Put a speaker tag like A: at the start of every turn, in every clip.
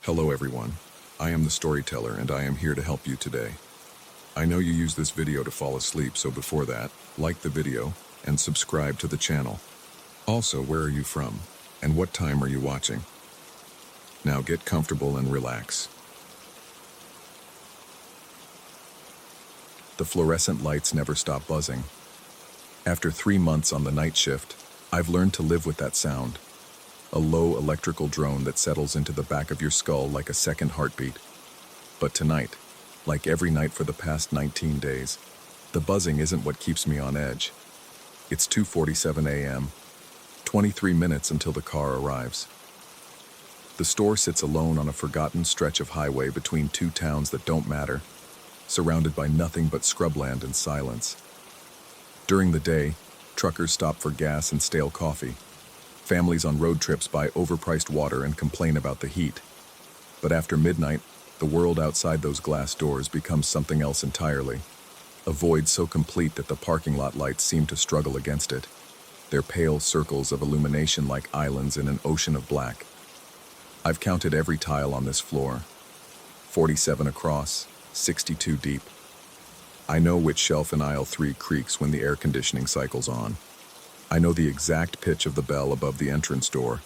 A: Hello everyone, I am the storyteller and I am here to help you today. I know you use this video to fall asleep, so before that, like the video and subscribe to the channel. Also, where are you from and what time are you watching? Now get comfortable and relax. The fluorescent lights never stop buzzing. After 3 months on the night shift, I've learned to live with that sound. A low electrical drone that settles into the back of your skull like a second heartbeat. But tonight, like every night for the past 19 days, the buzzing isn't what keeps me on edge. It's 2:47 a.m., 23 minutes until the car arrives. The store sits alone on a forgotten stretch of highway between two towns that don't matter, surrounded by nothing but scrubland and silence. During the day, truckers stop for gas and stale coffee. Families on road trips buy overpriced water and complain about the heat. But after midnight, the world outside those glass doors becomes something else entirely. A void so complete that the parking lot lights seem to struggle against it. Their pale circles of illumination like islands in an ocean of black. I've counted every tile on this floor. 47 across, 62 deep. I know which shelf in aisle 3 creaks when the air conditioning cycles on. I know the exact pitch of the bell above the entrance door,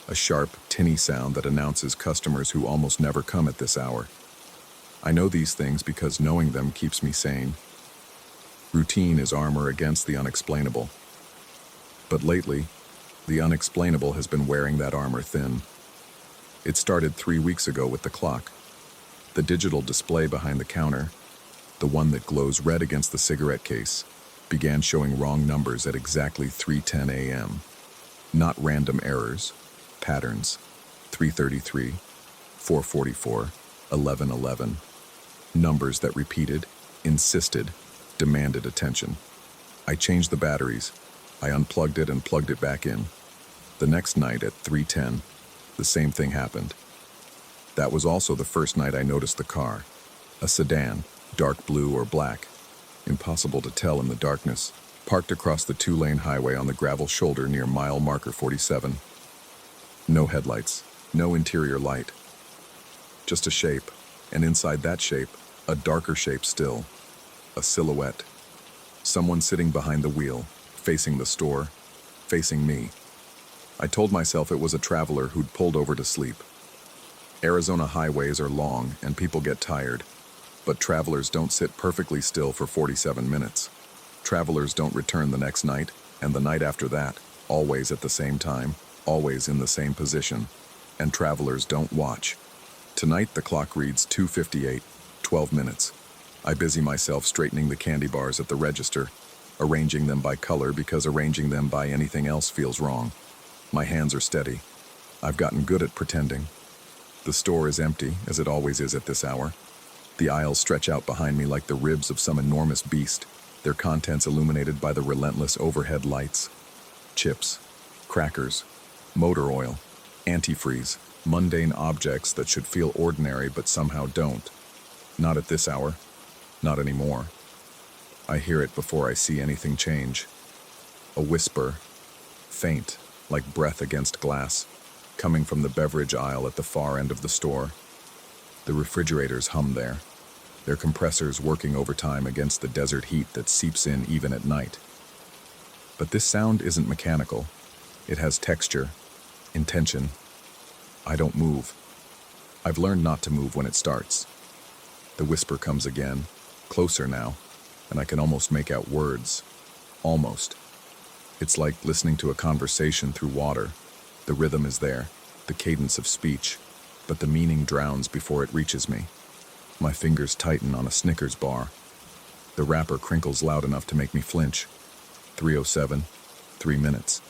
A: a sharp, tinny sound that announces customers who almost never come at this hour. I know these things because knowing them keeps me sane. Routine is armor against the unexplainable. But lately, the unexplainable has been wearing that armor thin. It started 3 weeks ago with the clock. The digital display behind the counter, the one that glows red against the cigarette case, began showing wrong numbers at exactly 3:10 a.m. Not random errors, patterns. 3:33, 4:44, 11:11. Numbers that repeated, insisted, demanded attention. I changed the batteries. I unplugged it and plugged it back in. The next night at 3:10, the same thing happened. That was also the first night I noticed the car. A sedan, dark blue or black, impossible to tell in the darkness, parked across the 2-lane highway on the gravel shoulder near mile marker 47. No headlights, no interior light. Just a shape, and inside that shape, a darker shape still. A silhouette. Someone sitting behind the wheel, facing the store, facing me. I told myself it was a traveler who'd pulled over to sleep. Arizona highways are long and people get tired. But travelers don't sit perfectly still for 47 minutes. Travelers don't return the next night, and the night after that, always at the same time, always in the same position. And travelers don't watch. Tonight the clock reads 2:58, 12 minutes. I busy myself straightening the candy bars at the register, arranging them by color because arranging them by anything else feels wrong. My hands are steady. I've gotten good at pretending. The store is empty, as it always is at this hour. The aisles stretch out behind me like the ribs of some enormous beast, their contents illuminated by the relentless overhead lights. Chips, crackers, motor oil, antifreeze, mundane objects that should feel ordinary but somehow don't. Not at this hour. Not anymore. I hear it before I see anything change. A whisper, faint, like breath against glass, coming from the beverage aisle at the far end of the store. The refrigerators hum there, their compressors working overtime against the desert heat that seeps in even at night. But this sound isn't mechanical. It has texture, intention. I don't move. I've learned not to move when it starts. The whisper comes again, closer now, and I can almost make out words. Almost. It's like listening to a conversation through water. The rhythm is there, the cadence of speech, but the meaning drowns before it reaches me. My fingers tighten on a Snickers bar. The wrapper crinkles loud enough to make me flinch. 3:07, 3 minutes.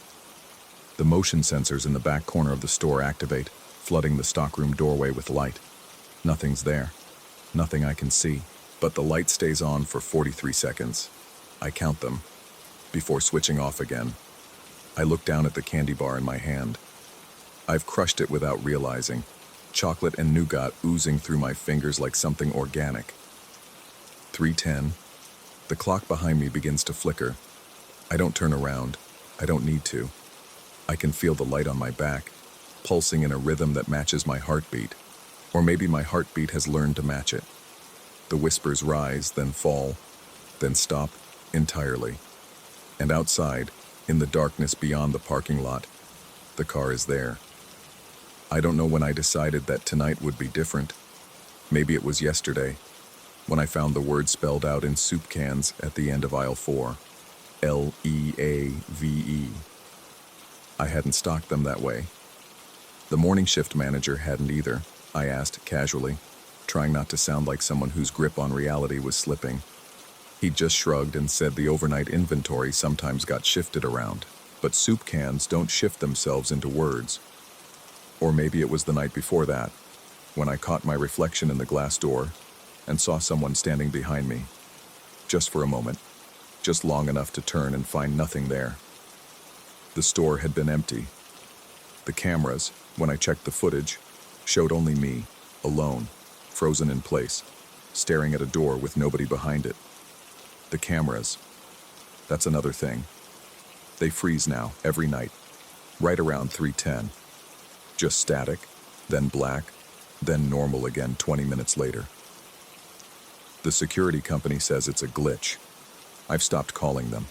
A: The motion sensors in the back corner of the store activate, flooding the stockroom doorway with light. Nothing's there. Nothing I can see. But the light stays on for 43 seconds. I count them, before switching off again. I look down at the candy bar in my hand. I've crushed it without realizing. Chocolate and nougat oozing through my fingers like something organic. 3:10. The clock behind me begins to flicker. I don't turn around. I don't need to. I can feel the light on my back, pulsing in a rhythm that matches my heartbeat. Or maybe my heartbeat has learned to match it. The whispers rise, then fall, then stop entirely. And outside, in the darkness beyond the parking lot, the car is there. I don't know when I decided that tonight would be different. Maybe it was yesterday, when I found the word spelled out in soup cans at the end of aisle 4. Leave. I hadn't stocked them that way. The morning shift manager hadn't either, I asked casually, trying not to sound like someone whose grip on reality was slipping. He just shrugged and said the overnight inventory sometimes got shifted around, but soup cans don't shift themselves into words. Or maybe it was the night before that, when I caught my reflection in the glass door and saw someone standing behind me. Just for a moment, just long enough to turn and find nothing there. The store had been empty. The cameras, when I checked the footage, showed only me, alone, frozen in place, staring at a door with nobody behind it. The cameras. That's another thing. They freeze now, every night, right around 3:10. Just static, then black, then normal again 20 minutes later. The security company says it's a glitch. I've stopped calling them.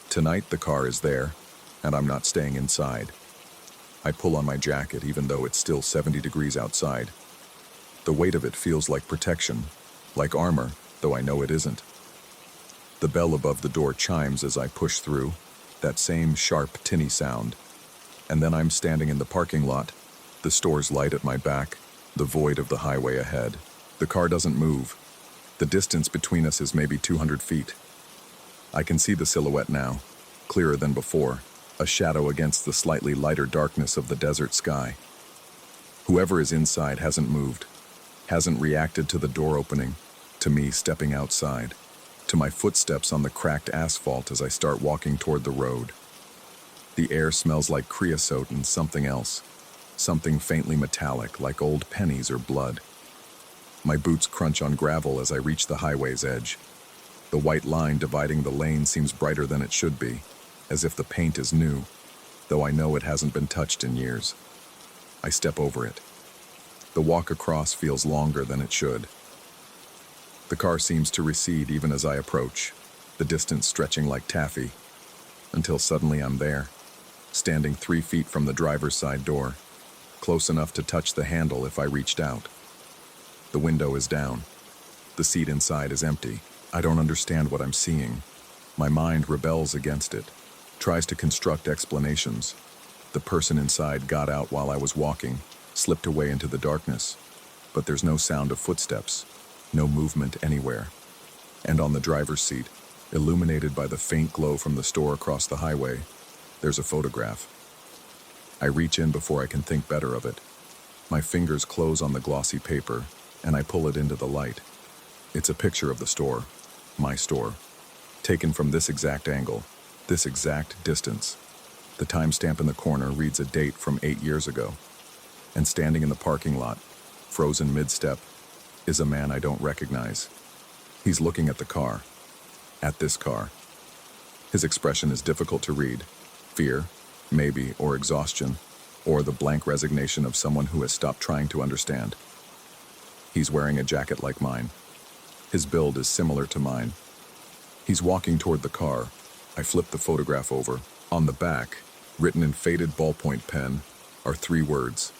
A: Tonight the car is there, and I'm not staying inside. I pull on my jacket even though it's still 70 degrees outside. The weight of it feels like protection, like armor, though I know it isn't. The bell above the door chimes as I push through, that same sharp, tinny sound. And then I'm standing in the parking lot, the store's light at my back, the void of the highway ahead. The car doesn't move. The distance between us is maybe 200 feet. I can see the silhouette now, clearer than before, a shadow against the slightly lighter darkness of the desert sky. Whoever is inside hasn't moved, hasn't reacted to the door opening, to me stepping outside, to my footsteps on the cracked asphalt as I start walking toward the road. The air smells like creosote and something else, something faintly metallic like old pennies or blood. My boots crunch on gravel as I reach the highway's edge. The white line dividing the lane seems brighter than it should be, as if the paint is new, though I know it hasn't been touched in years. I step over it. The walk across feels longer than it should. The car seems to recede even as I approach, the distance stretching like taffy, until suddenly I'm there, standing 3 feet from the driver's side door, close enough to touch the handle if I reached out. The window is down. The seat inside is empty. I don't understand what I'm seeing. My mind rebels against it, tries to construct explanations. The person inside got out while I was walking, slipped away into the darkness, but there's no sound of footsteps, no movement anywhere. And on the driver's seat, illuminated by the faint glow from the store across the highway, there's a photograph. I reach in before I can think better of it. My fingers close on the glossy paper, and I pull it into the light. It's a picture of the store, my store, taken from this exact angle, this exact distance. The timestamp in the corner reads a date from 8 years ago. And standing in the parking lot, frozen mid-step, is a man I don't recognize. He's looking at the car, at this car. His expression is difficult to read. Fear, maybe, or exhaustion, or the blank resignation of someone who has stopped trying to understand. He's wearing a jacket like mine. His build is similar to mine. He's walking toward the car. I flip the photograph over. On the back, written in faded ballpoint pen, are 3 words: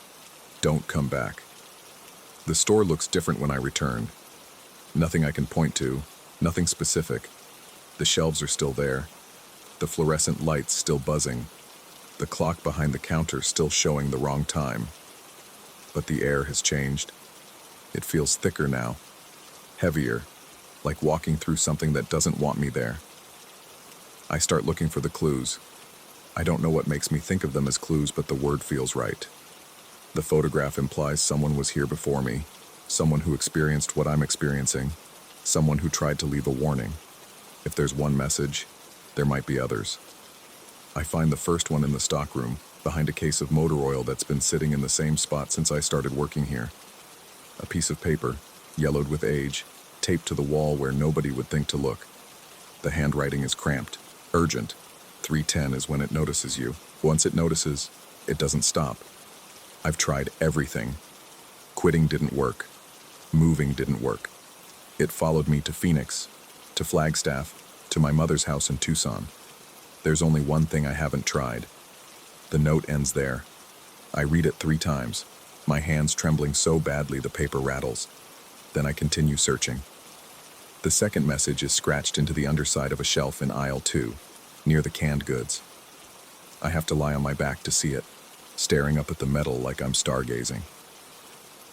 A: "Don't come back." The store looks different when I return. Nothing I can point to, nothing specific. The shelves are still there, the fluorescent lights still buzzing, the clock behind the counter still showing the wrong time. But the air has changed. It feels thicker now, heavier, like walking through something that doesn't want me there. I start looking for the clues. I don't know what makes me think of them as clues, but the word feels right. The photograph implies someone was here before me, someone who experienced what I'm experiencing, someone who tried to leave a warning. If there's one message, there might be others. I find the first one in the stockroom, behind a case of motor oil that's been sitting in the same spot since I started working here. A piece of paper, yellowed with age, taped to the wall where nobody would think to look. The handwriting is cramped, urgent. 3:10 is when it notices you. Once it notices, it doesn't stop. I've tried everything. Quitting didn't work. Moving didn't work. It followed me to Phoenix, to Flagstaff, to my mother's house in Tucson. There's only one thing I haven't tried. The note ends there. I read it 3 times, my hands trembling so badly the paper rattles. Then I continue searching. The second message is scratched into the underside of a shelf in aisle 2, near the canned goods. I have to lie on my back to see it, staring up at the metal like I'm stargazing.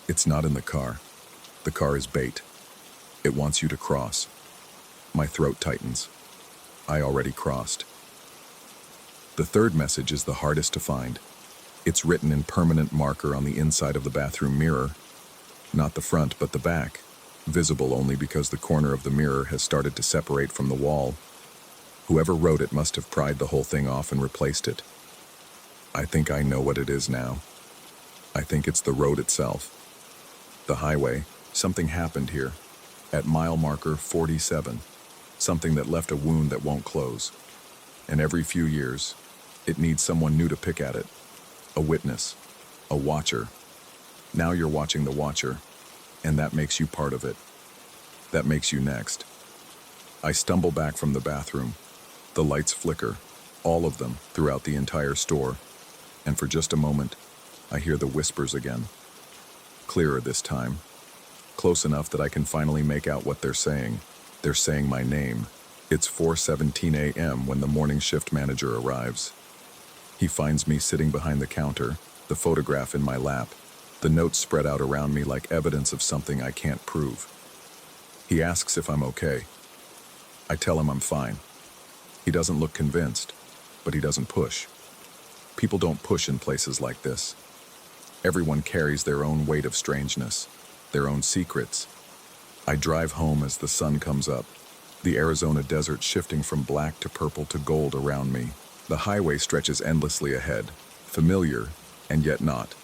A: It's not in the car. The car is bait. It wants you to cross. My throat tightens. I already crossed. The third message is the hardest to find. It's written in permanent marker on the inside of the bathroom mirror. Not the front, but the back, visible only because the corner of the mirror has started to separate from the wall. Whoever wrote it must have pried the whole thing off and replaced it. I think I know what it is now. I think it's the road itself. The highway. Something happened here, at mile marker 47, something that left a wound that won't close. And every few years, it needs someone new to pick at it. A witness, a watcher. Now you're watching the watcher, and that makes you part of it. That makes you next. I stumble back from the bathroom. The lights flicker, all of them, throughout the entire store. And for just a moment, I hear the whispers again. Clearer this time. Close enough that I can finally make out what they're saying. They're saying my name. It's 4:17 a.m. when the morning shift manager arrives. He finds me sitting behind the counter, the photograph in my lap, the notes spread out around me like evidence of something I can't prove. He asks if I'm okay. I tell him I'm fine. He doesn't look convinced, but he doesn't push. People don't push in places like this. Everyone carries their own weight of strangeness, their own secrets. I drive home as the sun comes up, the Arizona desert shifting from black to purple to gold around me. The highway stretches endlessly ahead, familiar and yet not.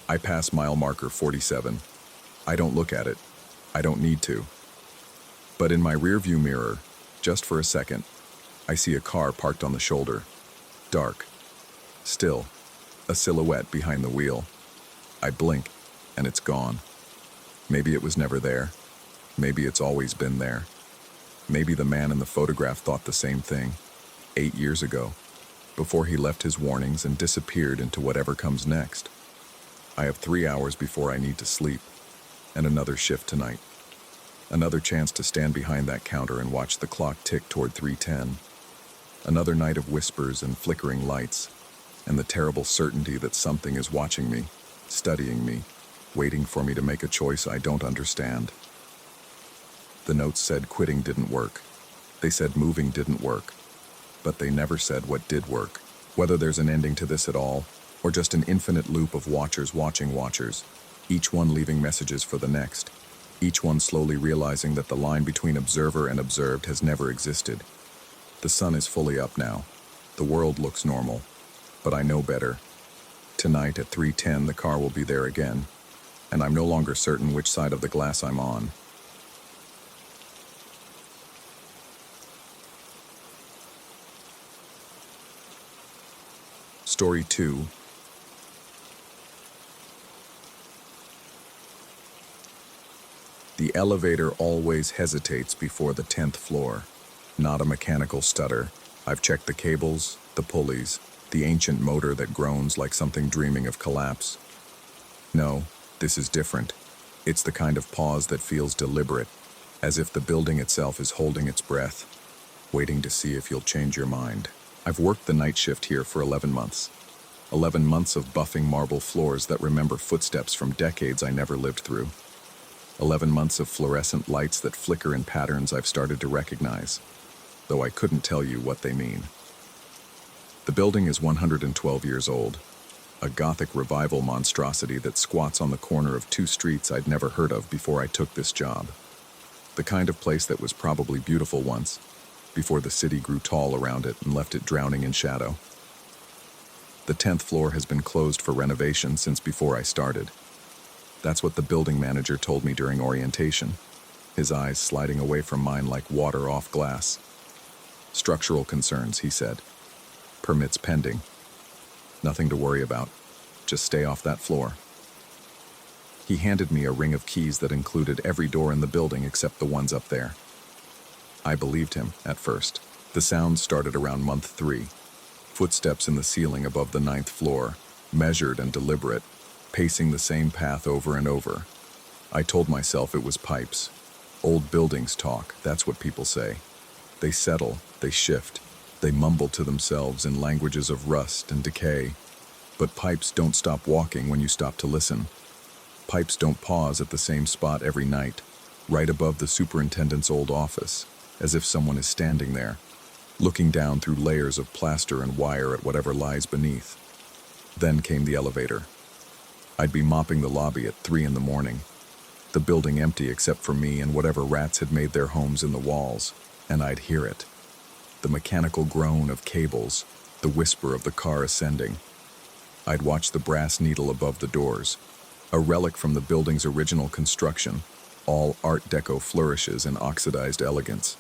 A: I pass mile marker 47. I don't look at it. I don't need to. But in my rearview mirror, just for a second, I see a car parked on the shoulder. Dark. Still. A silhouette behind the wheel. I blink, and it's gone. Maybe it was never there. Maybe it's always been there. Maybe the man in the photograph thought the same thing, 8 years ago, before he left his warnings and disappeared into whatever comes next. I have 3 hours before I need to sleep, and another shift tonight. Another chance to stand behind that counter and watch the clock tick toward 3:10. Another night of whispers and flickering lights, and the terrible certainty that something is watching me, studying me, waiting for me to make a choice I don't understand. The notes said quitting didn't work. They said moving didn't work. But they never said what did work. Whether there's an ending to this at all, or just an infinite loop of watchers watching watchers, each one leaving messages for the next, each one slowly realizing that the line between observer and observed has never existed. The sun is fully up now. The world looks normal. But I know better. Tonight at 3:10 the car will be there again, and I'm no longer certain which side of the glass I'm on. Story 2. The elevator always hesitates before the 10th floor. Not a mechanical stutter. I've checked the cables, the pulleys, the ancient motor that groans like something dreaming of collapse. No, this is different. It's the kind of pause that feels deliberate, as if the building itself is holding its breath, waiting to see if you'll change your mind. I've worked the night shift here for 11 months. 11 months of buffing marble floors that remember footsteps from decades I never lived through. 11 months of fluorescent lights that flicker in patterns I've started to recognize, though I couldn't tell you what they mean. The building is 112 years old, a Gothic revival monstrosity that squats on the corner of 2 streets I'd never heard of before I took this job. The kind of place that was probably beautiful once, before the city grew tall around it and left it drowning in shadow. The 10th floor has been closed for renovation since before I started. That's what the building manager told me during orientation, his eyes sliding away from mine like water off glass. Structural concerns, he said. Permits pending. Nothing to worry about. Just stay off that floor. He handed me a ring of keys that included every door in the building except the ones up there. I believed him, at first. The sound started around month 3. Footsteps in the ceiling above the 9th floor, measured and deliberate, pacing the same path over and over. I told myself it was pipes. Old buildings talk, that's what people say. They settle, they shift, they mumble to themselves in languages of rust and decay. But pipes don't stop walking when you stop to listen. Pipes don't pause at the same spot every night, right above the superintendent's old office, as if someone is standing there, looking down through layers of plaster and wire at whatever lies beneath. Then came the elevator. I'd be mopping the lobby at 3 in the morning, the building empty except for me and whatever rats had made their homes in the walls, and I'd hear it. The mechanical groan of cables, the whisper of the car ascending. I'd watch the brass needle above the doors, a relic from the building's original construction, all Art Deco flourishes and oxidized elegance.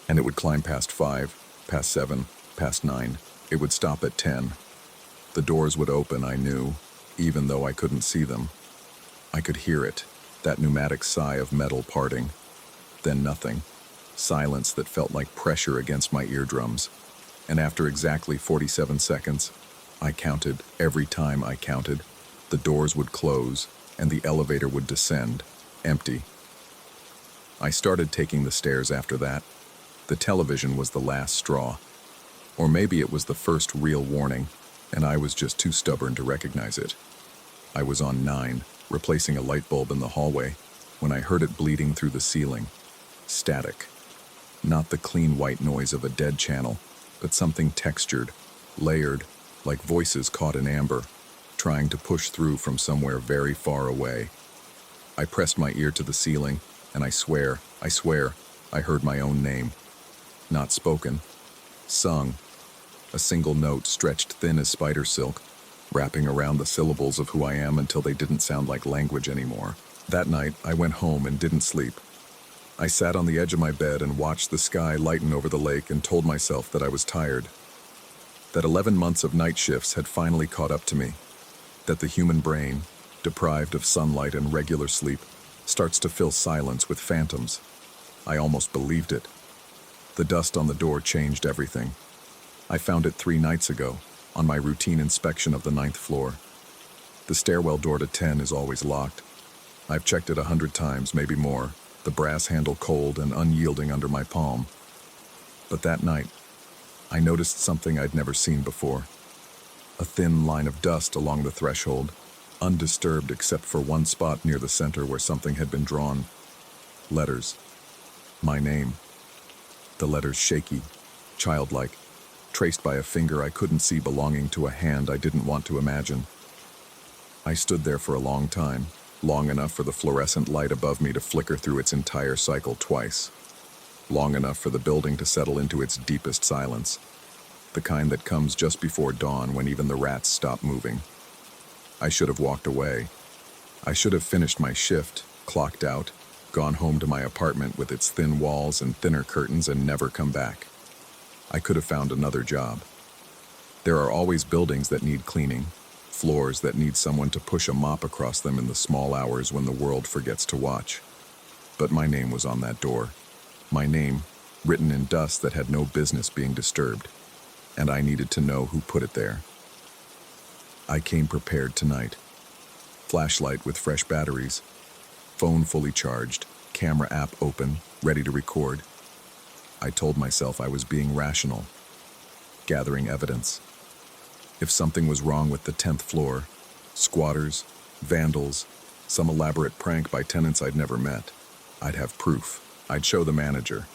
A: And it would climb past 5, past 7, past 9. It would stop at 10. The doors would open, I knew, even though I couldn't see them. I could hear it, that pneumatic sigh of metal parting. Then nothing. Silence that felt like pressure against my eardrums. And after exactly 47 seconds, I counted, every time I counted, the doors would close and the elevator would descend, empty. I started taking the stairs after that. The television was the last straw. Or maybe it was the first real warning, and I was just too stubborn to recognize it. I was on 9, replacing a light bulb in the hallway, when I heard it bleeding through the ceiling. Static. Not the clean white noise of a dead channel, but something textured, layered, like voices caught in amber, trying to push through from somewhere very far away. I pressed my ear to the ceiling, and I swear, I heard my own name. Not spoken. Sung. A single note stretched thin as spider silk, wrapping around the syllables of who I am until they didn't sound like language anymore. That night, I went home and didn't sleep. I sat on the edge of my bed and watched the sky lighten over the lake and told myself that I was tired. That 11 months of night shifts had finally caught up to me. That the human brain, deprived of sunlight and regular sleep, starts to fill silence with phantoms. I almost believed it. The dust on the door changed everything. I found it 3 nights ago, on my routine inspection of the 9th floor. The stairwell door to 10 is always locked. I've checked it 100 times, maybe more, the brass handle cold and unyielding under my palm. But that night, I noticed something I'd never seen before. A thin line of dust along the threshold, undisturbed except for one spot near the center where something had been drawn. Letters. My name. The letters shaky, childlike, traced by a finger I couldn't see belonging to a hand I didn't want to imagine. I stood there for a long time, long enough for the fluorescent light above me to flicker through its entire cycle twice. Long enough for the building to settle into its deepest silence, the kind that comes just before dawn when even the rats stop moving. I should have walked away. I should have finished my shift, clocked out, gone home to my apartment with its thin walls and thinner curtains and never come back. I could have found another job. There are always buildings that need cleaning, floors that need someone to push a mop across them in the small hours when the world forgets to watch. But my name was on that door. My name, written in dust that had no business being disturbed. And I needed to know who put it there. I came prepared tonight. Flashlight with fresh batteries. Phone fully charged, camera app open, ready to record. I told myself I was being rational, gathering evidence. If something was wrong with the 10th floor, squatters, vandals, some elaborate prank by tenants I'd never met, I'd have proof. I'd show the manager.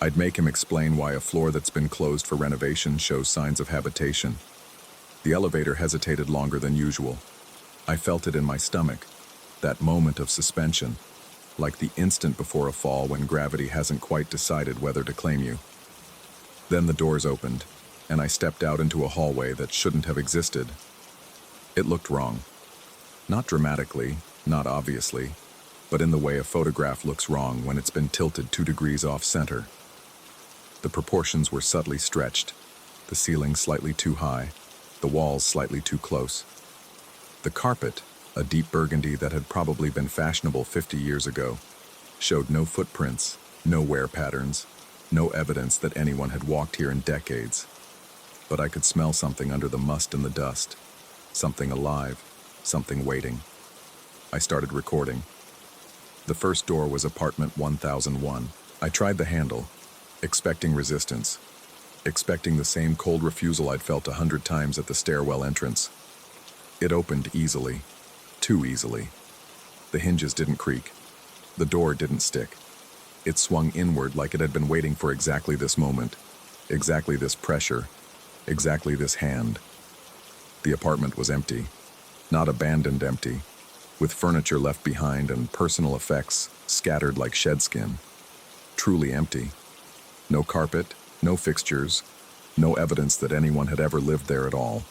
A: I'd make him explain why a floor that's been closed for renovation shows signs of habitation. The elevator hesitated longer than usual. I felt it in my stomach, that moment of suspension, like the instant before a fall when gravity hasn't quite decided whether to claim you. Then the doors opened, and I stepped out into a hallway that shouldn't have existed. It looked wrong. Not dramatically, not obviously, but in the way a photograph looks wrong when it's been tilted 2 degrees off center. The proportions were subtly stretched, the ceiling slightly too high, the walls slightly too close. The carpet, a deep burgundy that had probably been fashionable 50 years ago, showed no footprints, no wear patterns, no evidence that anyone had walked here in decades. But I could smell something under the must and the dust, something alive, something waiting. I started recording. The first door was apartment 1001. I tried the handle, expecting resistance, expecting the same cold refusal I'd felt 100 times at the stairwell entrance. It opened easily, too easily. The hinges didn't creak. The door didn't stick. It swung inward like it had been waiting for exactly this moment, exactly this pressure, exactly this hand. The apartment was empty, not abandoned empty, with furniture left behind and personal effects scattered like shedskin. Truly empty. No carpet, no fixtures, no evidence that anyone had ever lived there at all.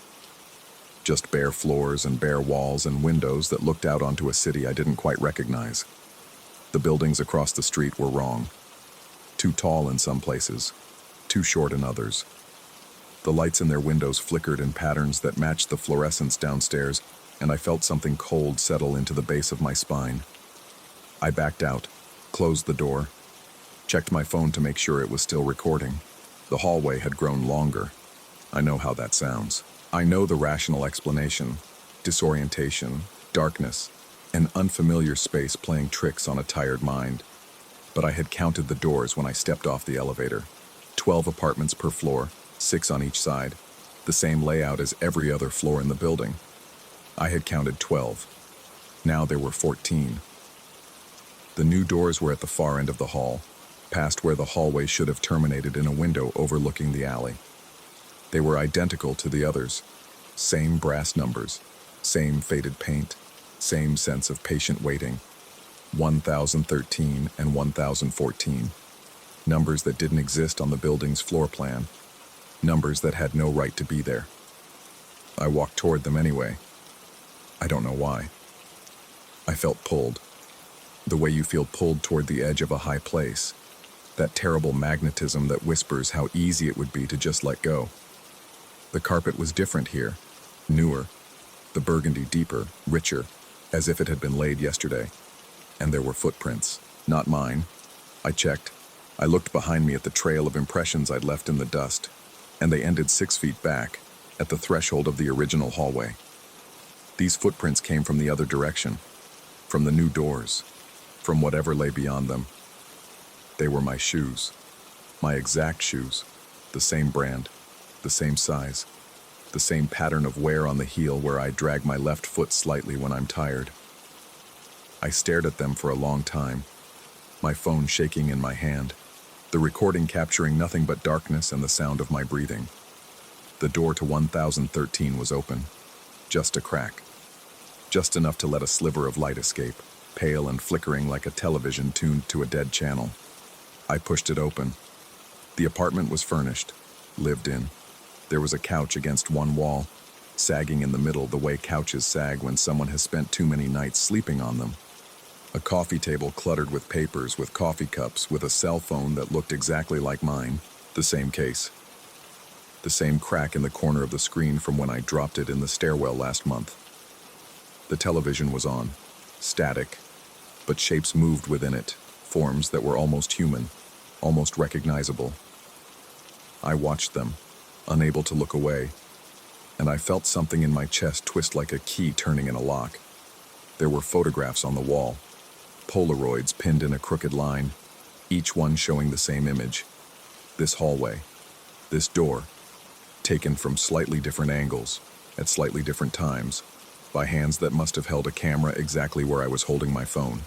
A: Just bare floors and bare walls and windows that looked out onto a city I didn't quite recognize. The buildings across the street were wrong. Too tall in some places, too short in others. The lights in their windows flickered in patterns that matched the fluorescence downstairs, and I felt something cold settle into the base of my spine. I backed out, closed the door, checked my phone to make sure it was still recording. The hallway had grown longer. I know how that sounds. I know the rational explanation: disorientation, darkness, an unfamiliar space playing tricks on a tired mind. But I had counted the doors when I stepped off the elevator. 12 apartments per floor, 6 on each side, the same layout as every other floor in the building. I had counted 12. Now there were 14. The new doors were at the far end of the hall, past where the hallway should have terminated in a window overlooking the alley. They were identical to the others. Same brass numbers, same faded paint, same sense of patient waiting. 1013 and 1014. Numbers that didn't exist on the building's floor plan. Numbers that had no right to be there. I walked toward them anyway. I don't know why. I felt pulled. The way you feel pulled toward the edge of a high place. That terrible magnetism that whispers how easy it would be to just let go. The carpet was different here, newer, the burgundy deeper, richer, as if it had been laid yesterday. And there were footprints, not mine. I checked. I looked behind me at the trail of impressions I'd left in the dust, and they ended 6 feet back, at the threshold of the original hallway. These footprints came from the other direction, from the new doors, from whatever lay beyond them. They were my shoes, my exact shoes, the same brand, the same size, the same pattern of wear on the heel where I drag my left foot slightly when I'm tired. I stared at them for a long time, my phone shaking in my hand, the recording capturing nothing but darkness and the sound of my breathing. The door to 1013 was open, just a crack, just enough to let a sliver of light escape, pale and flickering like a television tuned to a dead channel. I pushed it open. The apartment was furnished, lived in. There was a couch against one wall, sagging in the middle the way couches sag when someone has spent too many nights sleeping on them. A coffee table cluttered with papers, with coffee cups, with a cell phone that looked exactly like mine, the same case. The same crack in the corner of the screen from when I dropped it in the stairwell last month. The television was on, static, but shapes moved within it, forms that were almost human, almost recognizable. I watched them, unable to look away, and I felt something in my chest twist like a key turning in a lock. There were photographs on the wall, Polaroids pinned in a crooked line, each one showing the same image. This hallway, this door, taken from slightly different angles, at slightly different times, by hands that must have held a camera exactly where I was holding my phone.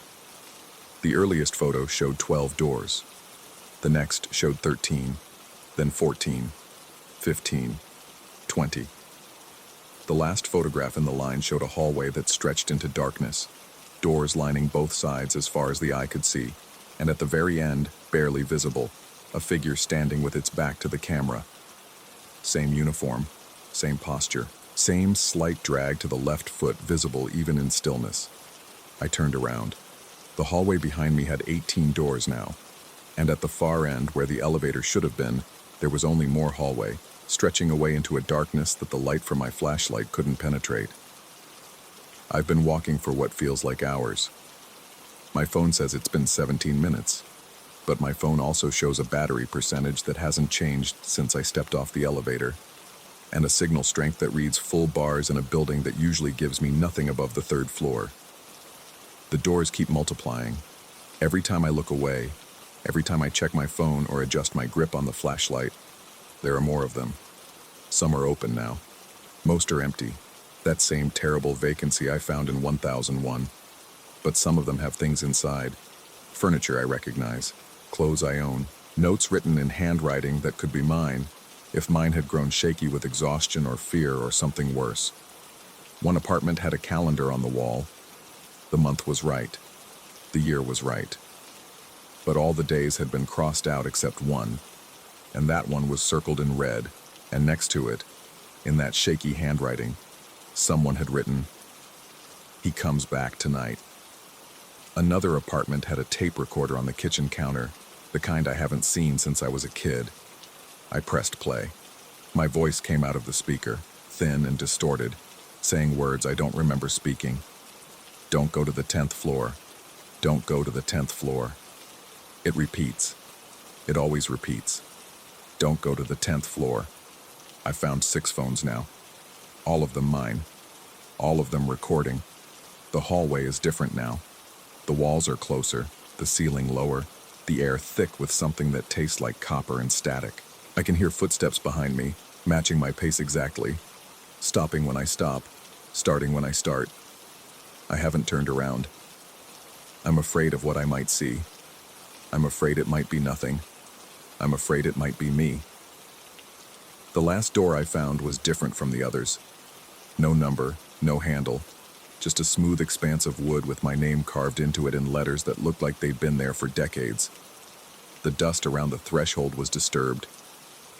A: The earliest photo showed 12 doors. The next showed 13, then 14, 15, 20. The last photograph in the line showed a hallway that stretched into darkness, doors lining both sides as far as the eye could see, and at the very end, barely visible, a figure standing with its back to the camera. Same uniform, same posture, same slight drag to the left foot visible even in stillness. I turned around. The hallway behind me had 18 doors now, and at the far end, where the elevator should have been, there was only more hallway, stretching away into a darkness that the light from my flashlight couldn't penetrate. I've been walking for what feels like hours. My phone says it's been 17 minutes, but my phone also shows a battery percentage that hasn't changed since I stepped off the elevator, and a signal strength that reads full bars in a building that usually gives me nothing above the 3rd floor. The doors keep multiplying. Every time I look away, every time I check my phone or adjust my grip on the flashlight, there are more of them. Some are open now. Most are empty. That same terrible vacancy I found in 1001. But some of them have things inside. Furniture I recognize. Clothes I own. Notes written in handwriting that could be mine, if mine had grown shaky with exhaustion or fear or something worse. One apartment had a calendar on the wall. The month was right. The year was right. But all the days had been crossed out except one, and that one was circled in red, and next to it, in that shaky handwriting, someone had written, "He comes back tonight." Another apartment had a tape recorder on the kitchen counter, the kind I haven't seen since I was a kid. I pressed play. My voice came out of the speaker, thin and distorted, saying words I don't remember speaking. "Don't go to the 10th floor. Don't go to the 10th floor." It repeats. It always repeats. Don't go to the 10th floor. I found 6 phones now. All of them mine. All of them recording. The hallway is different now. The walls are closer, the ceiling lower, the air thick with something that tastes like copper and static. I can hear footsteps behind me, matching my pace exactly. Stopping when I stop, starting when I start. I haven't turned around. I'm afraid of what I might see. I'm afraid it might be nothing. I'm afraid it might be me. The last door I found was different from the others. No number, no handle, just a smooth expanse of wood with my name carved into it in letters that looked like they'd been there for decades. The dust around the threshold was disturbed.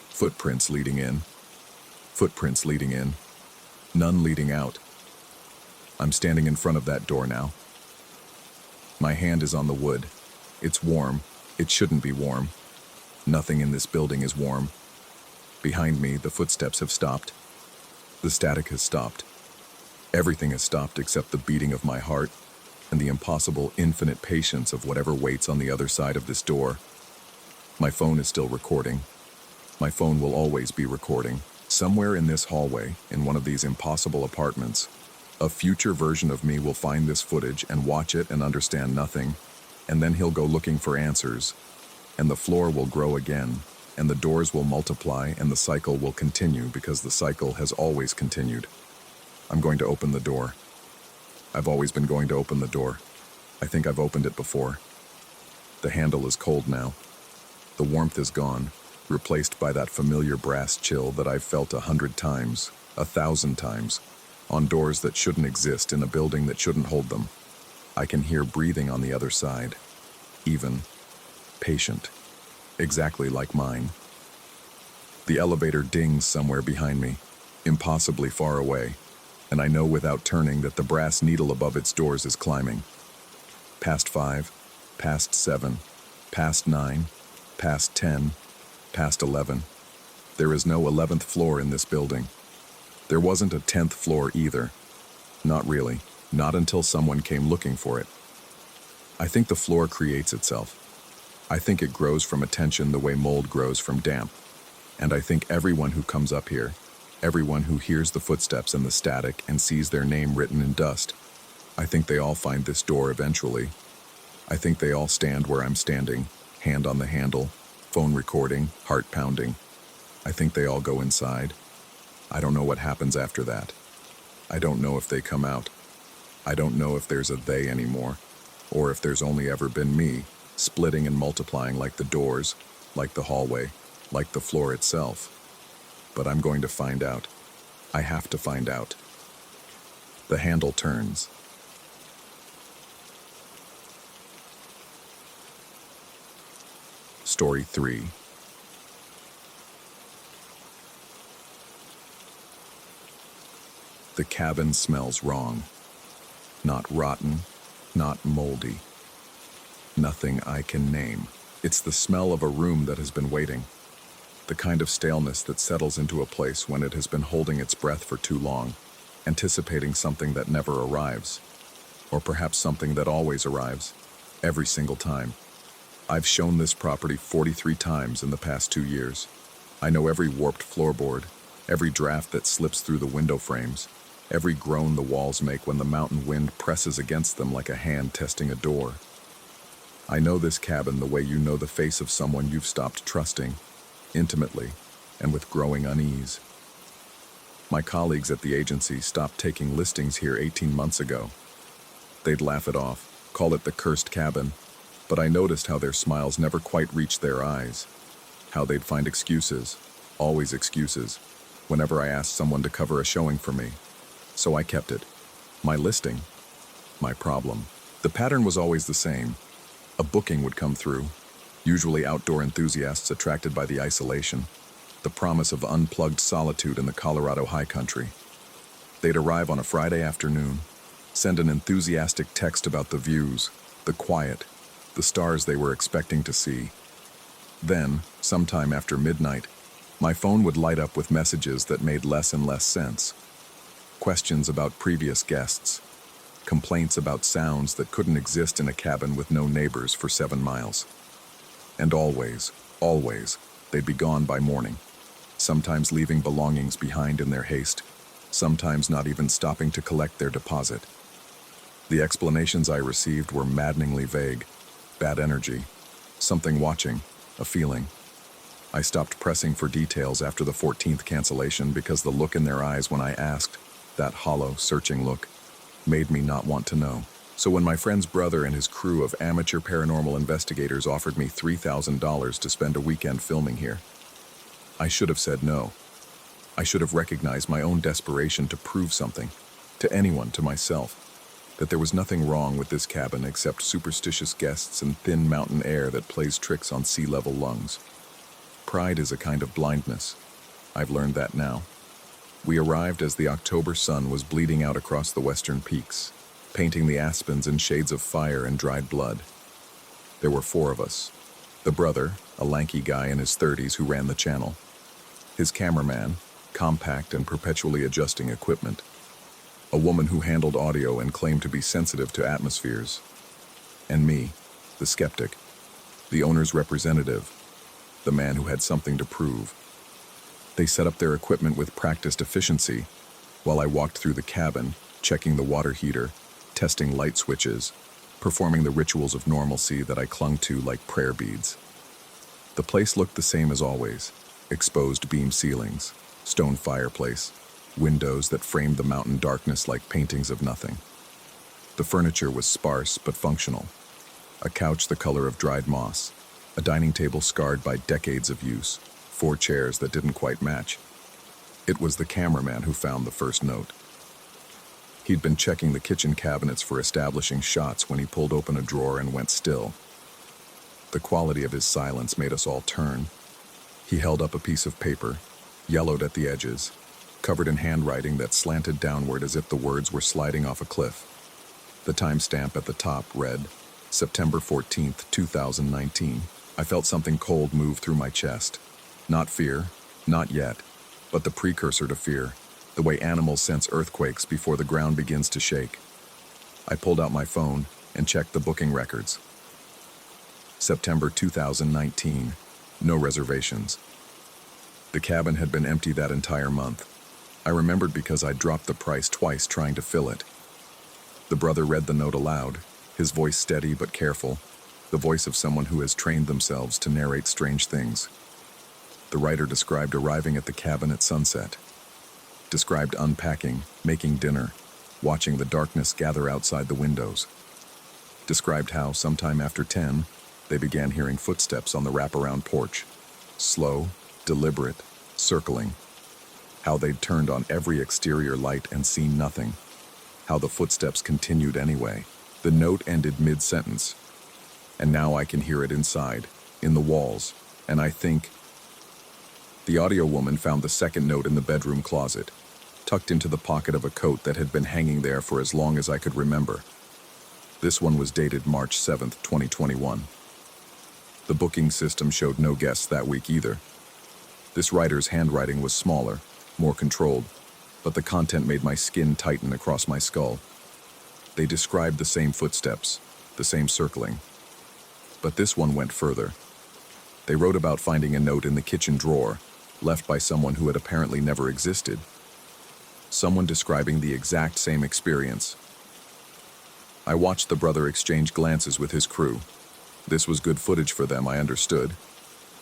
A: Footprints leading in. Footprints leading in. None leading out. I'm standing in front of that door now. My hand is on the wood. It's warm. It shouldn't be warm. Nothing in this building is warm. Behind me, the footsteps have stopped. The static has stopped. Everything has stopped except the beating of my heart and the impossible, infinite patience of whatever waits on the other side of this door. My phone is still recording. My phone will always be recording. Somewhere in this hallway, in one of these impossible apartments, a future version of me will find this footage and watch it and understand nothing, and then he'll go looking for answers, and the floor will grow again, and the doors will multiply, and the cycle will continue because the cycle has always continued. I'm going to open the door. I've always been going to open the door. I think I've opened it before. The handle is cold now. The warmth is gone, replaced by that familiar brass chill that I've felt 100 times, 1,000 times, on doors that shouldn't exist in a building that shouldn't hold them. I can hear breathing on the other side. Even. Patient. Exactly like mine. The elevator dings somewhere behind me, impossibly far away, and I know without turning that the brass needle above its doors is climbing. Past 5, past 7, past 9, past 10, past 11. There is no 11th floor in this building. There wasn't a 10th floor either. Not really. Not until someone came looking for it. I think the floor creates itself. I think it grows from attention the way mold grows from damp. And I think everyone who comes up here, everyone who hears the footsteps and the static and sees their name written in dust, I think they all find this door eventually. I think they all stand where I'm standing, hand on the handle, phone recording, heart pounding. I think they all go inside. I don't know what happens after that. I don't know if they come out. I don't know if there's a they anymore, or if there's only ever been me, splitting and multiplying like the doors, like the hallway, like the floor itself. But I'm going to find out. I have to find out. The handle turns. Story 3. The cabin smells wrong. Not rotten, not moldy. Nothing I can name. It's the smell of a room that has been waiting. The kind of staleness that settles into a place when it has been holding its breath for too long. anticipating something that never arrives, or perhaps something that always arrives, every single time. I've shown this property 43 times in the past 2 years. I know every warped floorboard, every draft that slips through the window frames, every groan the walls make when the mountain wind presses against them like a hand testing a door. I know this cabin the way you know the face of someone you've stopped trusting, intimately, and with growing unease. My colleagues at the agency stopped taking listings here 18 months ago. They'd laugh it off, call it the cursed cabin, but I noticed how their smiles never quite reached their eyes, how they'd find excuses, always excuses, whenever I asked someone to cover a showing for me. So I kept it. My listing. My problem. The pattern was always the same. A booking would come through, usually outdoor enthusiasts attracted by the isolation, the promise of unplugged solitude in the Colorado high country. They'd arrive on a Friday afternoon, send an enthusiastic text about the views, the quiet, the stars they were expecting to see. Then, sometime after midnight, my phone would light up with messages that made less and less sense. Questions about previous guests, complaints about sounds that couldn't exist in a cabin with no neighbors for 7 miles. And always, they'd be gone by morning, sometimes leaving belongings behind in their haste, sometimes not even stopping to collect their deposit. The explanations I received were maddeningly vague. Bad energy, something watching, a feeling. I stopped pressing for details after the 14th cancellation because the look in their eyes when I asked, that hollow, searching look, made me not want to know. So when my friend's brother and his crew of amateur paranormal investigators offered me $3,000 to spend a weekend filming here, I should have said no. I should have recognized my own desperation to prove something, to anyone, to myself, that there was nothing wrong with this cabin except superstitious guests and thin mountain air that plays tricks on sea-level lungs. Pride is a kind of blindness. I've learned that now. We arrived as the October sun was bleeding out across the western peaks, painting the aspens in shades of fire and dried blood. There were 4 of us. The brother, a lanky guy in his 30s who ran the channel. His cameraman, compact and perpetually adjusting equipment. A woman who handled audio and claimed to be sensitive to atmospheres. And me, the skeptic, the owner's representative, the man who had something to prove. They set up their equipment with practiced efficiency, while I walked through the cabin, checking the water heater, testing light switches, performing the rituals of normalcy that I clung to like prayer beads. The place looked the same as always, exposed beam ceilings, stone fireplace, windows that framed the mountain darkness like paintings of nothing. The furniture was sparse but functional. A couch the color of dried moss, a dining table scarred by decades of use, 4 chairs that didn't quite match. It was the cameraman who found the first note. He'd been checking the kitchen cabinets for establishing shots when he pulled open a drawer and went still. The quality of his silence made us all turn. He held up a piece of paper, yellowed at the edges, covered in handwriting that slanted downward as if the words were sliding off a cliff. The timestamp at the top read, September 14th, 2019. I felt something cold move through my chest. Not fear, not yet, but the precursor to fear, the way animals sense earthquakes before the ground begins to shake. I pulled out my phone and checked the booking records. September 2019, no reservations. The cabin had been empty that entire month. I remembered because I'd dropped the price twice trying to fill it. The brother read the note aloud, his voice steady but careful, the voice of someone who has trained themselves to narrate strange things. The writer described arriving at the cabin at sunset, described unpacking, making dinner, watching the darkness gather outside the windows, described how, sometime after 10, they began hearing footsteps on the wraparound porch, slow, deliberate, circling, how they'd turned on every exterior light and seen nothing, how the footsteps continued anyway. The note ended mid-sentence, and now I can hear it inside, in the walls, and I think... The audio woman found the second note in the bedroom closet, tucked into the pocket of a coat that had been hanging there for as long as I could remember. This one was dated March 7th, 2021. The booking system showed no guests that week either. This writer's handwriting was smaller, more controlled. but the content made my skin tighten across my skull. They described the same footsteps, the same circling. But this one went further. They wrote about finding a note in the kitchen drawer, left by someone who had apparently never existed. Someone describing the exact same experience. I watched the brother exchange glances with his crew. This was good footage for them, I understood.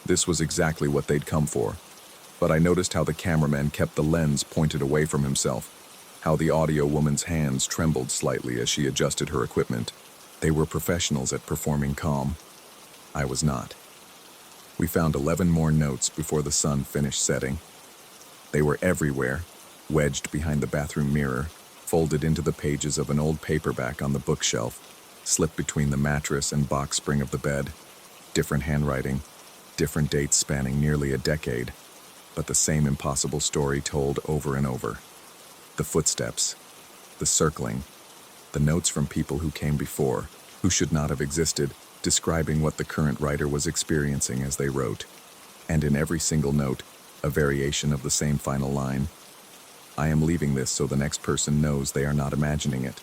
A: This was exactly what they'd come for. But I noticed how the cameraman kept the lens pointed away from himself, how the audio woman's hands trembled slightly as she adjusted her equipment. They were professionals at performing calm. I was not. We found 11 more notes before the sun finished setting. They were everywhere, wedged behind the bathroom mirror, folded into the pages of an old paperback on the bookshelf, slipped between the mattress and box spring of the bed. Different handwriting, different dates spanning nearly a decade, but the same impossible story told over and over. The footsteps, the circling, the notes from people who came before, who should not have existed, describing what the current writer was experiencing as they wrote. And in every single note, a variation of the same final line. I am leaving this so the next person knows they are not imagining it.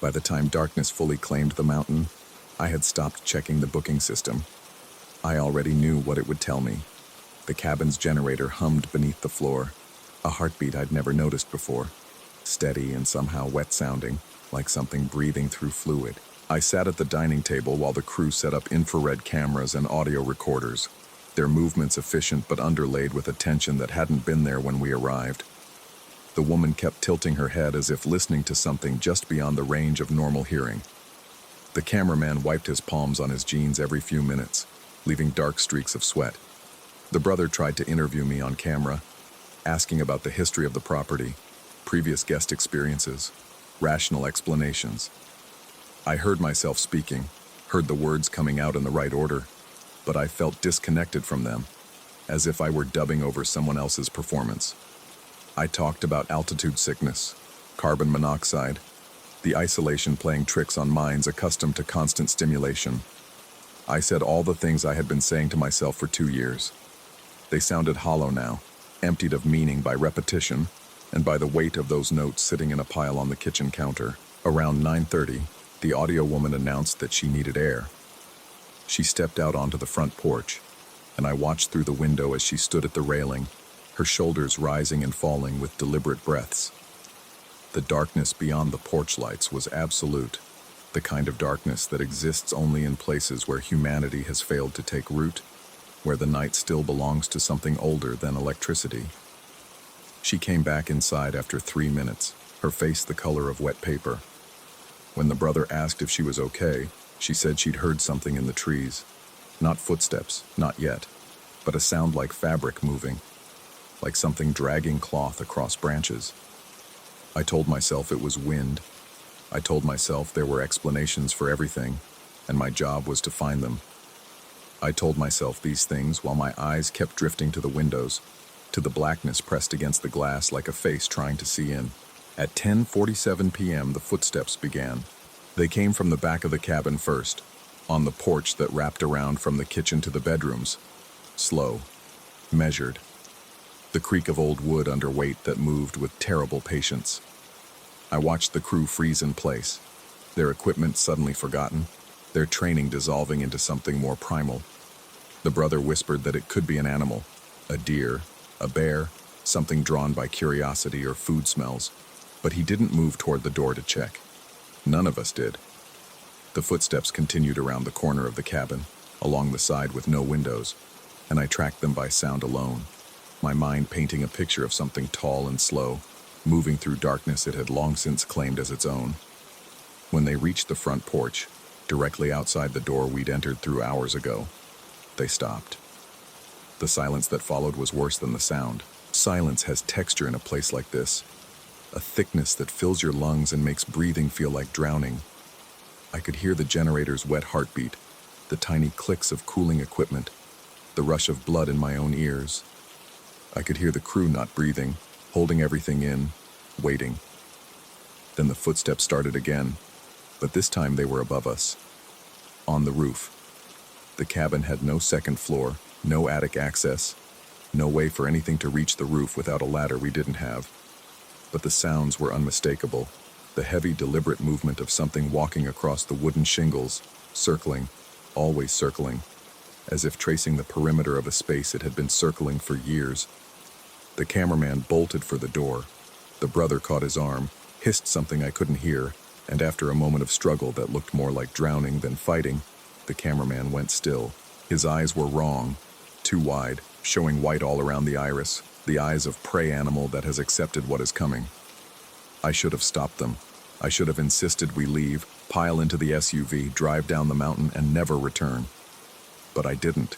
A: By the time darkness fully claimed the mountain, I had stopped checking the booking system. I already knew what it would tell me. The cabin's generator hummed beneath the floor, a heartbeat I'd never noticed before, steady and somehow wet-sounding, like something breathing through fluid. I sat at the dining table while the crew set up infrared cameras and audio recorders, their movements efficient but underlaid with a tension that hadn't been there when we arrived. The woman kept tilting her head as if listening to something just beyond the range of normal hearing. The cameraman wiped his palms on his jeans every few minutes, leaving dark streaks of sweat. The brother tried to interview me on camera, asking about the history of the property, previous guest experiences, rational explanations. I heard myself speaking, heard the words coming out in the right order, but I felt disconnected from them, as if I were dubbing over someone else's performance. I talked about altitude sickness, carbon monoxide, the isolation playing tricks on minds accustomed to constant stimulation. I said all the things I had been saying to myself for 2 years. They sounded hollow now, emptied of meaning by repetition and by the weight of those notes sitting in a pile on the kitchen counter. Around 9:30, the audio woman announced that she needed air. She stepped out onto the front porch, and I watched through the window as she stood at the railing, her shoulders rising and falling with deliberate breaths. The darkness beyond the porch lights was absolute, the kind of darkness that exists only in places where humanity has failed to take root, where the night still belongs to something older than electricity. She came back inside after 3 minutes, her face the color of wet paper. When the brother asked if she was okay, she said she'd heard something in the trees. Not footsteps, not yet, but a sound like fabric moving, like something dragging cloth across branches. I told myself it was wind. I told myself there were explanations for everything, and my job was to find them. I told myself these things while my eyes kept drifting to the windows, to the blackness pressed against the glass like a face trying to see in. At 10:47 p.m., the footsteps began. They came from the back of the cabin first, on the porch that wrapped around from the kitchen to the bedrooms. Slow, measured. The creak of old wood under weight that moved with terrible patience. I watched the crew freeze in place, their equipment suddenly forgotten, their training dissolving into something more primal. The brother whispered that it could be an animal, a deer, a bear, something drawn by curiosity or food smells, but he didn't move toward the door to check. None of us did. The footsteps continued around the corner of the cabin, along the side with no windows, and I tracked them by sound alone, my mind painting a picture of something tall and slow, moving through darkness it had long since claimed as its own. When they reached the front porch, directly outside the door we'd entered through hours ago, they stopped. The silence that followed was worse than the sound. Silence has texture in a place like this, a thickness that fills your lungs and makes breathing feel like drowning. I could hear the generator's wet heartbeat, the tiny clicks of cooling equipment, the rush of blood in my own ears. I could hear the crew not breathing, holding everything in, waiting. Then the footsteps started again, but this time they were above us, on the roof. The cabin had no second floor, no attic access, no way for anything to reach the roof without a ladder we didn't have. but the sounds were unmistakable. The heavy, deliberate movement of something walking across the wooden shingles, circling, always circling, as if tracing the perimeter of a space it had been circling for years. The cameraman bolted for the door. The brother caught his arm, hissed something I couldn't hear, and after a moment of struggle that looked more like drowning than fighting, the cameraman went still. His eyes were wrong, too wide, showing white all around the iris, the eyes of prey animal that has accepted what is coming. I should have stopped them. I should have insisted we leave, pile into the SUV, drive down the mountain, and never return. But I didn't.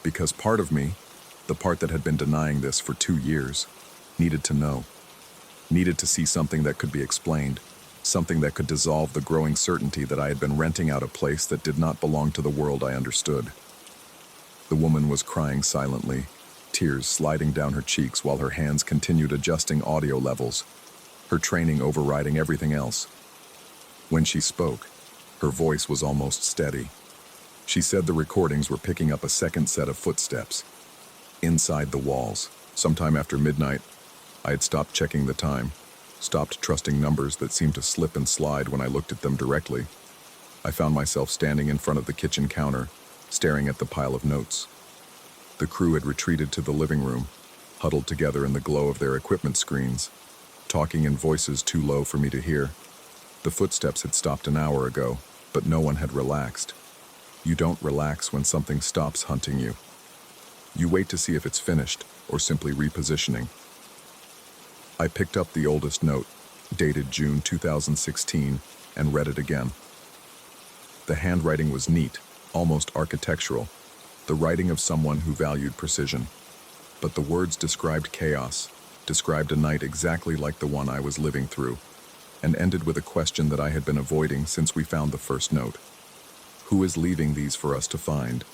A: Because part of me, the part that had been denying this for 2 years, needed to know. Needed to see something that could be explained, something that could dissolve the growing certainty that I had been renting out a place that did not belong to the world I understood. The woman was crying silently, tears sliding down her cheeks while her hands continued adjusting audio levels, her training overriding everything else. When she spoke, her voice was almost steady. She said the recordings were picking up a second set of footsteps. Inside the walls, sometime after midnight, I had stopped checking the time, stopped trusting numbers that seemed to slip and slide when I looked at them directly. I found myself standing in front of the kitchen counter, staring at the pile of notes. The crew had retreated to the living room, huddled together in the glow of their equipment screens, talking in voices too low for me to hear. The footsteps had stopped an hour ago, but no one had relaxed. You don't relax when something stops hunting you. You wait to see if it's finished, or simply repositioning. I picked up the oldest note, dated June 2016, and read it again. The handwriting was neat, almost architectural, the writing of someone who valued precision. But the words described chaos, described a night exactly like the one I was living through, and ended with a question that I had been avoiding since we found the first note. Who is leaving these for us to find?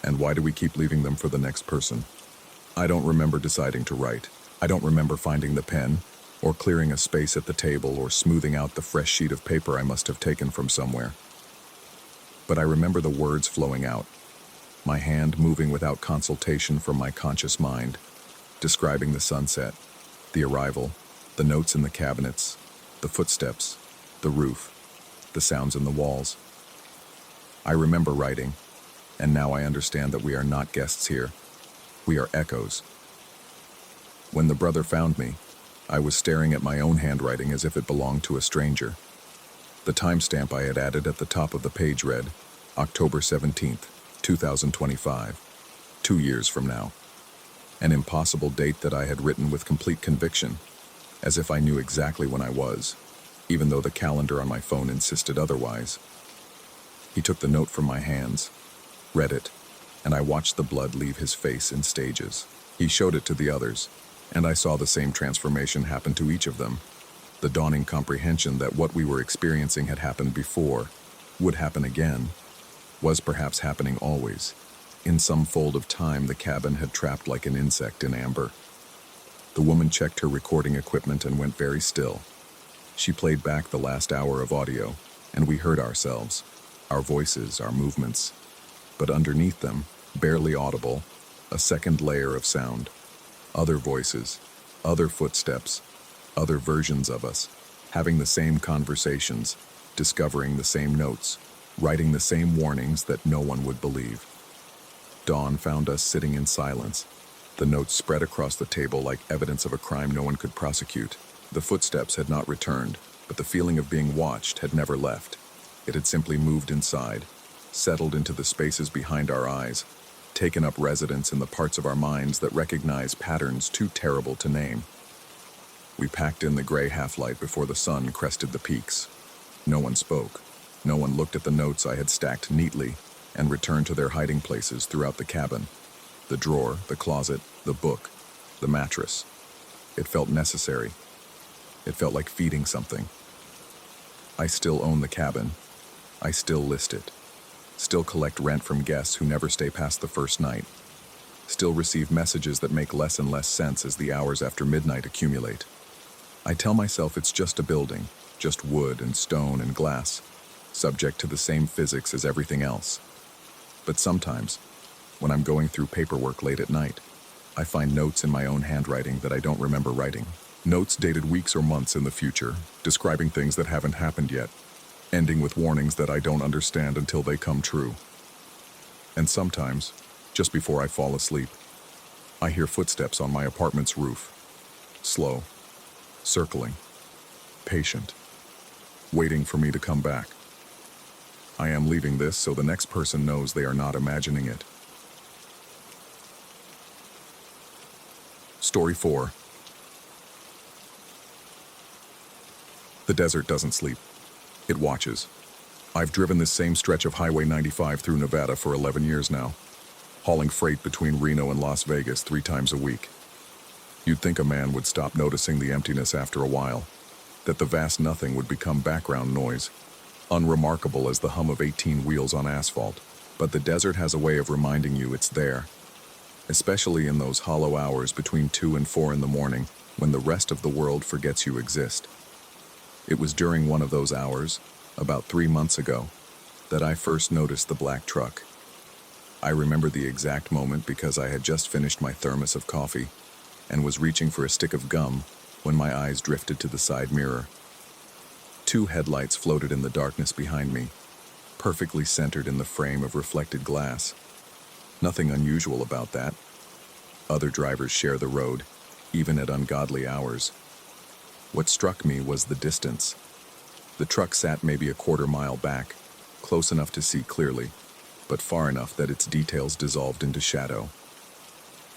A: And why do we keep leaving them for the next person? I don't remember deciding to write. I don't remember finding the pen, or clearing a space at the table, or smoothing out the fresh sheet of paper I must have taken from somewhere. But I remember the words flowing out, my hand moving without consultation from my conscious mind, describing the sunset, the arrival, the notes in the cabinets, the footsteps, the roof, the sounds in the walls. I remember writing, and now I understand that we are not guests here. We are echoes. When the brother found me, I was staring at my own handwriting as if it belonged to a stranger. The timestamp I had added at the top of the page read, October 17th, 2025, 2 years from now. An impossible date that I had written with complete conviction, as if I knew exactly when I was, even though the calendar on my phone insisted otherwise. He took the note from my hands, read it, and I watched the blood leave his face in stages. He showed it to the others, and I saw the same transformation happen to each of them. The dawning comprehension that what we were experiencing had happened before, would happen again, was perhaps happening always. In some fold of time, the cabin had trapped like an insect in amber. The woman checked her recording equipment and went very still. She played back the last hour of audio, and we heard ourselves, our voices, our movements. But underneath them, barely audible, a second layer of sound. Other voices, other footsteps, other versions of us, having the same conversations, discovering the same notes, writing the same warnings that no one would believe. Dawn found us sitting in silence. The notes spread across the table like evidence of a crime no one could prosecute. The footsteps had not returned, but the feeling of being watched had never left. It had simply moved inside, settled into the spaces behind our eyes, taken up residence in the parts of our minds that recognize patterns too terrible to name. We packed in the gray half-light before the sun crested the peaks. No one spoke. No one looked at the notes I had stacked neatly and returned to their hiding places throughout the cabin. The drawer, the closet, the book, the mattress. It felt necessary. It felt like feeding something. I still own the cabin. I still list it. Still collect rent from guests who never stay past the first night. Still receive messages that make less and less sense as the hours after midnight accumulate. I tell myself it's just a building, just wood and stone and glass, subject to the same physics as everything else. But sometimes, when I'm going through paperwork late at night, I find notes in my own handwriting that I don't remember writing. Notes dated weeks or months in the future, describing things that haven't happened yet, ending with warnings that I don't understand until they come true. And sometimes, just before I fall asleep, I hear footsteps on my apartment's roof. Slow, circling, patient, waiting for me to come back. I am leaving this so the next person knows they are not imagining it. Story 4. The desert doesn't sleep. It watches. I've driven this same stretch of Highway 95 through Nevada for 11 years now, hauling freight between Reno and Las Vegas 3 times a week. You'd think a man would stop noticing the emptiness after a while, that the vast nothing would become background noise, unremarkable as the hum of 18 wheels on asphalt. But the desert has a way of reminding you it's there, especially in those hollow hours between 2 and 4 in the morning when the rest of the world forgets you exist. It was during one of those hours, about 3 months ago, that I first noticed the black truck. I remember the exact moment because I had just finished my thermos of coffee and was reaching for a stick of gum when my eyes drifted to the side mirror. 2 headlights floated in the darkness behind me, perfectly centered in the frame of reflected glass. Nothing unusual about that. Other drivers share the road, even at ungodly hours. What struck me was the distance. The truck sat maybe a quarter mile back, close enough to see clearly, but far enough that its details dissolved into shadow.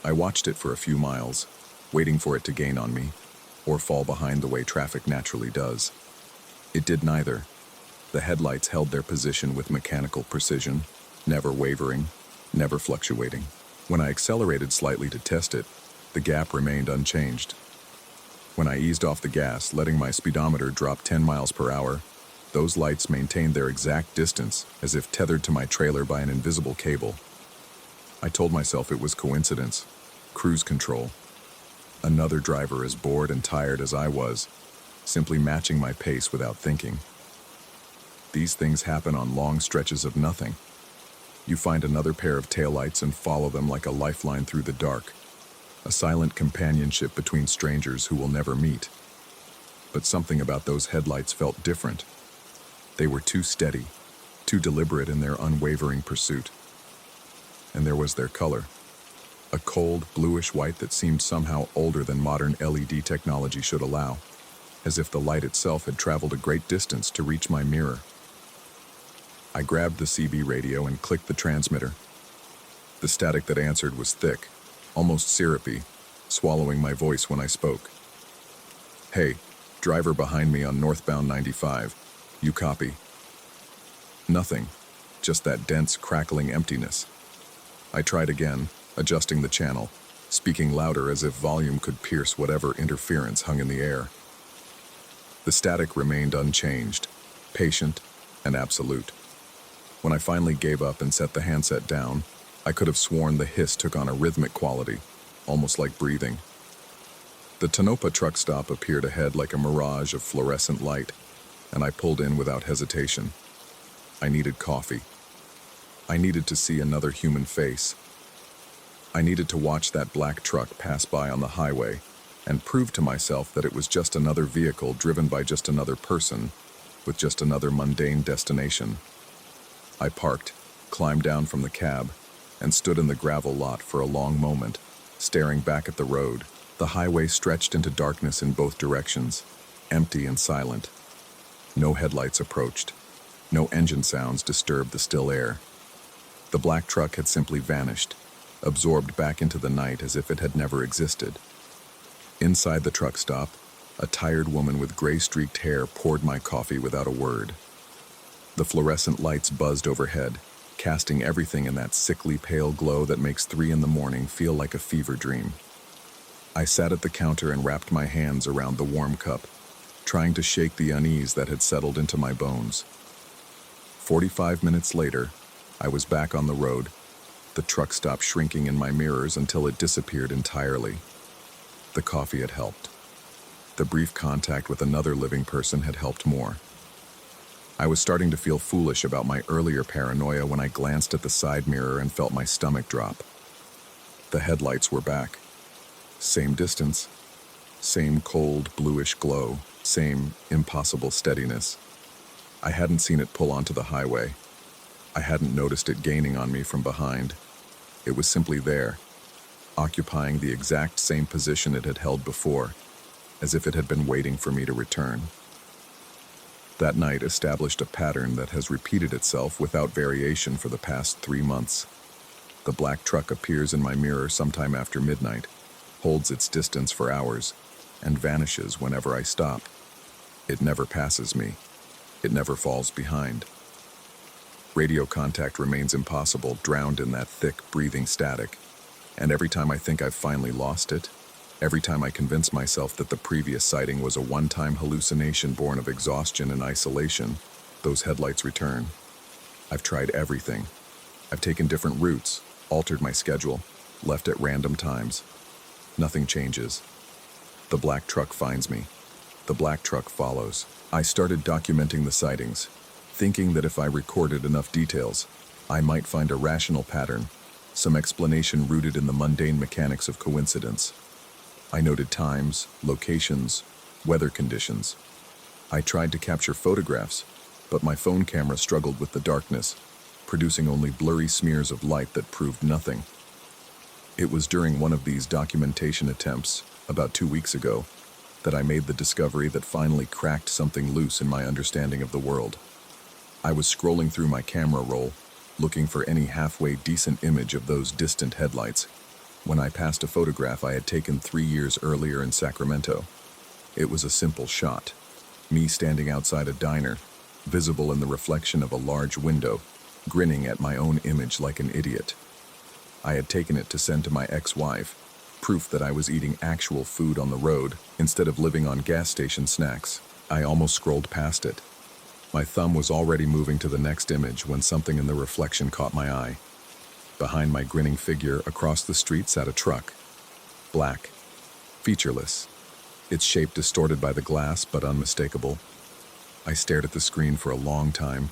A: I watched it for a few miles, waiting for it to gain on me, or fall behind the way traffic naturally does. It did neither. The headlights held their position with mechanical precision, never wavering, never fluctuating. When I accelerated slightly to test it, the gap remained unchanged. When I eased off the gas, letting my speedometer drop 10 miles per hour, those lights maintained their exact distance, as if tethered to my trailer by an invisible cable. I told myself it was coincidence, cruise control. Another driver as bored and tired as I was, simply matching my pace without thinking. These things happen on long stretches of nothing. You find another pair of taillights and follow them like a lifeline through the dark, a silent companionship between strangers who will never meet. But something about those headlights felt different. They were too steady, too deliberate in their unwavering pursuit. And there was their color, a cold, bluish white that seemed somehow older than modern LED technology should allow, as if the light itself had traveled a great distance to reach my mirror. I grabbed the CB radio and clicked the transmitter. The static that answered was thick, almost syrupy, swallowing my voice when I spoke. "Hey, driver behind me on northbound 95, you copy?" Nothing, just that dense, crackling emptiness. I tried again, adjusting the channel, speaking louder as if volume could pierce whatever interference hung in the air. The static remained unchanged, patient, and absolute. When I finally gave up and set the handset down, I could have sworn the hiss took on a rhythmic quality, almost like breathing. The Tonopah truck stop appeared ahead like a mirage of fluorescent light, and I pulled in without hesitation. I needed coffee. I needed to see another human face. I needed to watch that black truck pass by on the highway and prove to myself that it was just another vehicle driven by just another person with just another mundane destination. I parked, climbed down from the cab, and stood in the gravel lot for a long moment, staring back at the road. The highway stretched into darkness in both directions, empty and silent. No headlights approached. No engine sounds disturbed the still air. The black truck had simply vanished, absorbed back into the night as if it had never existed. Inside the truck stop, a tired woman with gray-streaked hair poured my coffee without a word. The fluorescent lights buzzed overhead, casting everything in that sickly pale glow that makes 3 in the morning feel like a fever dream. I sat at the counter and wrapped my hands around the warm cup, trying to shake the unease that had settled into my bones. 45 minutes later, I was back on the road. The truck stopped shrinking in my mirrors until it disappeared entirely. The coffee had helped. The brief contact with another living person had helped more. I was starting to feel foolish about my earlier paranoia when I glanced at the side mirror and felt my stomach drop. The headlights were back. Same distance, Same cold, bluish glow, same impossible steadiness. I hadn't seen it pull onto the highway. I hadn't noticed it gaining on me from behind. It was simply there, occupying the exact same position it had held before, as if it had been waiting for me to return. That night established a pattern that has repeated itself without variation for the past 3 months. The black truck appears in my mirror sometime after midnight, holds its distance for hours, and vanishes whenever I stop. It never passes me. It never falls behind. Radio contact remains impossible, drowned in that thick, breathing static. And every time I think I've finally lost it, every time I convince myself that the previous sighting was a one-time hallucination born of exhaustion and isolation, those headlights return. I've tried everything. I've taken different routes, altered my schedule, left at random times. Nothing changes. The black truck finds me. The black truck follows. I started documenting the sightings, thinking that if I recorded enough details, I might find a rational pattern, some explanation rooted in the mundane mechanics of coincidence. I noted times, locations, weather conditions. I tried to capture photographs, but my phone camera struggled with the darkness, producing only blurry smears of light that proved nothing. It was during one of these documentation attempts, about 2 weeks ago, that I made the discovery that finally cracked something loose in my understanding of the world. I was scrolling through my camera roll, looking for any halfway decent image of those distant headlights, when I passed a photograph I had taken 3 years earlier in Sacramento. It was a simple shot, me standing outside a diner, visible in the reflection of a large window, grinning at my own image like an idiot. I had taken it to send to my ex-wife, proof that I was eating actual food on the road instead of living on gas station snacks. I almost scrolled past it. My thumb was already moving to the next image when something in the reflection caught my eye. Behind my grinning figure, across the street, sat a truck. Black. Featureless. Its shape distorted by the glass, but unmistakable. I stared at the screen for a long time,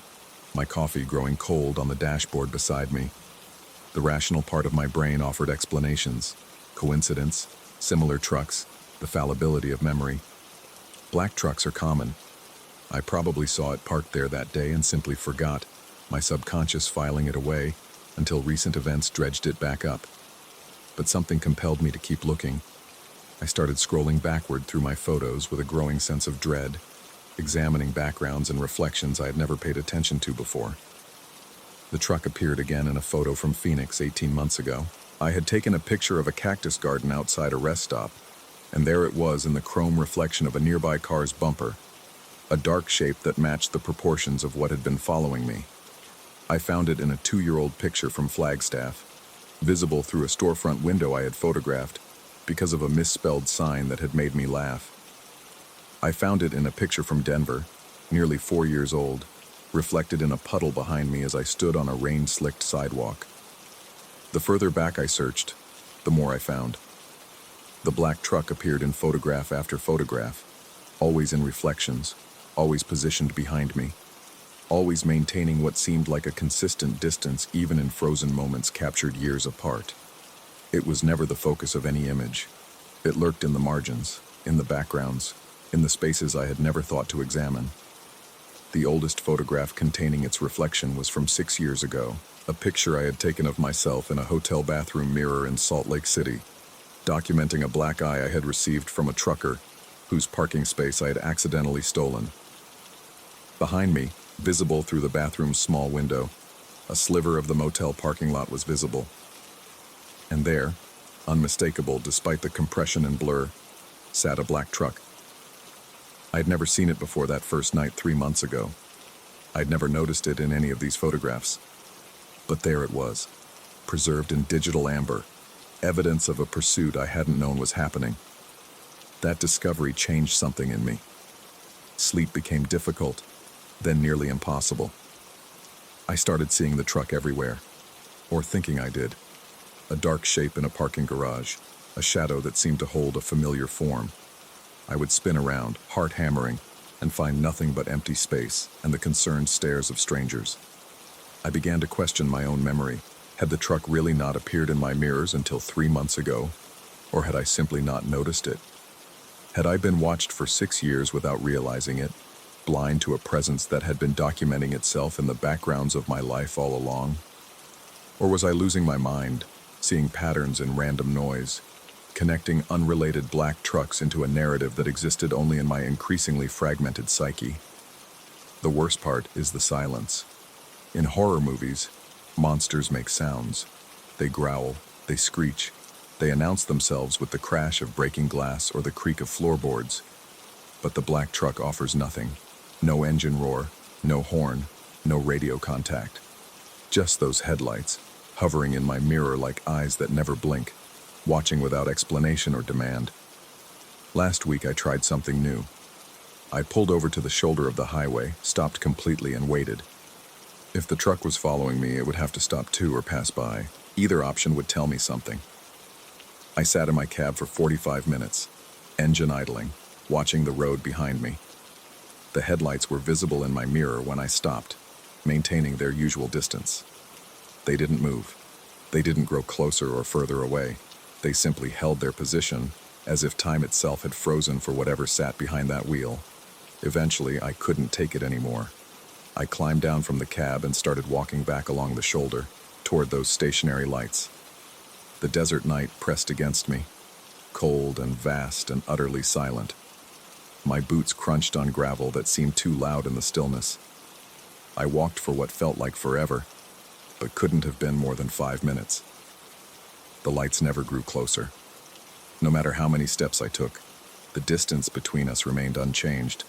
A: my coffee growing cold on the dashboard beside me. The rational part of my brain offered explanations. Coincidence, similar trucks, the fallibility of memory. Black trucks are common. I probably saw it parked there that day and simply forgot, my subconscious filing it away until recent events dredged it back up. But something compelled me to keep looking. I started scrolling backward through my photos with a growing sense of dread, examining backgrounds and reflections I had never paid attention to before. The truck appeared again in a photo from Phoenix 18 months ago. I had taken a picture of a cactus garden outside a rest stop, and there it was in the chrome reflection of a nearby car's bumper, a dark shape that matched the proportions of what had been following me. I found it in a 2-year-old picture from Flagstaff, visible through a storefront window I had photographed because of a misspelled sign that had made me laugh. I found it in a picture from Denver, nearly 4 years old, reflected in a puddle behind me as I stood on a rain-slicked sidewalk. The further back I searched, the more I found. The black truck appeared in photograph after photograph, always in reflections, always positioned behind me, always maintaining what seemed like a consistent distance even in frozen moments captured years apart. It was never the focus of any image. It lurked in the margins, in the backgrounds, in the spaces I had never thought to examine. The oldest photograph containing its reflection was from 6 years ago, a picture I had taken of myself in a hotel bathroom mirror in Salt Lake City, documenting a black eye I had received from a trucker whose parking space I had accidentally stolen. Behind me, visible through the bathroom's small window, a sliver of the motel parking lot was visible. And there, unmistakable despite the compression and blur, sat a black truck. I had never seen it before that first night 3 months ago. I'd never noticed it in any of these photographs. But there it was, preserved in digital amber, evidence of a pursuit I hadn't known was happening. That discovery changed something in me. Sleep became difficult, then nearly impossible. I started seeing the truck everywhere, or thinking I did. A dark shape in a parking garage, a shadow that seemed to hold a familiar form. I would spin around, heart hammering, and find nothing but empty space and the concerned stares of strangers. I began to question my own memory. Had the truck really not appeared in my mirrors until 3 months ago, or had I simply not noticed it? Had I been watched for 6 years without realizing it, blind to a presence that had been documenting itself in the backgrounds of my life all along? Or was I losing my mind, seeing patterns in random noise, connecting unrelated black trucks into a narrative that existed only in my increasingly fragmented psyche? The worst part is the silence. In horror movies, monsters make sounds. They growl, they screech, they announce themselves with the crash of breaking glass or the creak of floorboards. But the black truck offers nothing. No engine roar, no horn, no radio contact. Just those headlights, hovering in my mirror like eyes that never blink, watching without explanation or demand. Last week I tried something new. I pulled over to the shoulder of the highway, stopped completely, and waited. If the truck was following me, it would have to stop too or pass by. Either option would tell me something. I sat in my cab for 45 minutes, engine idling, watching the road behind me. The headlights were visible in my mirror when I stopped, maintaining their usual distance. They didn't move. They didn't grow closer or further away. They simply held their position, as if time itself had frozen for whatever sat behind that wheel. Eventually, I couldn't take it anymore. I climbed down from the cab and started walking back along the shoulder, toward those stationary lights. The desert night pressed against me, cold and vast and utterly silent. My boots crunched on gravel that seemed too loud in the stillness. I walked for what felt like forever, but couldn't have been more than 5 minutes. The lights never grew closer. No matter how many steps I took, the distance between us remained unchanged,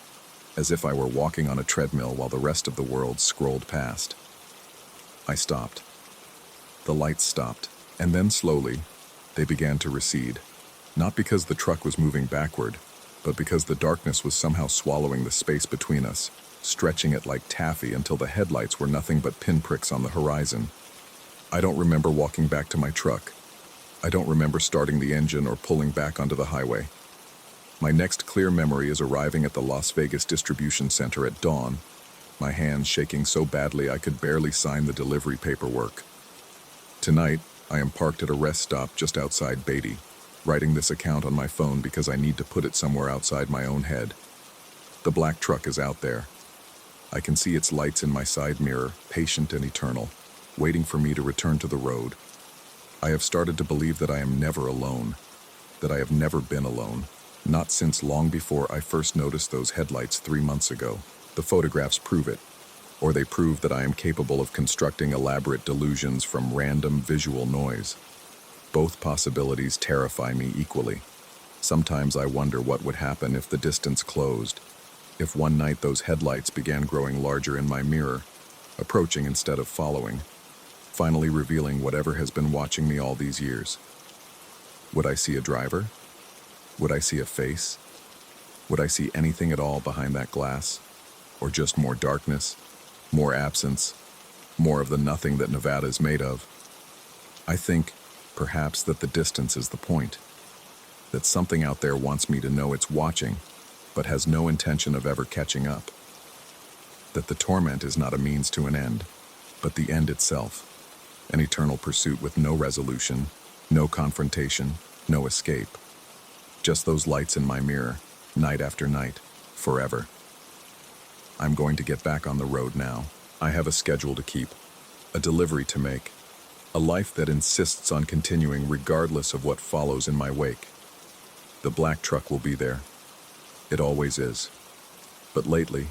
A: as if I were walking on a treadmill while the rest of the world scrolled past. I stopped. The lights stopped, and then slowly, they began to recede. Not because the truck was moving backward, but because the darkness was somehow swallowing the space between us, stretching it like taffy until the headlights were nothing but pinpricks on the horizon. I don't remember walking back to my truck. I don't remember starting the engine or pulling back onto the highway. My next clear memory is arriving at the Las Vegas distribution center at dawn, my hands shaking so badly I could barely sign the delivery paperwork. Tonight, I am parked at a rest stop just outside Beatty, writing this account on my phone because I need to put it somewhere outside my own head. The black truck is out there. I can see its lights in my side mirror, patient and eternal, waiting for me to return to the road. I have started to believe that I am never alone, that I have never been alone, not since long before I first noticed those headlights 3 months ago. The photographs prove it, or they prove that I am capable of constructing elaborate delusions from random visual noise. Both possibilities terrify me equally. Sometimes I wonder what would happen if the distance closed, if one night those headlights began growing larger in my mirror, approaching instead of following, finally revealing whatever has been watching me all these years. Would I see a driver? Would I see a face? Would I see anything at all behind that glass? Or just more darkness, more absence, more of the nothing that Nevada is made of? I think, perhaps, that the distance is the point. That something out there wants me to know it's watching, but has no intention of ever catching up. That the torment is not a means to an end, but the end itself. An eternal pursuit with no resolution, no confrontation, no escape. Just those lights in my mirror, night after night, forever. I'm going to get back on the road now. I have a schedule to keep, a delivery to make, a life that insists on continuing regardless of what follows in my wake. The black truck will be there. It always is. But lately,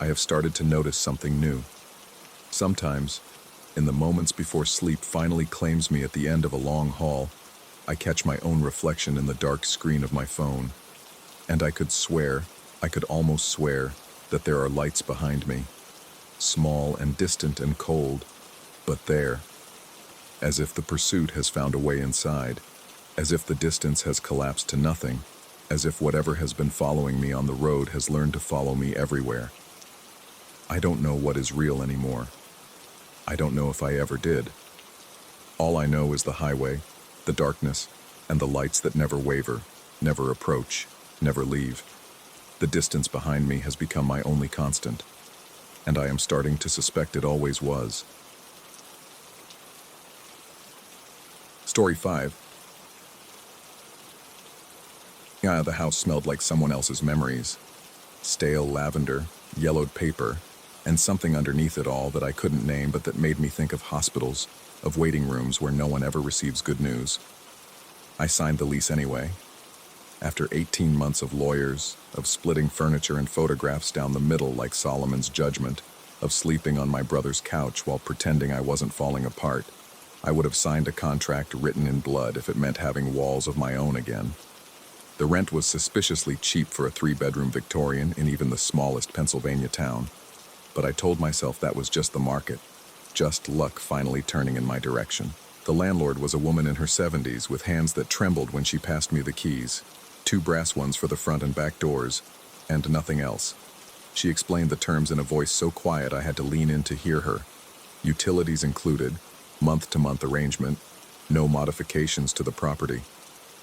A: I have started to notice something new. Sometimes, in the moments before sleep finally claims me at the end of a long haul, I catch my own reflection in the dark screen of my phone, and I could almost swear, that there are lights behind me, small and distant and cold, but there, as if the pursuit has found a way inside, as if the distance has collapsed to nothing, as if whatever has been following me on the road has learned to follow me everywhere. I don't know what is real anymore. I don't know if I ever did. All I know is the highway, the darkness, and the lights that never waver, never approach, never leave. The distance behind me has become my only constant, and I am starting to suspect it always was. Story 5. Yeah, the house smelled like someone else's memories. Stale lavender, yellowed paper, and something underneath it all that I couldn't name but that made me think of hospitals, of waiting rooms where no one ever receives good news. I signed the lease anyway. After 18 months of lawyers, of splitting furniture and photographs down the middle like Solomon's judgment, of sleeping on my brother's couch while pretending I wasn't falling apart, I would have signed a contract written in blood if it meant having walls of my own again. The rent was suspiciously cheap for a 3-bedroom Victorian in even the smallest Pennsylvania town, but I told myself that was just the market, just luck finally turning in my direction. The landlord was a woman in her 70s with hands that trembled when she passed me the keys, 2 brass ones for the front and back doors, and nothing else. She explained the terms in a voice so quiet I had to lean in to hear her. Utilities included, month-to-month arrangement, no modifications to the property.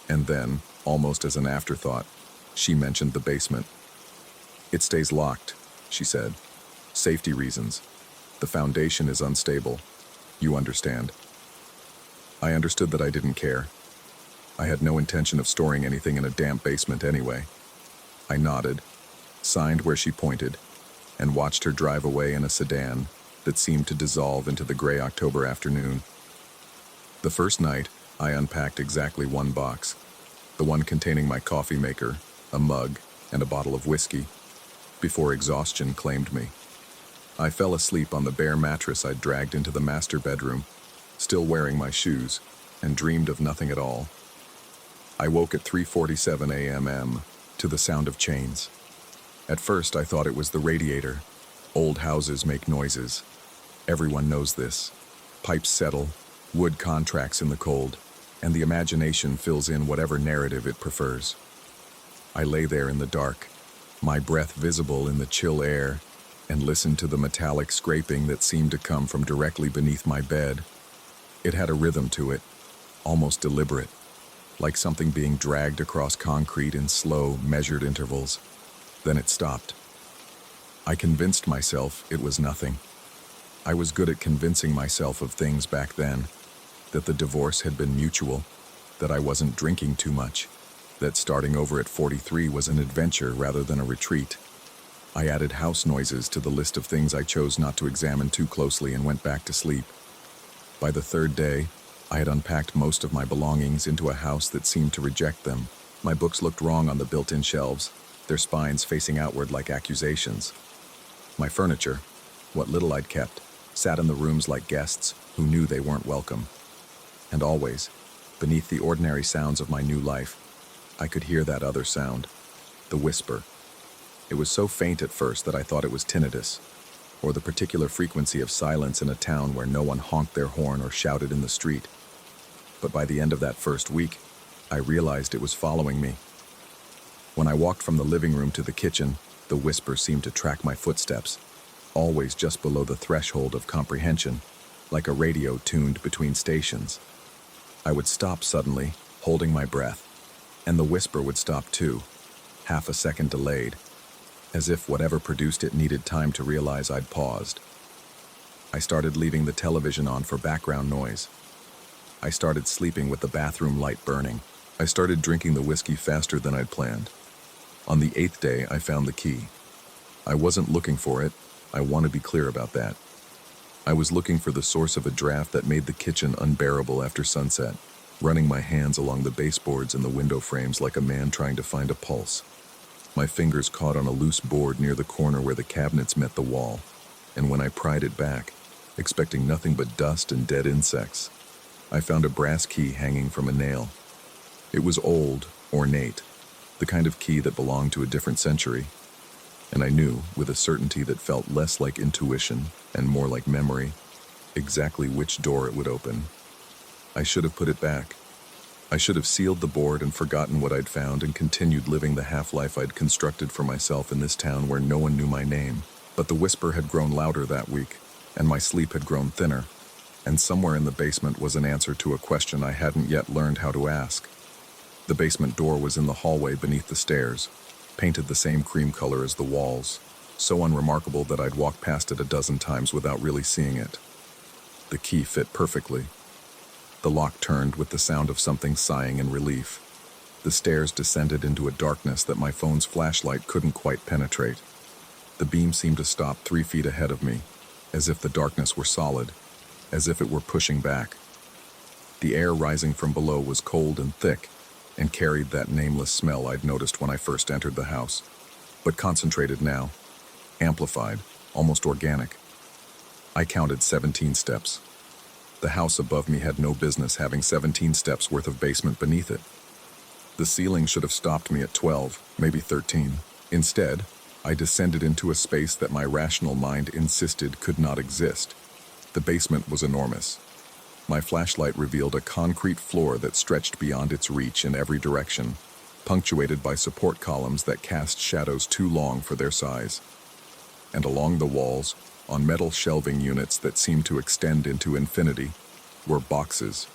A: And then, almost as an afterthought, she mentioned the basement. "It stays locked," she said. "Safety reasons. The foundation is unstable. You understand." I understood that I didn't care. I had no intention of storing anything in a damp basement anyway. I nodded, signed where she pointed, and watched her drive away in a sedan that seemed to dissolve into the gray October afternoon. The first night, I unpacked exactly 1 box, the one containing my coffee maker, a mug, and a bottle of whiskey, before exhaustion claimed me. I fell asleep on the bare mattress I'd dragged into the master bedroom, still wearing my shoes, and dreamed of nothing at all. I woke at 3:47 a.m. to the sound of chains. At first, I thought it was the radiator. Old houses make noises. Everyone knows this. Pipes settle, wood contracts in the cold, and the imagination fills in whatever narrative it prefers. I lay there in the dark, my breath visible in the chill air, and listened to the metallic scraping that seemed to come from directly beneath my bed. It had a rhythm to it, almost deliberate, like something being dragged across concrete in slow, measured intervals. Then it stopped. I convinced myself it was nothing. I was good at convincing myself of things back then, that the divorce had been mutual, that I wasn't drinking too much, that starting over at 43 was an adventure rather than a retreat. I added house noises to the list of things I chose not to examine too closely and went back to sleep. By the 3rd day, I had unpacked most of my belongings into a house that seemed to reject them. My books looked wrong on the built-in shelves, their spines facing outward like accusations. My furniture, what little I'd kept, sat in the rooms like guests who knew they weren't welcome. And always, beneath the ordinary sounds of my new life, I could hear that other sound, the whisper. It was so faint at first that I thought it was tinnitus, or the particular frequency of silence in a town where no one honked their horn or shouted in the street. But by the end of that first week, I realized it was following me. When I walked from the living room to the kitchen, the whisper seemed to track my footsteps, always just below the threshold of comprehension, like a radio tuned between stations. I would stop suddenly, holding my breath, and the whisper would stop too, half a second delayed, as if whatever produced it needed time to realize I'd paused. I started leaving the television on for background noise. I started sleeping with the bathroom light burning. I started drinking the whiskey faster than I'd planned. On the 8th day, I found the key. I wasn't looking for it. I want to be clear about that. I was looking for the source of a draft that made the kitchen unbearable after sunset, running my hands along the baseboards and the window frames like a man trying to find a pulse. My fingers caught on a loose board near the corner where the cabinets met the wall, and when I pried it back, expecting nothing but dust and dead insects, I found a brass key hanging from a nail. It was old, ornate, the kind of key that belonged to a different century, and I knew, with a certainty that felt less like intuition and more like memory, exactly which door it would open. I should have put it back. I should have sealed the board and forgotten what I'd found and continued living the half-life I'd constructed for myself in this town where no one knew my name. But the whisper had grown louder that week, and my sleep had grown thinner, and somewhere in the basement was an answer to a question I hadn't yet learned how to ask. The basement door was in the hallway beneath the stairs, painted the same cream color as the walls, so unremarkable that I'd walked past it a dozen times without really seeing it. The key fit perfectly. The lock turned with the sound of something sighing in relief. The stairs descended into a darkness that my phone's flashlight couldn't quite penetrate. The beam seemed to stop 3 feet ahead of me, as if the darkness were solid, as if it were pushing back. The air rising from below was cold and thick, and carried that nameless smell I'd noticed when I first entered the house, but concentrated now, amplified, almost organic. I counted 17 steps. The house above me had no business having 17 steps worth of basement beneath it. The ceiling should have stopped me at 12, maybe 13. Instead, I descended into a space that my rational mind insisted could not exist. The basement was enormous. My flashlight revealed a concrete floor that stretched beyond its reach in every direction, punctuated by support columns that cast shadows too long for their size. And along the walls, on metal shelving units that seemed to extend into infinity, were boxes.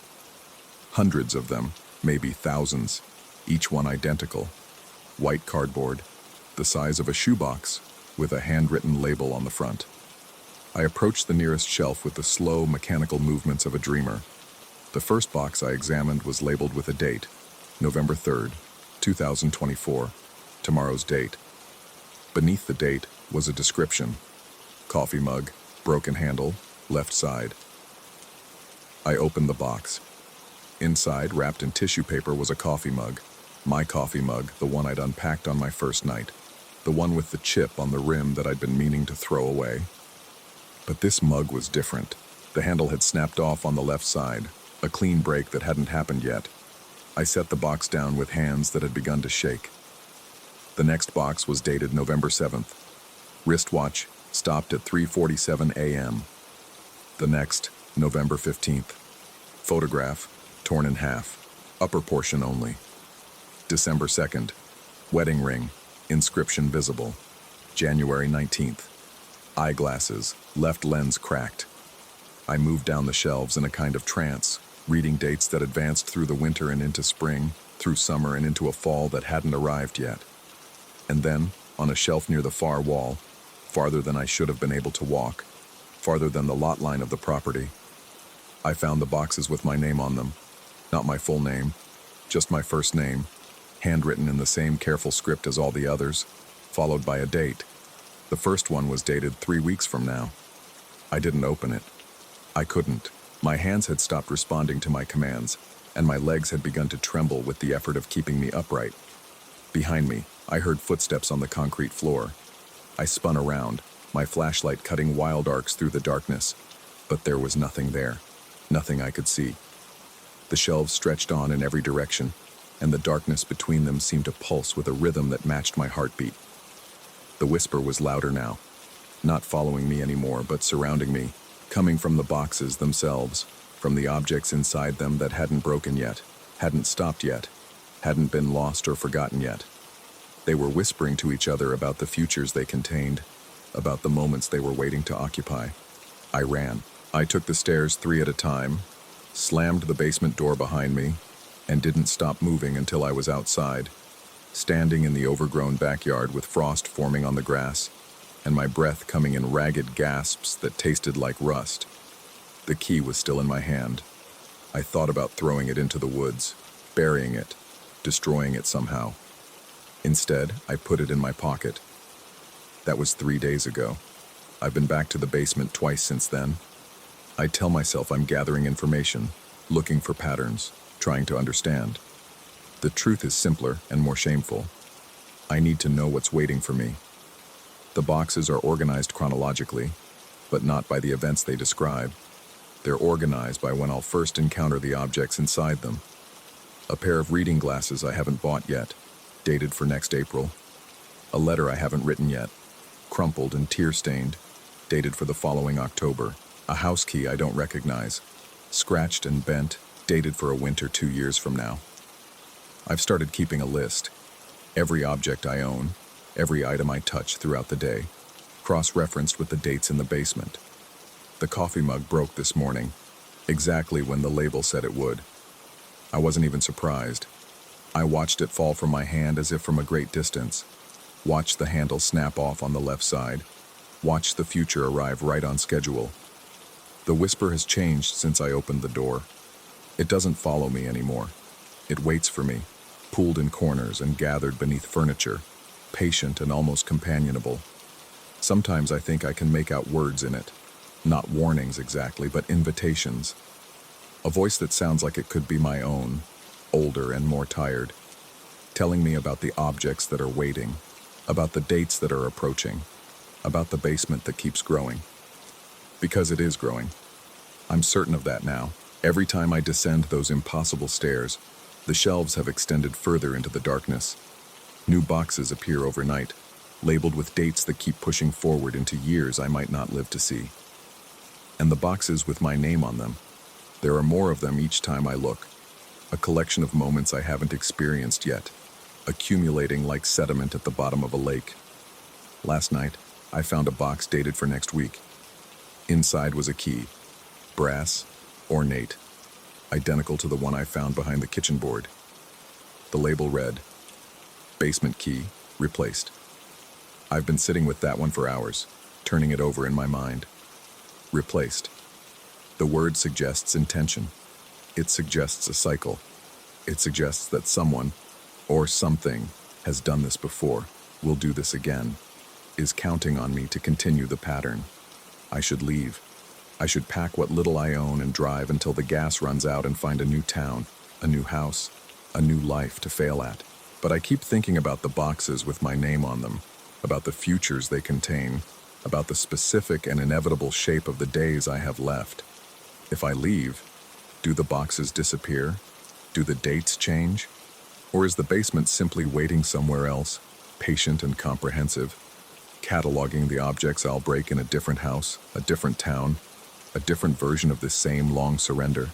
A: Hundreds of them, maybe thousands, each one identical. White cardboard, the size of a shoebox, with a handwritten label on the front. I approached the nearest shelf with the slow, mechanical movements of a dreamer. The first box I examined was labeled with a date, November 3rd, 2024, tomorrow's date. Beneath the date was a description. Coffee mug, broken handle, left side. I opened the box. Inside, wrapped in tissue paper, was a coffee mug. My coffee mug, the one I'd unpacked on my first night. The one with the chip on the rim that I'd been meaning to throw away. But this mug was different. The handle had snapped off on the left side, a clean break that hadn't happened yet. I set the box down with hands that had begun to shake. The next box was dated November 7th. Wristwatch stopped at 3:47 a.m. The next, November 15th. Photograph, torn in half, upper portion only. December 2nd. Wedding ring, inscription visible. January 19th. Eyeglasses, left lens cracked. I moved down the shelves in a kind of trance, reading dates that advanced through the winter and into spring, through summer and into a fall that hadn't arrived yet. And then, on a shelf near the far wall, farther than I should have been able to walk, farther than the lot line of the property, I found the boxes with my name on them. Not my full name, just my first name, handwritten in the same careful script as all the others, followed by a date. The first one was dated 3 weeks from now. I didn't open it. I couldn't. My hands had stopped responding to my commands, and my legs had begun to tremble with the effort of keeping me upright. Behind me, I heard footsteps on the concrete floor. I spun around, my flashlight cutting wild arcs through the darkness, but there was nothing there, nothing I could see. The shelves stretched on in every direction, and the darkness between them seemed to pulse with a rhythm that matched my heartbeat. The whisper was louder now, not following me anymore, but surrounding me, coming from the boxes themselves, from the objects inside them that hadn't broken yet, hadn't stopped yet, hadn't been lost or forgotten yet. They were whispering to each other about the futures they contained, about the moments they were waiting to occupy. I ran. I took the stairs 3 at a time, slammed the basement door behind me, and didn't stop moving until I was outside, standing in the overgrown backyard with frost forming on the grass, and my breath coming in ragged gasps that tasted like rust. The key was still in my hand. I thought about throwing it into the woods, burying it, destroying it somehow. Instead, I put it in my pocket. That was 3 days ago. I've been back to the basement twice since then. I tell myself I'm gathering information, looking for patterns, trying to understand. The truth is simpler and more shameful. I need to know what's waiting for me. The boxes are organized chronologically, but not by the events they describe. They're organized by when I'll first encounter the objects inside them. A pair of reading glasses I haven't bought yet, dated for next April. A letter I haven't written yet, crumpled and tear-stained, dated for the following October. A house key I don't recognize, scratched and bent, dated for a winter 2 years from now. I've started keeping a list. Every object I own, every item I touch throughout the day, cross-referenced with the dates in the basement. The coffee mug broke this morning, exactly when the label said it would. I wasn't even surprised. I watched it fall from my hand as if from a great distance, watched the handle snap off on the left side, watched the future arrive right on schedule. The whisper has changed since I opened the door. It doesn't follow me anymore. It waits for me, pooled in corners and gathered beneath furniture, patient and almost companionable. Sometimes I think I can make out words in it, not warnings exactly, but invitations. A voice that sounds like it could be my own, older and more tired, telling me about the objects that are waiting, about the dates that are approaching, about the basement that keeps growing. Because it is growing. I'm certain of that now. Every time I descend those impossible stairs, the shelves have extended further into the darkness. New boxes appear overnight, labeled with dates that keep pushing forward into years I might not live to see. And the boxes with my name on them. There are more of them each time I look. A collection of moments I haven't experienced yet, accumulating like sediment at the bottom of a lake. Last night, I found a box dated for next week. Inside was a key, brass, ornate, identical to the one I found behind the kitchen board. The label read, "Basement key, replaced." I've been sitting with that one for hours, turning it over in my mind. Replaced. The word suggests intention. It suggests a cycle. It suggests that someone, or something, has done this before, will do this again, is counting on me to continue the pattern. I should leave. I should pack what little I own and drive until the gas runs out and find a new town, a new house, a new life to fail at. But I keep thinking about the boxes with my name on them, about the futures they contain, about the specific and inevitable shape of the days I have left. If I leave, do the boxes disappear? Do the dates change? Or is the basement simply waiting somewhere else, patient and comprehensive, cataloging the objects I'll break in a different house, a different town, a different version of this same long surrender?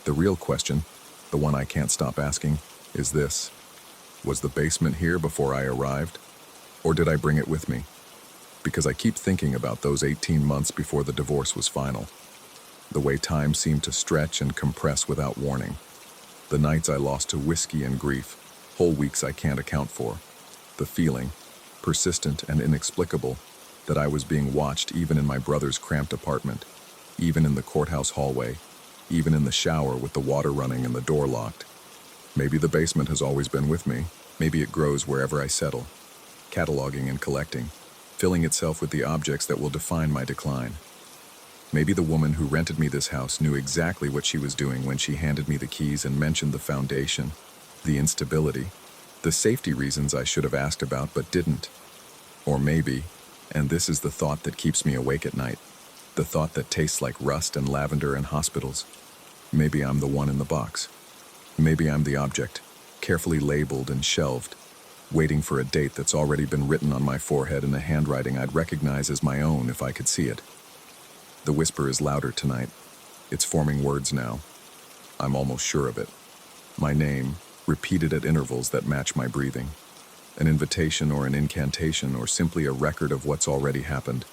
A: The real question, the one I can't stop asking, is this: was the basement here before I arrived? Or did I bring it with me? Because I keep thinking about those 18 months before the divorce was final. The way time seemed to stretch and compress without warning. The nights I lost to whiskey and grief, whole weeks I can't account for. The feeling, persistent and inexplicable, that I was being watched even in my brother's cramped apartment, even in the courthouse hallway, even in the shower with the water running and the door locked. Maybe the basement has always been with me. Maybe it grows wherever I settle, cataloging and collecting, filling itself with the objects that will define my decline. Maybe the woman who rented me this house knew exactly what she was doing when she handed me the keys and mentioned the foundation, the instability, the safety reasons I should have asked about but didn't. Or maybe, and this is the thought that keeps me awake at night, the thought that tastes like rust and lavender and hospitals, maybe I'm the one in the box. Maybe I'm the object, carefully labeled and shelved, waiting for a date that's already been written on my forehead in a handwriting I'd recognize as my own if I could see it. The whisper is louder tonight. It's forming words now. I'm almost sure of it. My name, repeated at intervals that match my breathing. An invitation or an incantation or simply a record of what's already happened,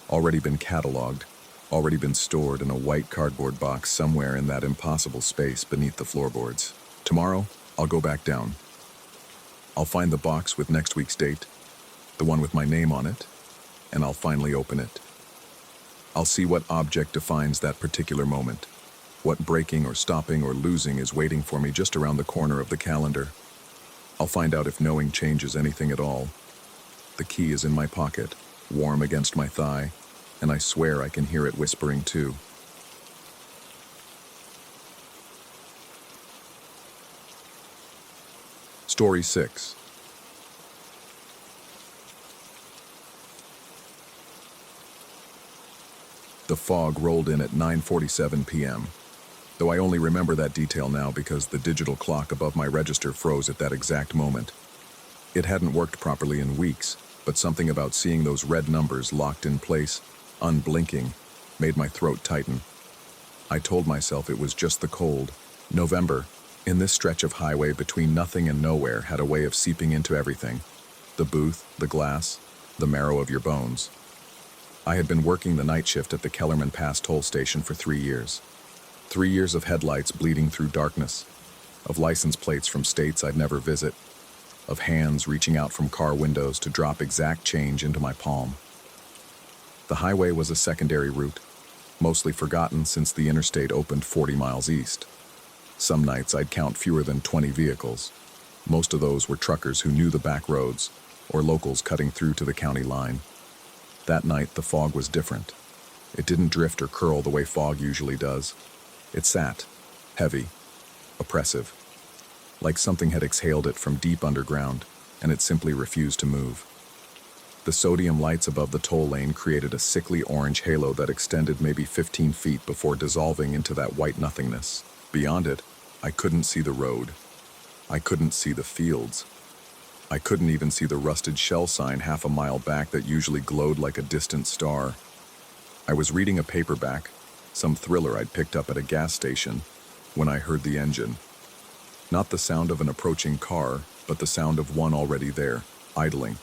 A: already been cataloged, already been stored in a white cardboard box somewhere in that impossible space beneath the floorboards. Tomorrow, I'll go back down. I'll find the box with next week's date, the one with my name on it, and I'll finally open it. I'll see what object defines that particular moment, what breaking or stopping or losing is waiting for me just around the corner of the calendar. I'll find out if knowing changes anything at all. The key is in my pocket, warm against my thigh, and I swear I can hear it whispering too. Story 6. The fog rolled in at 9:47 p.m., though I only remember that detail now because the digital clock above my register froze at that exact moment. It hadn't worked properly in weeks, but something about seeing those red numbers locked in place, unblinking, made my throat tighten. I told myself it was just the cold. November, in this stretch of highway between nothing and nowhere, had a way of seeping into everything. The booth, the glass, the marrow of your bones. I had been working the night shift at the Kellerman Pass toll station for 3 years. 3 years of headlights bleeding through darkness, of license plates from states I'd never visit, of hands reaching out from car windows to drop exact change into my palm. The highway was a secondary route, mostly forgotten since the interstate opened 40 miles east. Some nights I'd count fewer than 20 vehicles. Most of those were truckers who knew the back roads, or locals cutting through to the county line. That night, the fog was different. It didn't drift or curl the way fog usually does. It sat, heavy, oppressive, like something had exhaled it from deep underground, and it simply refused to move. The sodium lights above the toll lane created a sickly orange halo that extended maybe 15 feet before dissolving into that white nothingness. Beyond it, I couldn't see the road. I couldn't see the fields. I couldn't even see the rusted shell sign half a mile back that usually glowed like a distant star. I was reading a paperback, some thriller I'd picked up at a gas station, when I heard the engine. Not the sound of an approaching car, but the sound of one already there, idling.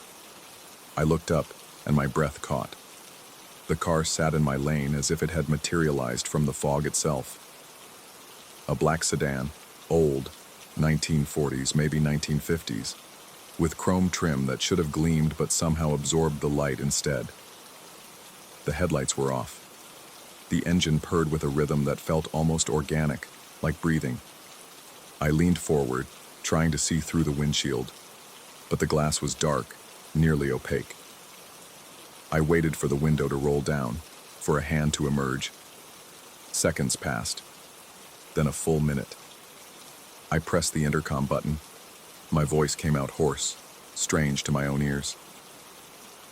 A: I looked up, and my breath caught. The car sat in my lane as if it had materialized from the fog itself. A black sedan, old, 1940s, maybe 1950s, with chrome trim that should have gleamed but somehow absorbed the light instead. The headlights were off. The engine purred with a rhythm that felt almost organic, like breathing. I leaned forward, trying to see through the windshield, but the glass was dark, nearly opaque. I waited for the window to roll down, for a hand to emerge. Seconds passed, then a full minute. I pressed the intercom button. My voice came out hoarse, strange to my own ears.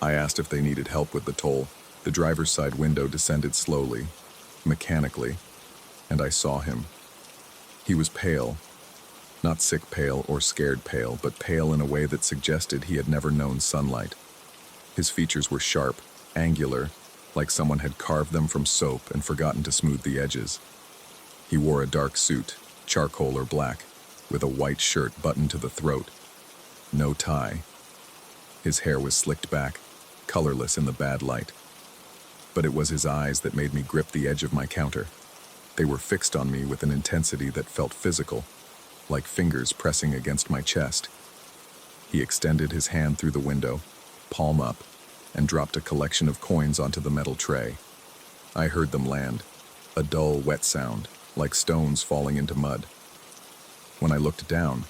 A: I asked if they needed help with the toll. The driver's side window descended slowly, mechanically, and I saw him. He was pale, not sick pale or scared pale, but pale in a way that suggested he had never known sunlight. His features were sharp, angular, like someone had carved them from soap and forgotten to smooth the edges. He wore a dark suit, charcoal or black, with a white shirt buttoned to the throat. No tie. His hair was slicked back, colorless in the bad light. But it was his eyes that made me grip the edge of my counter. They were fixed on me with an intensity that felt physical, like fingers pressing against my chest. He extended his hand through the window, palm up, and dropped a collection of coins onto the metal tray. I heard them land, a dull, wet sound, like stones falling into mud. When I looked down,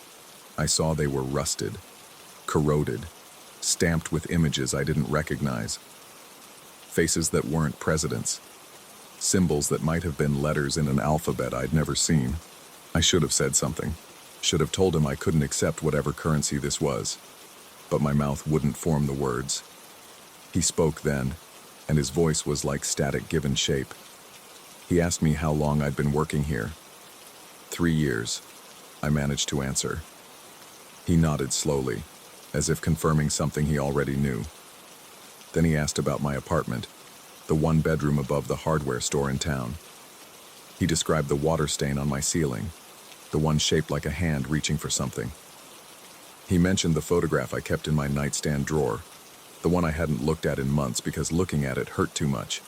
A: I saw they were rusted, corroded, stamped with images I didn't recognize. Faces that weren't presidents. Symbols that might have been letters in an alphabet I'd never seen. I should have said something. Should have told him I couldn't accept whatever currency this was. But my mouth wouldn't form the words. He spoke then, and his voice was like static given shape. He asked me how long I'd been working here. 3 years, I managed to answer. He nodded slowly, as if confirming something he already knew. Then he asked about my apartment, the one bedroom above the hardware store in town. He described the water stain on my ceiling, the one shaped like a hand reaching for something. He mentioned the photograph I kept in my nightstand drawer, the one I hadn't looked at in months because looking at it hurt too much.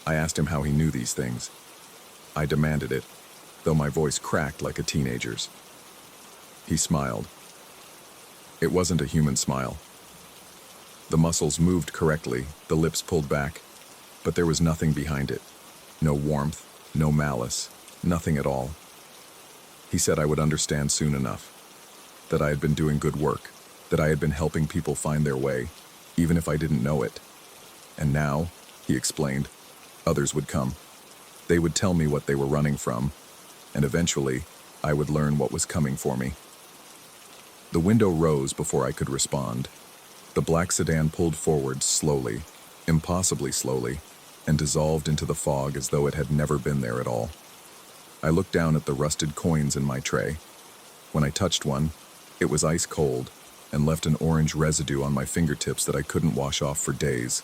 A: I asked him how he knew these things. I demanded it, though my voice cracked like a teenager's. He smiled. It wasn't a human smile. The muscles moved correctly, the lips pulled back, but there was nothing behind it. No warmth, no malice, nothing at all. He said I would understand soon enough, that I had been doing good work, that I had been helping people find their way, even if I didn't know it. And now, he explained, others would come. They would tell me what they were running from, and eventually, I would learn what was coming for me. The window rose before I could respond. The black sedan pulled forward slowly, impossibly slowly, and dissolved into the fog as though it had never been there at all. I looked down at the rusted coins in my tray. When I touched one, it was ice cold and left an orange residue on my fingertips that I couldn't wash off for days.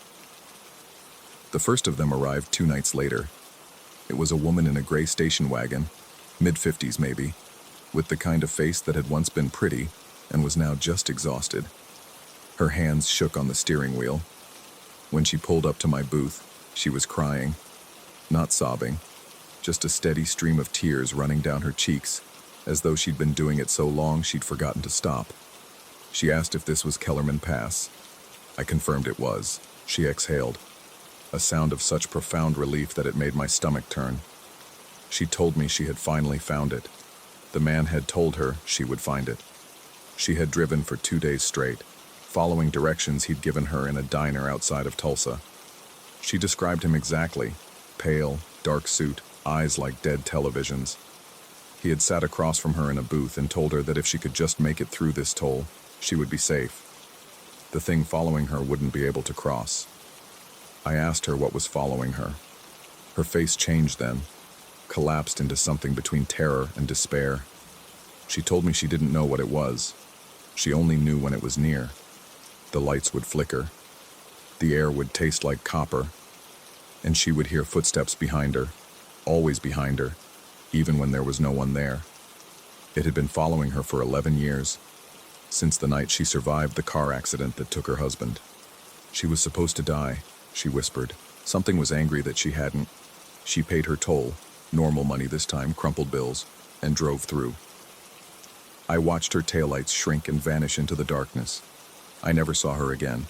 A: The first of them arrived 2 nights later. It was a woman in a gray station wagon, mid-50s maybe, with the kind of face that had once been pretty and was now just exhausted. Her hands shook on the steering wheel. When she pulled up to my booth, she was crying, not sobbing, just a steady stream of tears running down her cheeks, as though she'd been doing it so long she'd forgotten to stop. She asked if this was Kellerman Pass. I confirmed it was. She exhaled, a sound of such profound relief that it made my stomach turn. She told me she had finally found it. The man had told her she would find it. She had driven for 2 days straight, following directions he'd given her in a diner outside of Tulsa. She described him exactly: pale, dark suit, eyes like dead televisions. He had sat across from her in a booth and told her that if she could just make it through this toll, she would be safe. The thing following her wouldn't be able to cross. I asked her what was following her. Her face changed then, collapsed into something between terror and despair. She told me she didn't know what it was. She only knew when it was near. The lights would flicker. The air would taste like copper. And she would hear footsteps behind her, always behind her, even when there was no one there. It had been following her for 11 years, since the night she survived the car accident that took her husband. She was supposed to die, she whispered. Something was angry that she hadn't. She paid her toll, normal money this time, crumpled bills, and drove through. I watched her taillights shrink and vanish into the darkness. I never saw her again.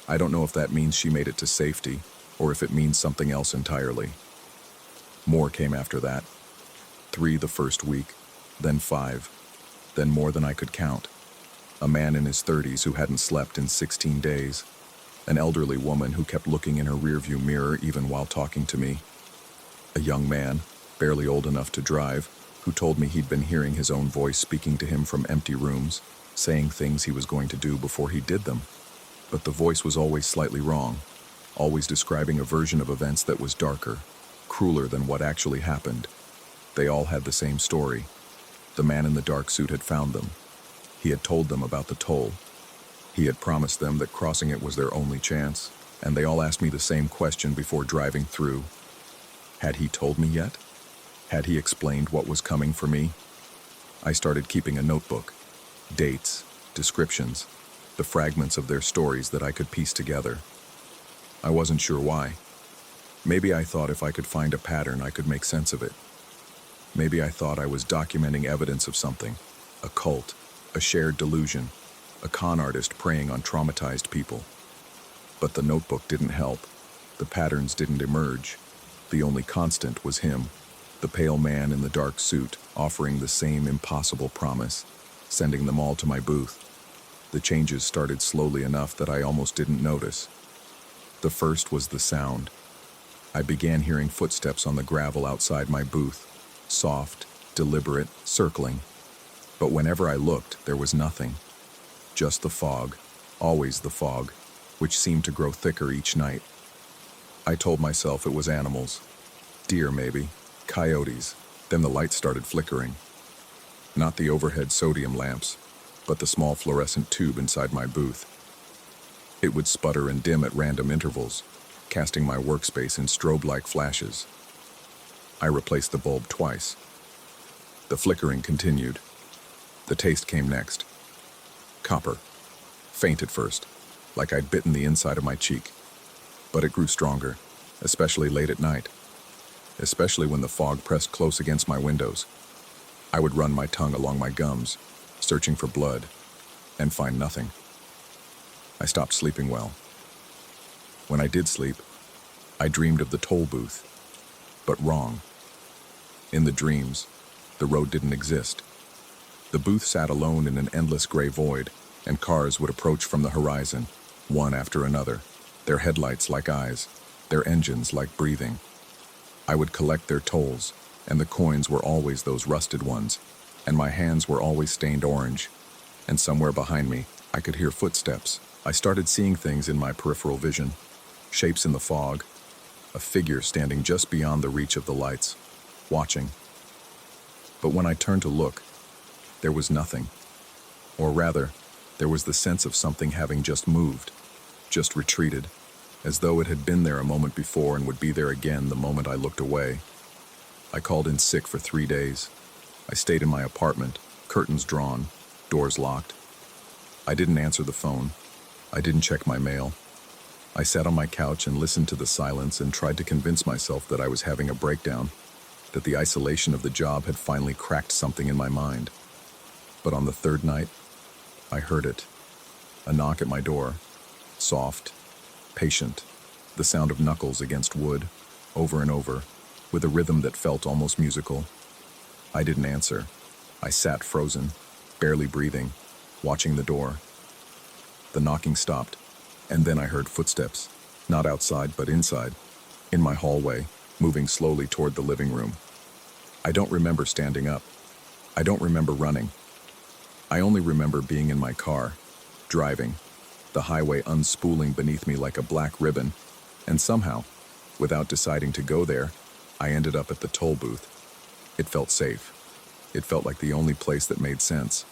A: I don't know if that means she made it to safety, or if it means something else entirely. More came after that. 3 the first week, then 5, then more than I could count. A man in his 30s who hadn't slept in 16 days. An elderly woman who kept looking in her rearview mirror even while talking to me. A young man, barely old enough to drive, who told me he'd been hearing his own voice speaking to him from empty rooms, saying things he was going to do before he did them. But the voice was always slightly wrong, always describing a version of events that was darker, crueler than what actually happened. They all had the same story. The man in the dark suit had found them. He had told them about the toll. He had promised them that crossing it was their only chance, and they all asked me the same question before driving through. Had he told me yet? Had he explained what was coming for me? I started keeping a notebook. Dates, descriptions, the fragments of their stories that I could piece together. I wasn't sure why. Maybe I thought if I could find a pattern, I could make sense of it. Maybe I thought I was documenting evidence of something: a cult, a shared delusion, a con artist preying on traumatized people. But the notebook didn't help. The patterns didn't emerge. The only constant was him, the pale man in the dark suit, offering the same impossible promise, sending them all to my booth. The changes started slowly enough that I almost didn't notice. The first was the sound. I began hearing footsteps on the gravel outside my booth, soft, deliberate, circling. But whenever I looked, there was nothing. Just the fog, always the fog, which seemed to grow thicker each night. I told myself it was animals. Deer, maybe. Coyotes. Then the lights started flickering. Not the overhead sodium lamps, but the small fluorescent tube inside my booth. It would sputter and dim at random intervals, casting my workspace in strobe-like flashes. I replaced the bulb twice. The flickering continued. The taste came next. Copper. Faint at first, like I'd bitten the inside of my cheek. But it grew stronger, especially late at night. Especially when the fog pressed close against my windows. I would run my tongue along my gums, searching for blood, and find nothing. I stopped sleeping well. When I did sleep, I dreamed of the toll booth, but wrong. In the dreams, the road didn't exist. The booth sat alone in an endless gray void, and cars would approach from the horizon, one after another, their headlights like eyes, their engines like breathing. I would collect their tolls, and the coins were always those rusted ones, and my hands were always stained orange. And somewhere behind me, I could hear footsteps. I started seeing things in my peripheral vision, shapes in the fog, a figure standing just beyond the reach of the lights, watching. But when I turned to look, there was nothing. Or rather, there was the sense of something having just moved, just retreated, as though it had been there a moment before and would be there again the moment I looked away. I called in sick for 3 days. I stayed in my apartment, curtains drawn, doors locked. I didn't answer the phone. I didn't check my mail. I sat on my couch and listened to the silence and tried to convince myself that I was having a breakdown, that the isolation of the job had finally cracked something in my mind. But on the 3rd night, I heard it. A knock at my door. Soft, patient, the sound of knuckles against wood, over and over, with a rhythm that felt almost musical. I didn't answer. I sat frozen, barely breathing, watching the door. The knocking stopped, and then I heard footsteps, not outside but inside, in my hallway, moving slowly toward the living room. I don't remember standing up. I don't remember running. I only remember being in my car, driving, the highway unspooling beneath me like a black ribbon, and somehow, without deciding to go there, I ended up at the toll booth. It felt safe. It felt like the only place that made sense.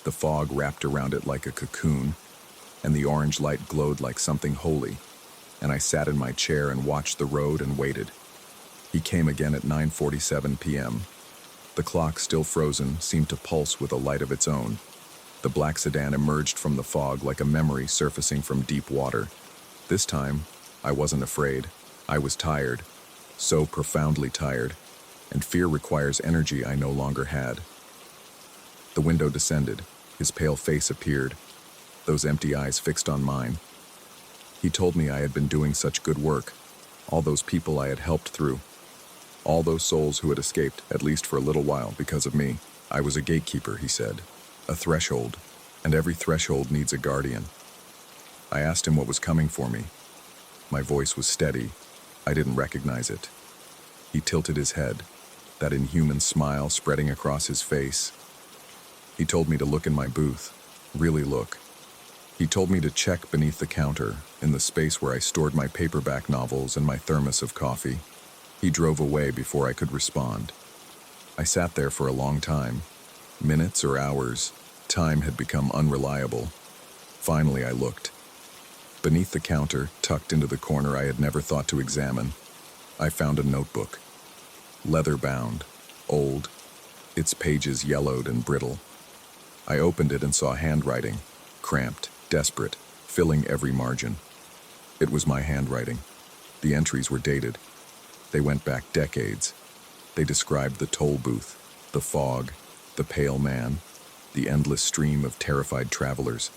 A: The fog wrapped around it like a cocoon, and the orange light glowed like something holy, and I sat in my chair and watched the road and waited. He came again at 9:47 p.m. The clock, still frozen, seemed to pulse with a light of its own. The black sedan emerged from the fog like a memory surfacing from deep water. This time, I wasn't afraid. I was tired, so profoundly tired, and fear requires energy I no longer had. The window descended, his pale face appeared, those empty eyes fixed on mine. He told me I had been doing such good work, all those people I had helped through, all those souls who had escaped, at least for a little while, because of me. I was a gatekeeper, he said, a threshold, and every threshold needs a guardian. I asked him what was coming for me. My voice was steady. I didn't recognize it. He tilted his head, that inhuman smile spreading across his face. He told me to look in my booth, really look. He told me to check beneath the counter, in the space where I stored my paperback novels and my thermos of coffee. He drove away before I could respond. I sat there for a long time. Minutes or hours, time had become unreliable. Finally, I looked. Beneath the counter, tucked into the corner I had never thought to examine, I found a notebook. Leather-bound, old, its pages yellowed and brittle. I opened it and saw handwriting, cramped, desperate, filling every margin. It was my handwriting. The entries were dated. They went back decades. They described the toll booth, the fog, the pale man, the endless stream of terrified travelers.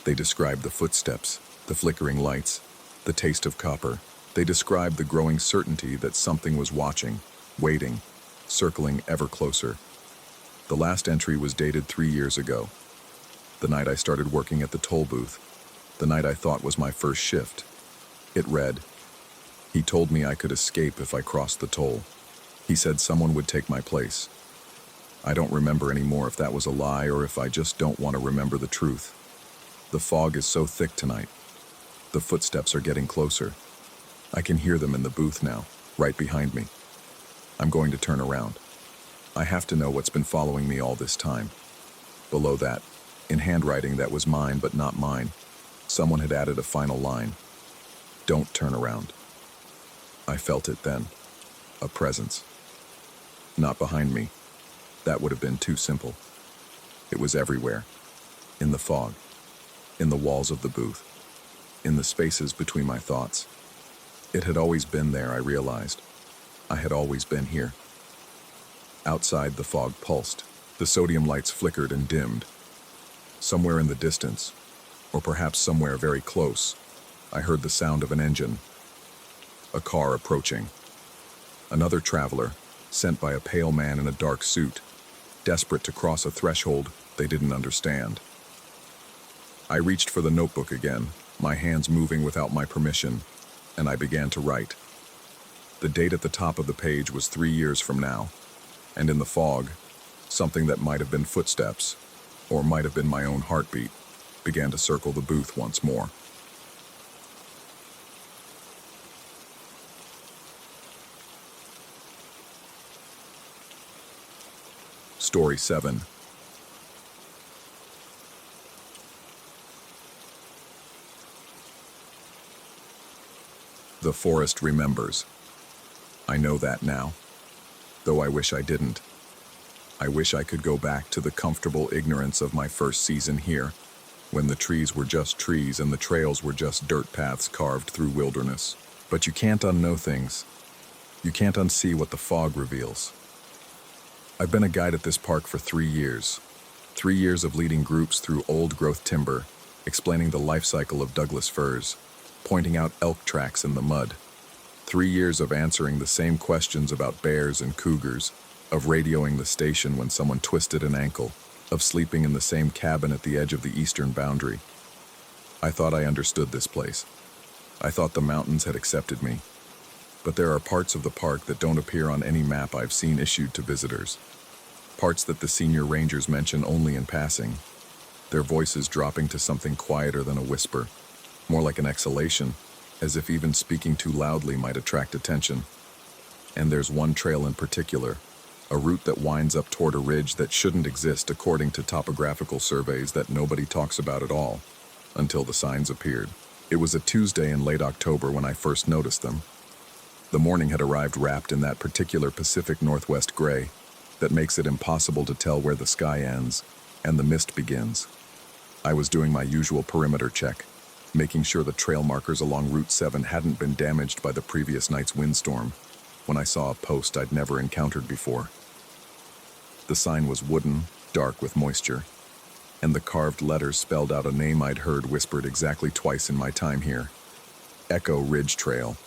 A: They described the footsteps, the flickering lights, the taste of copper. They described the growing certainty that something was watching, waiting, circling ever closer. The last entry was dated 3 years ago, the night I started working at the toll booth, the night I thought was my first shift. It read, "He told me I could escape if I crossed the toll. He said someone would take my place." I don't remember anymore if that was a lie or if I just don't want to remember the truth. The fog is so thick tonight. The footsteps are getting closer. I can hear them in the booth now, right behind me. I'm going to turn around. I have to know what's been following me all this time. Below that, in handwriting that was mine but not mine, someone had added a final line. "Don't turn around." I felt it then. A presence. Not behind me. That would have been too simple. It was everywhere. In the fog. In the walls of the booth. In the spaces between my thoughts. It had always been there, I realized. I had always been here. Outside, the fog pulsed. The sodium lights flickered and dimmed. Somewhere in the distance, or perhaps somewhere very close, I heard the sound of an engine. A car approaching. Another traveler, sent by a pale man in a dark suit, desperate to cross a threshold they didn't understand. I reached for the notebook again, my hands moving without my permission, and I began to write. The date at the top of the page was 3 years from now, and in the fog, something that might have been footsteps, or might have been my own heartbeat, began to circle the booth once more. Story 7. The forest remembers. I know that now, though I wish I didn't. I wish I could go back to the comfortable ignorance of my first season here, when the trees were just trees and the trails were just dirt paths carved through wilderness. But you can't unknow things. You can't unsee what the fog reveals. I've been a guide at this park for 3 years. 3 years of leading groups through old-growth timber, explaining the life cycle of Douglas firs, pointing out elk tracks in the mud. 3 years of answering the same questions about bears and cougars, of radioing the station when someone twisted an ankle, of sleeping in the same cabin at the edge of the eastern boundary. I thought I understood this place. I thought the mountains had accepted me. But there are parts of the park that don't appear on any map I've seen issued to visitors. Parts that the senior rangers mention only in passing. Their voices dropping to something quieter than a whisper, more like an exhalation, as if even speaking too loudly might attract attention. And there's one trail in particular, a route that winds up toward a ridge that shouldn't exist according to topographical surveys that nobody talks about at all, until the signs appeared. It was a Tuesday in late October when I first noticed them. The morning had arrived wrapped in that particular Pacific Northwest gray that makes it impossible to tell where the sky ends and the mist begins. I was doing my usual perimeter check, making sure the trail markers along Route 7 hadn't been damaged by the previous night's windstorm, when I saw a post I'd never encountered before. The sign was wooden, dark with moisture, and the carved letters spelled out a name I'd heard whispered exactly twice in my time here: Echo Ridge Trail.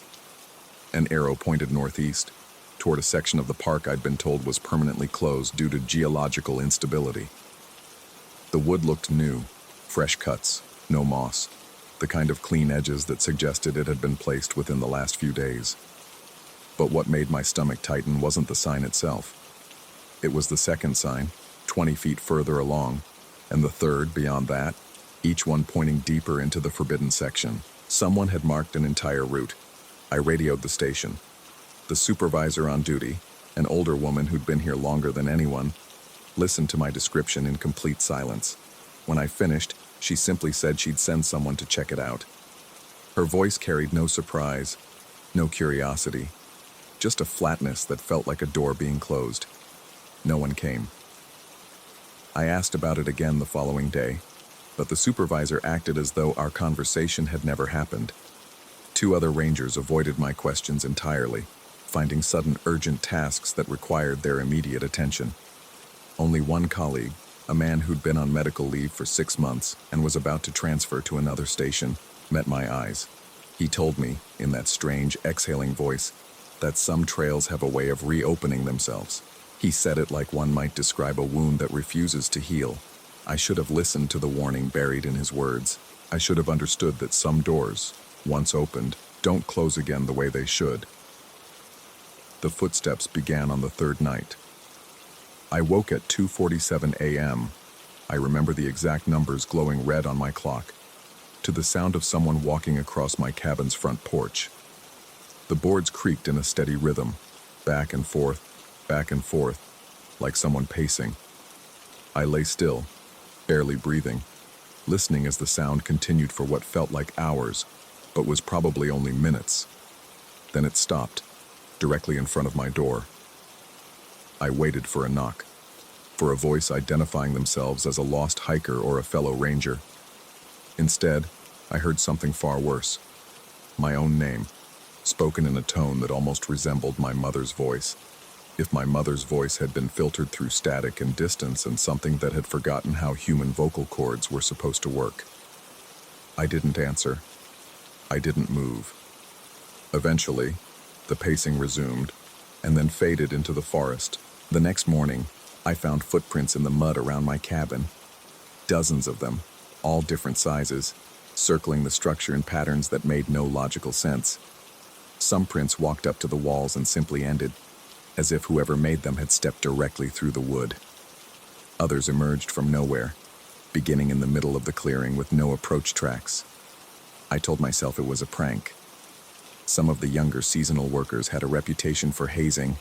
A: An arrow pointed northeast, toward a section of the park I'd been told was permanently closed due to geological instability. The wood looked new, fresh cuts, no moss, the kind of clean edges that suggested it had been placed within the last few days. But what made my stomach tighten wasn't the sign itself. It was the second sign, 20 feet further along, and the third beyond that, each one pointing deeper into the forbidden section. Someone had marked an entire route. I radioed the station. The supervisor on duty, an older woman who'd been here longer than anyone, listened to my description in complete silence. When I finished, she simply said she'd send someone to check it out. Her voice carried no surprise, no curiosity, just a flatness that felt like a door being closed. No one came. I asked about it again the following day, but the supervisor acted as though our conversation had never happened. 2 other rangers avoided my questions entirely, finding sudden urgent tasks that required their immediate attention. Only one colleague, a man who'd been on medical leave for 6 months and was about to transfer to another station, met my eyes. He told me, in that strange, exhaling voice, that some trails have a way of reopening themselves. He said it like one might describe a wound that refuses to heal. I should have listened to the warning buried in his words. I should have understood that some doors, once opened, don't close again the way they should. The footsteps began on the 3rd night. I woke at 2:47 a.m. I remember the exact numbers glowing red on my clock, to the sound of someone walking across my cabin's front porch. The boards creaked in a steady rhythm, back and forth, like someone pacing. I lay still, barely breathing, listening as the sound continued for what felt like hours, but was probably only minutes. Then it stopped, directly in front of my door. I waited for a knock, for a voice identifying themselves as a lost hiker or a fellow ranger. Instead, I heard something far worse. My own name, spoken in a tone that almost resembled my mother's voice. If my mother's voice had been filtered through static and distance and something that had forgotten how human vocal cords were supposed to work. I didn't answer. I didn't move. Eventually, the pacing resumed, and then faded into the forest. The next morning, I found footprints in the mud around my cabin. Dozens of them, all different sizes, circling the structure in patterns that made no logical sense. Some prints walked up to the walls and simply ended, as if whoever made them had stepped directly through the wood. Others emerged from nowhere, beginning in the middle of the clearing with no approach tracks. I told myself it was a prank. Some of the younger seasonal workers had a reputation for hazing,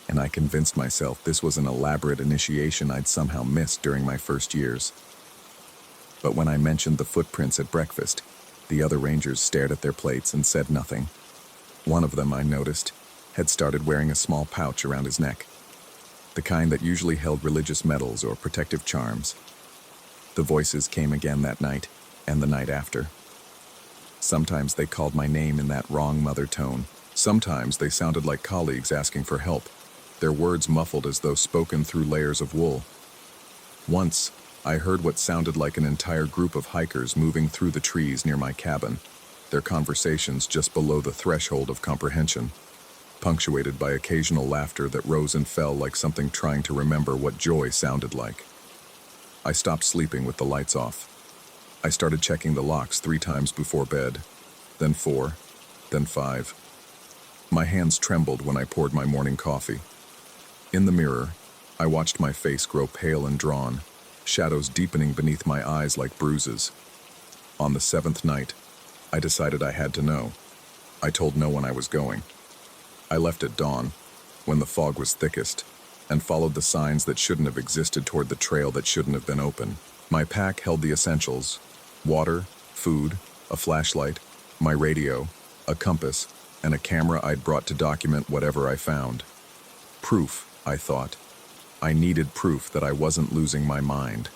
A: and I convinced myself this was an elaborate initiation I'd somehow missed during my first years. But when I mentioned the footprints at breakfast, the other rangers stared at their plates and said nothing. One of them, I noticed, had started wearing a small pouch around his neck, the kind that usually held religious medals or protective charms. The voices came again that night, and the night after. Sometimes they called my name in that wrong mother tone. Sometimes they sounded like colleagues asking for help, their words muffled as though spoken through layers of wool. Once, I heard what sounded like an entire group of hikers moving through the trees near my cabin, their conversations just below the threshold of comprehension, punctuated by occasional laughter that rose and fell like something trying to remember what joy sounded like. I stopped sleeping with the lights off. I started checking the locks 3 times before bed, then 4, then 5. My hands trembled when I poured my morning coffee. In the mirror, I watched my face grow pale and drawn, shadows deepening beneath my eyes like bruises. On the 7th night, I decided I had to know. I told no one I was going. I left at dawn, when the fog was thickest, and followed the signs that shouldn't have existed toward the trail that shouldn't have been open. My pack held the essentials: water, food, a flashlight, my radio, a compass, and a camera I'd brought to document whatever I found. Proof, I thought. I needed proof that I wasn't losing my mind.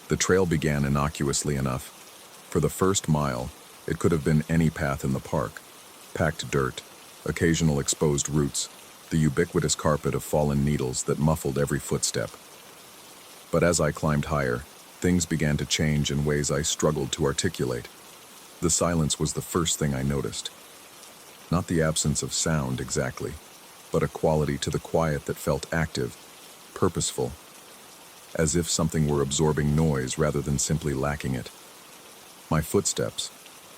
A: The trail began innocuously enough. For the first mile, it could have been any path in the park. Packed dirt, occasional exposed roots, the ubiquitous carpet of fallen needles that muffled every footstep. But as I climbed higher, things began to change in ways I struggled to articulate. The silence was the first thing I noticed. Not the absence of sound exactly, but a quality to the quiet that felt active, purposeful, as if something were absorbing noise rather than simply lacking it. My footsteps,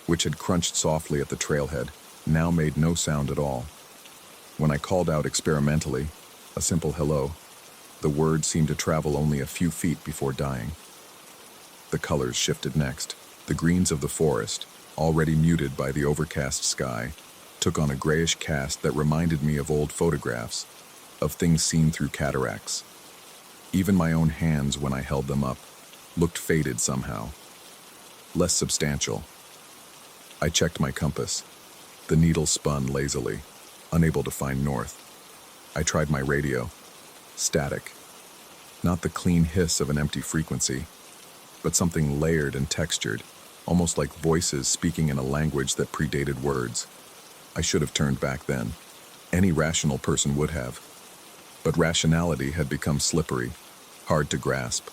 A: which had crunched softly at the trailhead, now made no sound at all. When I called out experimentally, a simple hello, the word seemed to travel only a few feet before dying. The colors shifted next. The greens of the forest, already muted by the overcast sky, took on a grayish cast that reminded me of old photographs, of things seen through cataracts. Even my own hands, when I held them up, looked faded somehow, less substantial. I checked my compass. The needle spun lazily, unable to find north. I tried my radio. Static. Not the clean hiss of an empty frequency, but something layered and textured, almost like voices speaking in a language that predated words. I should have turned back then. Any rational person would have. But rationality had become slippery, hard to grasp,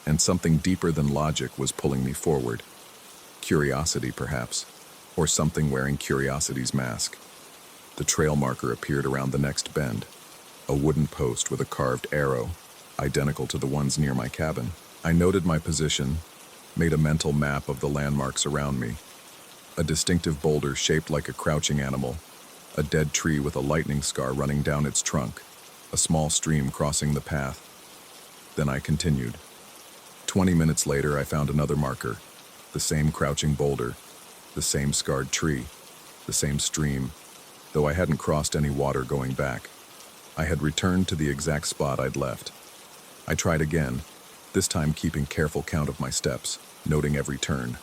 A: and something deeper than logic was pulling me forward. Curiosity, perhaps, or something wearing curiosity's mask. The trail marker appeared around the next bend, a wooden post with a carved arrow, identical to the ones near my cabin. I noted my position, made a mental map of the landmarks around me. A distinctive boulder shaped like a crouching animal, a dead tree with a lightning scar running down its trunk, a small stream crossing the path. Then I continued. 20 minutes later, I found another marker, the same crouching boulder, the same scarred tree, the same stream, though I hadn't crossed any water going back. I had returned to the exact spot I'd left. I tried again, this time keeping careful count of my steps, noting every turn.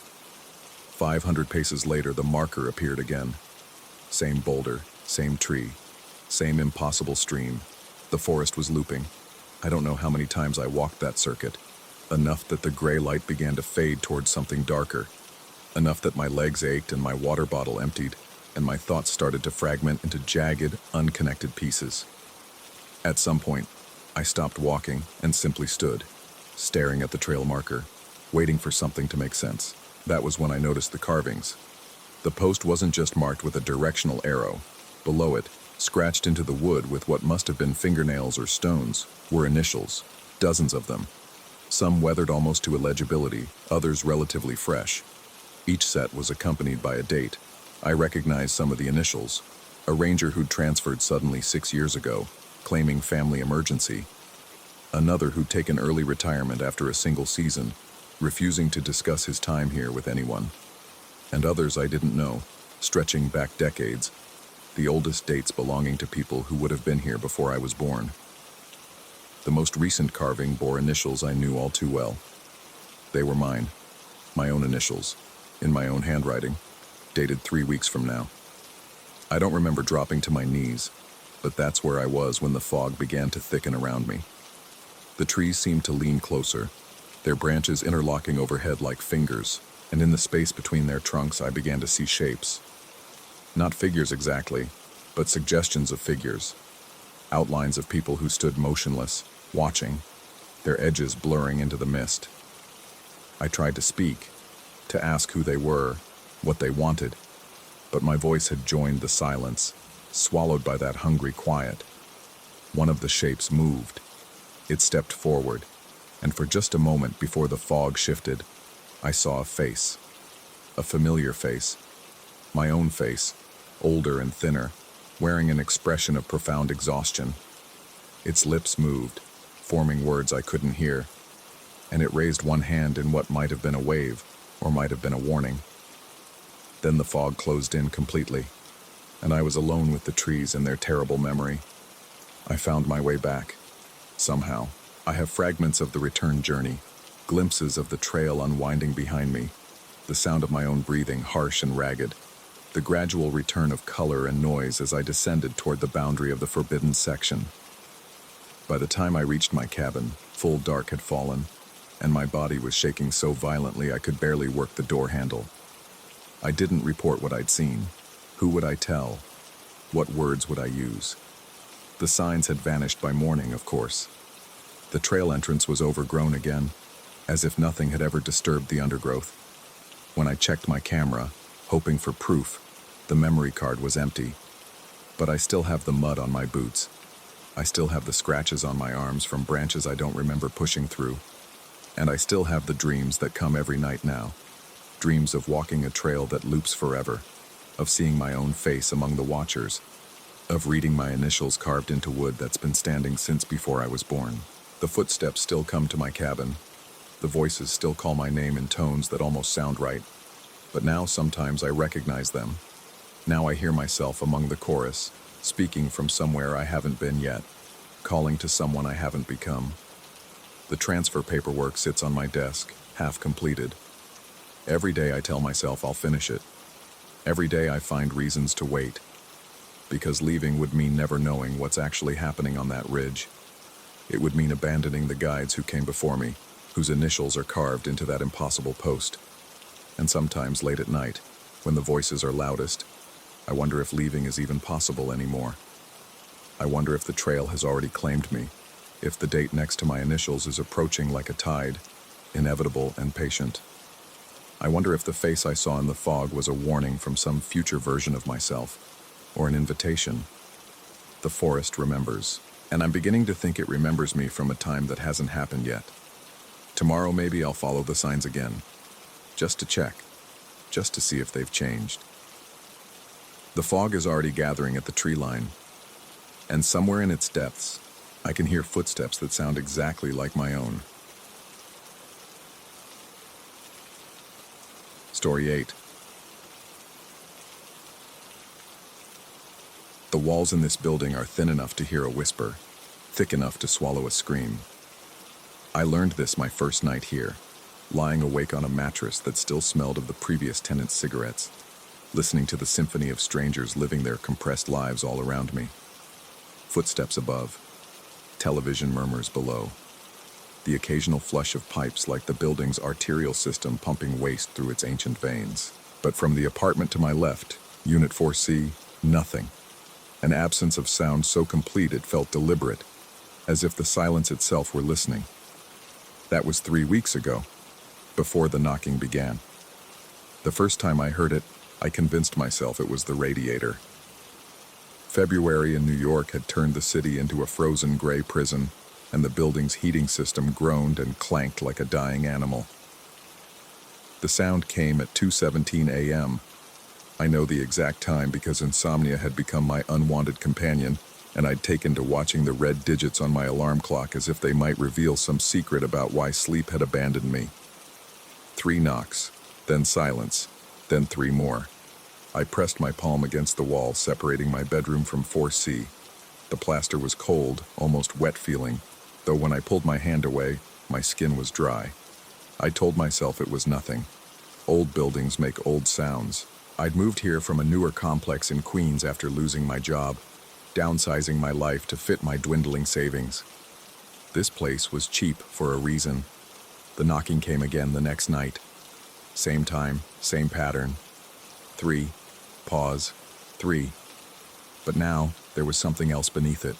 A: 500 paces later, the marker appeared again. Same boulder, same tree, same impossible stream. The forest was looping. I don't know how many times I walked that circuit. Enough that the gray light began to fade towards something darker. Enough that my legs ached and my water bottle emptied, and my thoughts started to fragment into jagged, unconnected pieces. At some point, I stopped walking and simply stood, staring at the trail marker, waiting for something to make sense. That was when I noticed the carvings. The post wasn't just marked with a directional arrow. Below it, scratched into the wood with what must have been fingernails or stones, were initials, dozens of them. Some weathered almost to illegibility, others relatively fresh. Each set was accompanied by a date. I recognized some of the initials. A ranger who'd transferred suddenly 6 years ago, claiming family emergency. Another who'd taken early retirement after a single season, refusing to discuss his time here with anyone. And others I didn't know, stretching back decades, the oldest dates belonging to people who would have been here before I was born. The most recent carving bore initials I knew all too well. They were mine, my own initials, in my own handwriting, dated 3 weeks from now. I don't remember dropping to my knees, but that's where I was when the fog began to thicken around me. The trees seemed to lean closer, their branches interlocking overhead like fingers, and in the space between their trunks I began to see shapes. Not figures exactly, but suggestions of figures. Outlines of people who stood motionless, watching, their edges blurring into the mist. I tried to speak, to ask who they were, what they wanted, but my voice had joined the silence, swallowed by that hungry quiet. One of the shapes moved. It stepped forward, and for just a moment before the fog shifted, I saw a face. A familiar face. My own face, older and thinner, wearing an expression of profound exhaustion. Its lips moved, forming words I couldn't hear, and it raised one hand in what might have been a wave, or might have been a warning. Then the fog closed in completely, and I was alone with the trees and their terrible memory. I found my way back. Somehow, I have fragments of the return journey, glimpses of the trail unwinding behind me, the sound of my own breathing harsh and ragged, the gradual return of color and noise as I descended toward the boundary of the forbidden section. By the time I reached my cabin, full dark had fallen, and my body was shaking so violently I could barely work the door handle. I didn't report what I'd seen. Who would I tell? What words would I use? The signs had vanished by morning, of course. The trail entrance was overgrown again, as if nothing had ever disturbed the undergrowth. When I checked my camera, hoping for proof, the memory card was empty. But I still have the mud on my boots. I still have the scratches on my arms from branches I don't remember pushing through. And I still have the dreams that come every night now. Dreams of walking a trail that loops forever, of seeing my own face among the watchers, of reading my initials carved into wood that's been standing since before I was born. The footsteps still come to my cabin. The voices still call my name in tones that almost sound right. But now sometimes I recognize them. Now I hear myself among the chorus, speaking from somewhere I haven't been yet, calling to someone I haven't become. The transfer paperwork sits on my desk, half completed. Every day I tell myself I'll finish it. Every day I find reasons to wait, because leaving would mean never knowing what's actually happening on that ridge. It would mean abandoning the guides who came before me, whose initials are carved into that impossible post. And sometimes late at night, when the voices are loudest, I wonder if leaving is even possible anymore. I wonder if the trail has already claimed me, if the date next to my initials is approaching like a tide, inevitable and patient. I wonder if the face I saw in the fog was a warning from some future version of myself, or an invitation. The forest remembers, and I'm beginning to think it remembers me from a time that hasn't happened yet. Tomorrow maybe I'll follow the signs again, just to check, just to see if they've changed. The fog is already gathering at the tree line, and somewhere in its depths, I can hear footsteps that sound exactly like my own. Story 8. The walls in this building are thin enough to hear a whisper, thick enough to swallow a scream. I learned this my first night here, lying awake on a mattress that still smelled of the previous tenant's cigarettes, listening to the symphony of strangers living their compressed lives all around me. Footsteps above, television murmurs below, the occasional flush of pipes like the building's arterial system pumping waste through its ancient veins. But from the apartment to my left, Unit 4C, nothing. An absence of sound so complete it felt deliberate, as if the silence itself were listening. That was 3 weeks ago, before the knocking began. The first time I heard it, I convinced myself it was the radiator. February in New York had turned the city into a frozen gray prison, and the building's heating system groaned and clanked like a dying animal. The sound came at 2:17 a.m. I know the exact time because insomnia had become my unwanted companion, and I'd taken to watching the red digits on my alarm clock as if they might reveal some secret about why sleep had abandoned me. 3 knocks, then silence, then 3 more. I pressed my palm against the wall, separating my bedroom from 4C. The plaster was cold, almost wet feeling, though when I pulled my hand away, my skin was dry. I told myself it was nothing. Old buildings make old sounds. I'd moved here from a newer complex in Queens after losing my job, downsizing my life to fit my dwindling savings. This place was cheap for a reason. The knocking came again the next night. Same time, same pattern. 3. Pause. 3. But now, there was something else beneath it.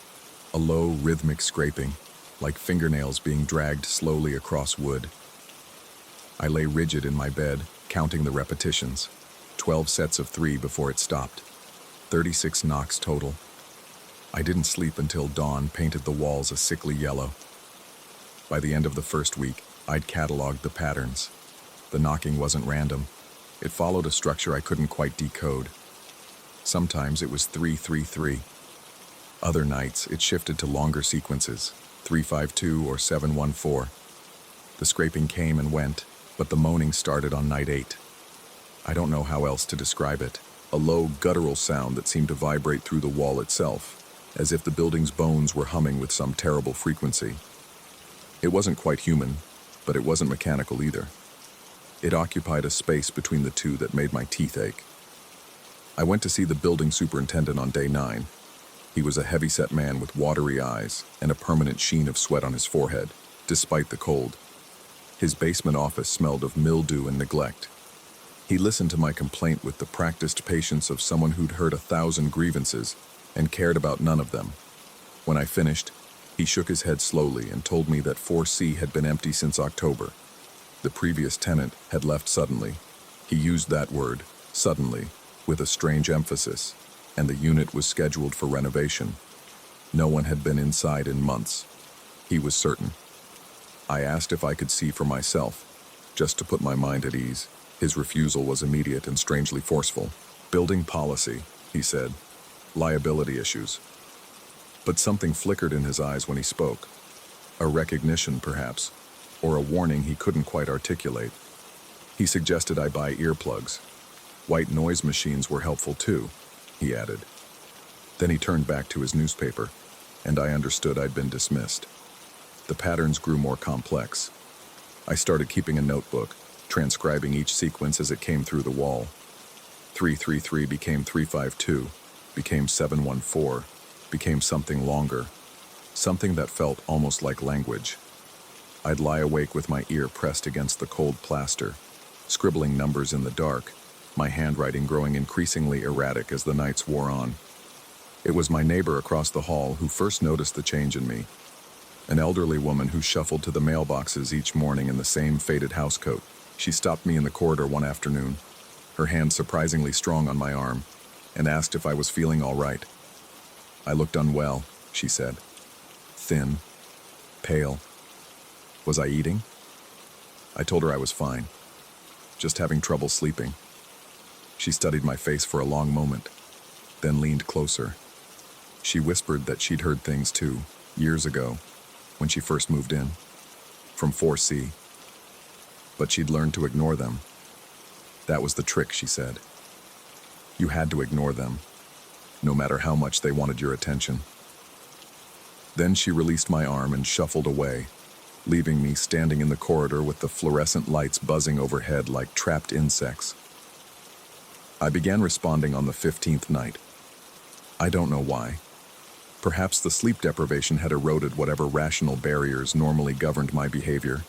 A: A low, rhythmic scraping, like fingernails being dragged slowly across wood. I lay rigid in my bed, counting the repetitions. 12 sets of 3 before it stopped. 36 knocks total. I didn't sleep until dawn painted the walls a sickly yellow. By the end of the first week, I'd cataloged the patterns. The knocking wasn't random. It followed a structure I couldn't quite decode. Sometimes it was 333. Other nights, it shifted to longer sequences, 352 or 714. The scraping came and went, but the moaning started on night 8. I don't know how else to describe it. A low, guttural sound that seemed to vibrate through the wall itself, as if the building's bones were humming with some terrible frequency. It wasn't quite human, but it wasn't mechanical either. It occupied a space between the two that made my teeth ache. I went to see the building superintendent on day 9. He was a heavy-set man with watery eyes and a permanent sheen of sweat on his forehead, despite the cold. His basement office smelled of mildew and neglect. He listened to my complaint with the practiced patience of someone who'd heard 1,000 grievances and cared about none of them. When I finished, he shook his head slowly and told me that 4C had been empty since October. The previous tenant had left suddenly. He used that word, suddenly, with a strange emphasis, and the unit was scheduled for renovation. No one had been inside in months. He was certain. I asked if I could see for myself, just to put my mind at ease. His refusal was immediate and strangely forceful. Building policy, he said. Liability issues. But something flickered in his eyes when he spoke. A recognition, perhaps, or a warning he couldn't quite articulate. He suggested I buy earplugs. White noise machines were helpful too, he added. Then he turned back to his newspaper, and I understood I'd been dismissed. The patterns grew more complex. I started keeping a notebook, transcribing each sequence as it came through the wall. 333 became 352, became 714, became something longer, something that felt almost like language. I'd lie awake with my ear pressed against the cold plaster, scribbling numbers in the dark, my handwriting growing increasingly erratic as the nights wore on. It was my neighbor across the hall who first noticed the change in me, an elderly woman who shuffled to the mailboxes each morning in the same faded housecoat. She stopped me in the corridor one afternoon, her hand surprisingly strong on my arm, and asked if I was feeling all right. I looked unwell, she said. Thin, pale. Was I eating? I told her I was fine, just having trouble sleeping. She studied my face for a long moment, then leaned closer. She whispered that she'd heard things too, years ago, when she first moved in, from 4C. But she'd learned to ignore them. That was the trick, she said. You had to ignore them, no matter how much they wanted your attention. Then she released my arm and shuffled away, leaving me standing in the corridor with the fluorescent lights buzzing overhead like trapped insects. I began responding on the 15th night. I don't know why. Perhaps the sleep deprivation had eroded whatever rational barriers normally governed my behavior.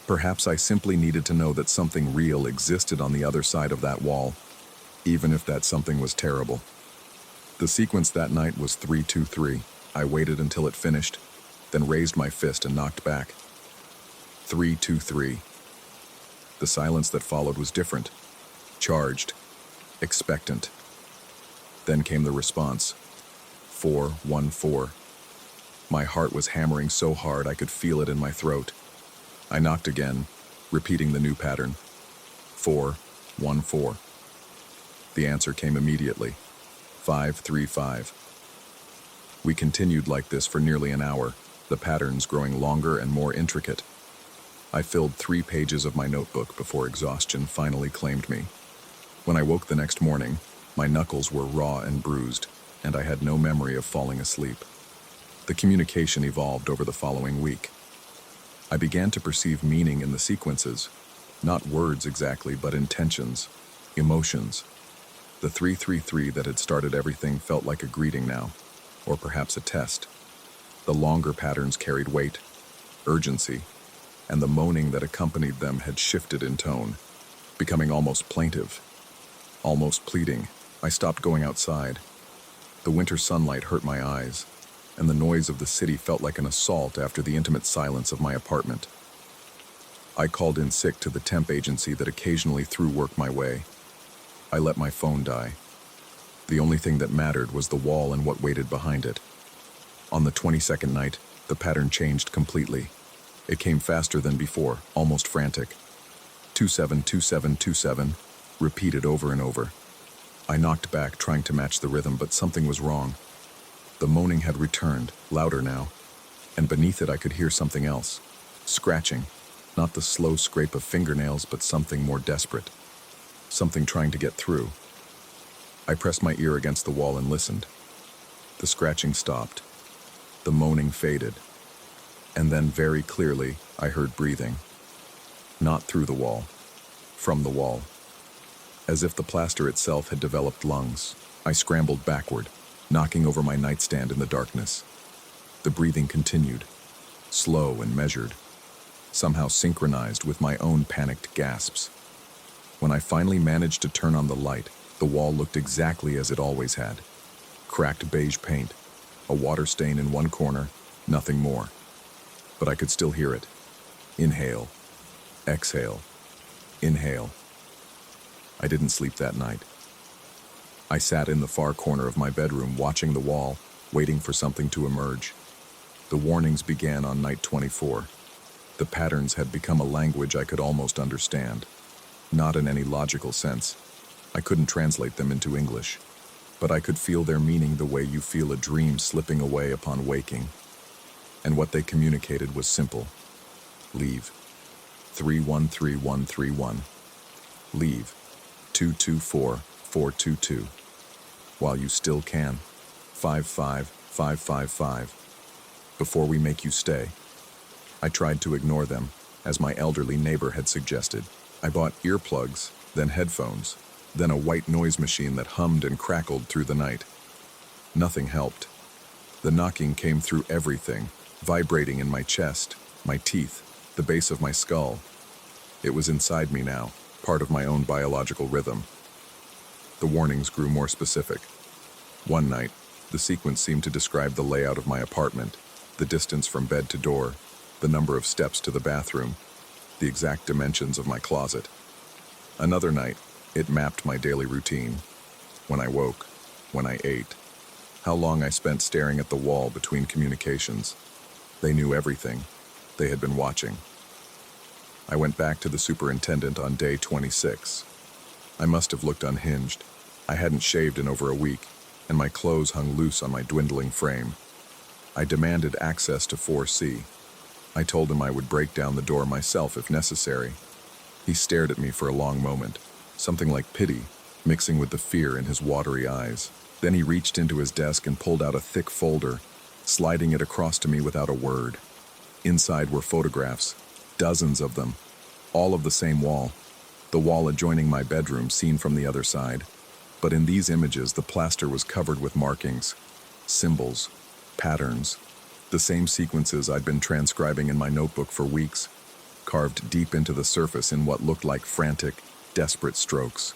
A: Perhaps I simply needed to know that something real existed on the other side of that wall, even if that something was terrible. The sequence that night was 323. I waited until it finished, then raised my fist and knocked back. 323. The silence that followed was different, charged, expectant. Then came the response. 414. My heart was hammering so hard I could feel it in my throat. I knocked again, repeating the new pattern. 414. The answer came immediately. 535. We continued like this for nearly an hour, the patterns growing longer and more intricate. I filled 3 pages of my notebook before exhaustion finally claimed me. When I woke the next morning, my knuckles were raw and bruised, and I had no memory of falling asleep. The communication evolved over the following week. I began to perceive meaning in the sequences, not words exactly, but intentions, emotions. The 333 that had started everything felt like a greeting now, or perhaps a test. The longer patterns carried weight, urgency, and the moaning that accompanied them had shifted in tone, becoming almost plaintive, almost pleading. I stopped going outside. The winter sunlight hurt my eyes, and the noise of the city felt like an assault after the intimate silence of my apartment. I called in sick to the temp agency that occasionally threw work my way. I let my phone die. The only thing that mattered was the wall and what waited behind it. On the 22nd night, the pattern changed completely. It came faster than before, almost frantic. 272727, repeated over and over. I knocked back, trying to match the rhythm, but something was wrong. The moaning had returned, louder now, and beneath it I could hear something else. Scratching, not the slow scrape of fingernails, but something more desperate. Something trying to get through. I pressed my ear against the wall and listened. The scratching stopped. The moaning faded. And then, very clearly, I heard breathing. Not through the wall. From the wall. As if the plaster itself had developed lungs, I scrambled backward, knocking over my nightstand in the darkness. The breathing continued, slow and measured, somehow synchronized with my own panicked gasps. When I finally managed to turn on the light, the wall looked exactly as it always had. Cracked beige paint, a water stain in one corner, nothing more. But I could still hear it. Inhale, exhale, inhale. I didn't sleep that night. I sat in the far corner of my bedroom, watching the wall, waiting for something to emerge. The warnings began on night 24. The patterns had become a language I could almost understand. Not in any logical sense. I couldn't translate them into English. But I could feel their meaning the way you feel a dream slipping away upon waking. And what they communicated was simple. Leave. 313131. Leave. 224422. While you still can. 55555. Before we make you stay. I tried to ignore them, as my elderly neighbor had suggested. I bought earplugs, then headphones, then a white noise machine that hummed and crackled through the night. Nothing helped. The knocking came through everything, vibrating in my chest, my teeth, the base of my skull. It was inside me now, part of my own biological rhythm. The warnings grew more specific. One night, the sequence seemed to describe the layout of my apartment, the distance from bed to door, the number of steps to the bathroom, the exact dimensions of my closet. Another night, it mapped my daily routine. When I woke, when I ate, how long I spent staring at the wall between communications. They knew everything. They had been watching. I went back to the superintendent on day 26. I must have looked unhinged. I hadn't shaved in over a week, and my clothes hung loose on my dwindling frame. I demanded access to 4C. I told him I would break down the door myself if necessary. He stared at me for a long moment, something like pity, mixing with the fear in his watery eyes. Then he reached into his desk and pulled out a thick folder, sliding it across to me without a word. Inside were photographs, dozens of them, all of the same wall, the wall adjoining my bedroom seen from the other side. But in these images, the plaster was covered with markings, symbols, patterns, the same sequences I'd been transcribing in my notebook for weeks, carved deep into the surface in what looked like frantic, desperate strokes.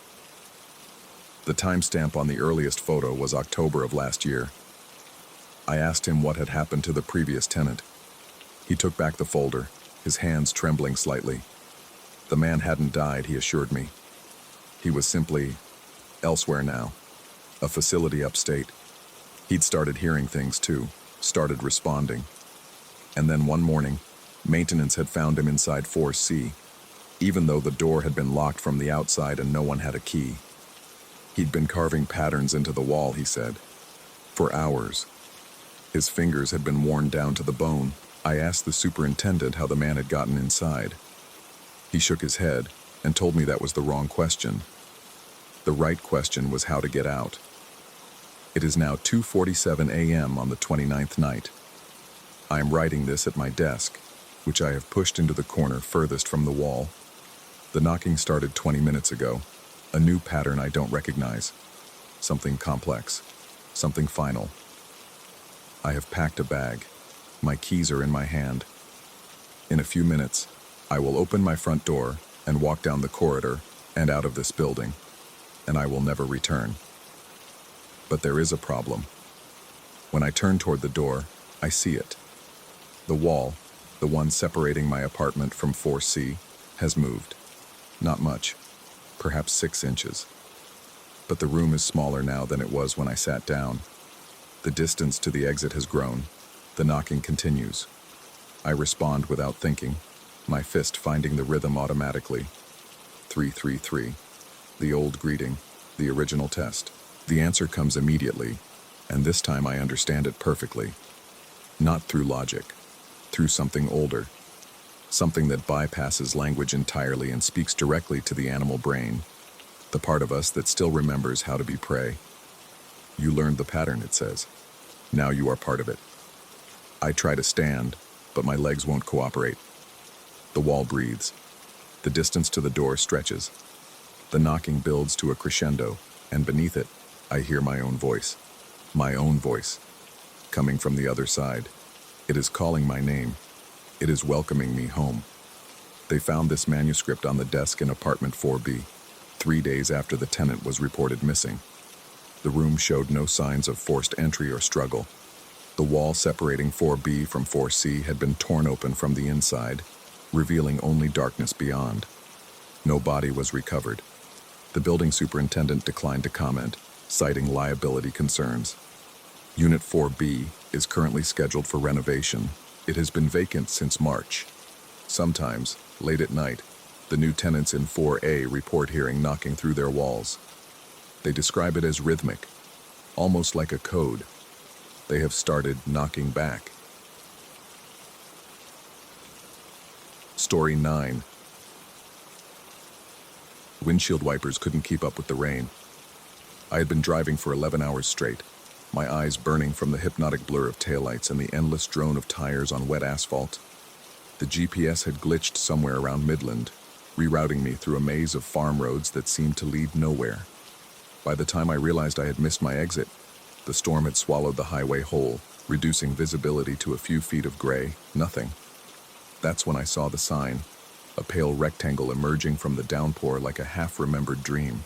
A: The timestamp on the earliest photo was October of last year. I asked him what had happened to the previous tenant. He took back the folder, his hands trembling slightly. The man hadn't died, he assured me. He was simply elsewhere now, a facility upstate. He'd started hearing things too, started responding. And then one morning, maintenance had found him inside 4C, even though the door had been locked from the outside and no one had a key. He'd been carving patterns into the wall, he said, for hours. His fingers had been worn down to the bone. I asked the superintendent how the man had gotten inside. He shook his head and told me that was the wrong question. The right question was how to get out. It is now 2:47 a.m. on the 29th night. I am writing this at my desk, which I have pushed into the corner furthest from the wall. The knocking started 20 minutes ago, a new pattern I don't recognize. Something complex, something final. I have packed a bag. My keys are in my hand. In a few minutes, I will open my front door and walk down the corridor and out of this building, and I will never return. But there is a problem. When I turn toward the door, I see it. The wall, the one separating my apartment from 4C, has moved. Not much, perhaps 6 inches. But the room is smaller now than it was when I sat down. The distance to the exit has grown. The knocking continues. I respond without thinking, my fist finding the rhythm automatically. 333. The old greeting, the original test. The answer comes immediately, and this time I understand it perfectly. Not through logic, through something older. Something that bypasses language entirely and speaks directly to the animal brain, the part of us that still remembers how to be prey. You learned the pattern, it says. Now you are part of it. I try to stand, but my legs won't cooperate. The wall breathes. The distance to the door stretches. The knocking builds to a crescendo, and beneath it, I hear my own voice. My own voice. Coming from the other side. It is calling my name. It is welcoming me home. They found this manuscript on the desk in apartment 4B, 3 days after the tenant was reported missing. The room showed no signs of forced entry or struggle. The wall separating 4B from 4C had been torn open from the inside, revealing only darkness beyond. No body was recovered. The building superintendent declined to comment, citing liability concerns. Unit 4B is currently scheduled for renovation. It has been vacant since March. Sometimes, late at night, the new tenants in 4A report hearing knocking through their walls. They describe it as rhythmic, almost like a code. They have started knocking back. Story 9. Windshield wipers couldn't keep up with the rain. I had been driving for 11 hours straight, my eyes burning from the hypnotic blur of taillights and the endless drone of tires on wet asphalt. The GPS had glitched somewhere around Midland, rerouting me through a maze of farm roads that seemed to lead nowhere. By the time I realized I had missed my exit, the storm had swallowed the highway whole, reducing visibility to a few feet of gray, nothing. That's when I saw the sign, a pale rectangle emerging from the downpour like a half-remembered dream.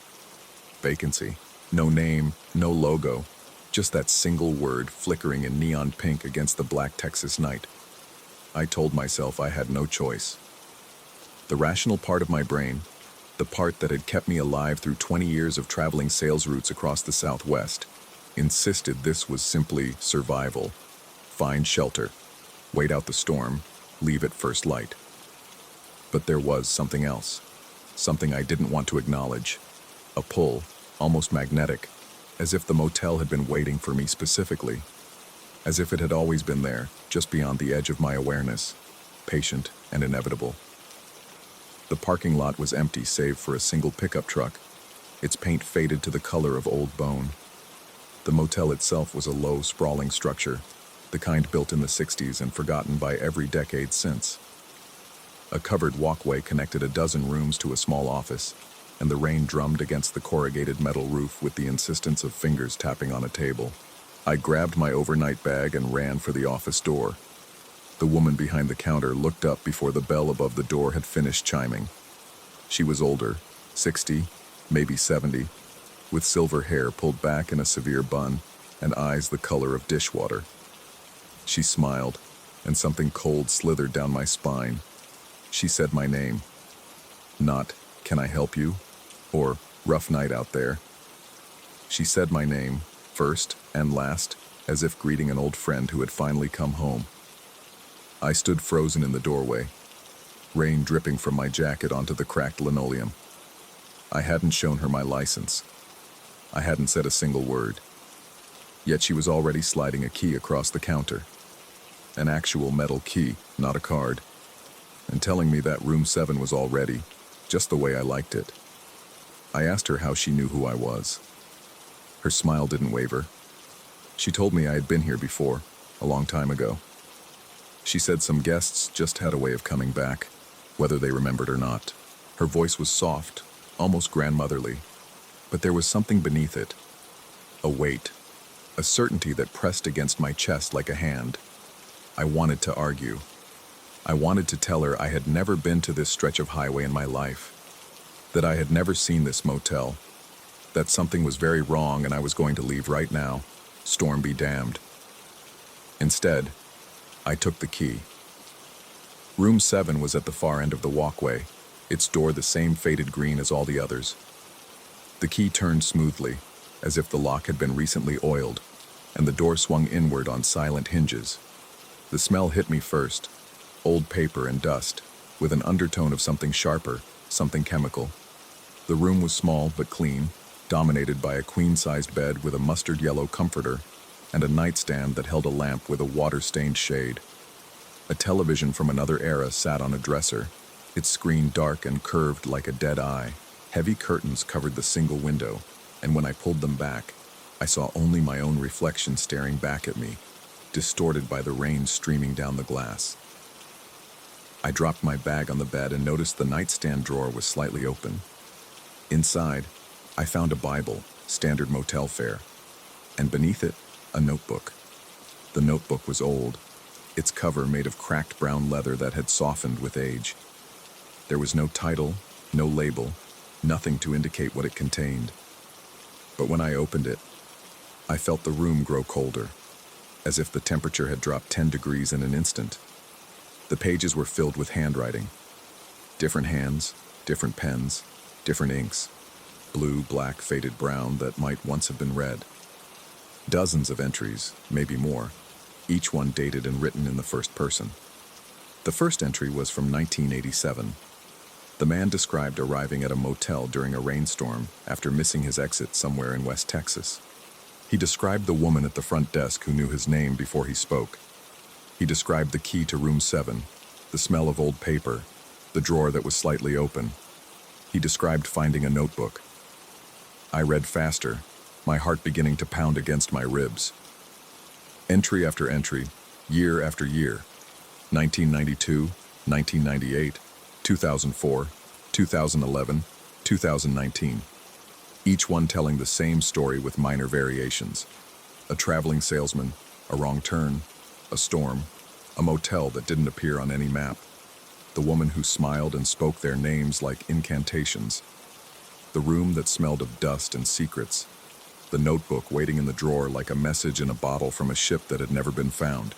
A: Vacancy. No name, no logo, just that single word flickering in neon pink against the black Texas night. I told myself I had no choice. The rational part of my brain, the part that had kept me alive through 20 years of traveling sales routes across the Southwest, insisted this was simply survival. Find shelter, wait out the storm, leave at first light. But there was something else, something I didn't want to acknowledge. A pull, almost magnetic, as if the motel had been waiting for me specifically, as if it had always been there, just beyond the edge of my awareness, patient and inevitable. The parking lot was empty save for a single pickup truck, its paint faded to the color of old bone. The motel itself was a low, sprawling structure, the kind built in the 60s and forgotten by every decade since. A covered walkway connected a dozen rooms to a small office, and the rain drummed against the corrugated metal roof with the insistence of fingers tapping on a table. I grabbed my overnight bag and ran for the office door. The woman behind the counter looked up before the bell above the door had finished chiming. She was older, 60, maybe 70, with silver hair pulled back in a severe bun and eyes the color of dishwater. She smiled, and something cold slithered down my spine. She said my name. Not, "Can I help you?" or "Rough night out there." She said my name, first and last, as if greeting an old friend who had finally come home. I stood frozen in the doorway, rain dripping from my jacket onto the cracked linoleum. I hadn't shown her my license. I hadn't said a single word. Yet she was already sliding a key across the counter. An actual metal key, not a card. And telling me that room 7 was all ready, just the way I liked it. I asked her how she knew who I was. Her smile didn't waver. She told me I had been here before, a long time ago. She said some guests just had a way of coming back, whether they remembered or not. Her voice was soft, almost grandmotherly, but there was something beneath it. A weight, a certainty that pressed against my chest like a hand. I wanted to argue. I wanted to tell her I had never been to this stretch of highway in my life, that I had never seen this motel, that something was very wrong and I was going to leave right now, storm be damned. Instead, I took the key. Room 7 was at the far end of the walkway, its door the same faded green as all the others. The key turned smoothly, as if the lock had been recently oiled, and the door swung inward on silent hinges. The smell hit me first, old paper and dust, with an undertone of something sharper, something chemical. The room was small but clean, dominated by a queen-sized bed with a mustard yellow comforter and a nightstand that held a lamp with a water-stained shade. A television from another era sat on a dresser, its screen dark and curved like a dead eye. Heavy curtains covered the single window, and when I pulled them back, I saw only my own reflection staring back at me, distorted by the rain streaming down the glass. I dropped my bag on the bed and noticed the nightstand drawer was slightly open. Inside, I found a Bible, standard motel fare, and beneath it, a notebook. The notebook was old, its cover made of cracked brown leather that had softened with age. There was no title, no label, nothing to indicate what it contained. But when I opened it, I felt the room grow colder, as if the temperature had dropped 10 degrees in an instant. The pages were filled with handwriting. Different hands, different pens, different inks. Blue, black, faded brown that might once have been red. Dozens of entries, maybe more, each one dated and written in the first person. The first entry was from 1987. The man described arriving at a motel during a rainstorm after missing his exit somewhere in West Texas. He described the woman at the front desk who knew his name before he spoke. He described the key to room 7, the smell of old paper, the drawer that was slightly open. He described finding a notebook. I read faster, my heart beginning to pound against my ribs. Entry after entry, year after year. 1992, 1998, 2004, 2011, 2019. Each one telling the same story with minor variations. A traveling salesman, a wrong turn, a storm, a motel that didn't appear on any map, the woman who smiled and spoke their names like incantations, the room that smelled of dust and secrets, the notebook waiting in the drawer like a message in a bottle from a ship that had never been found.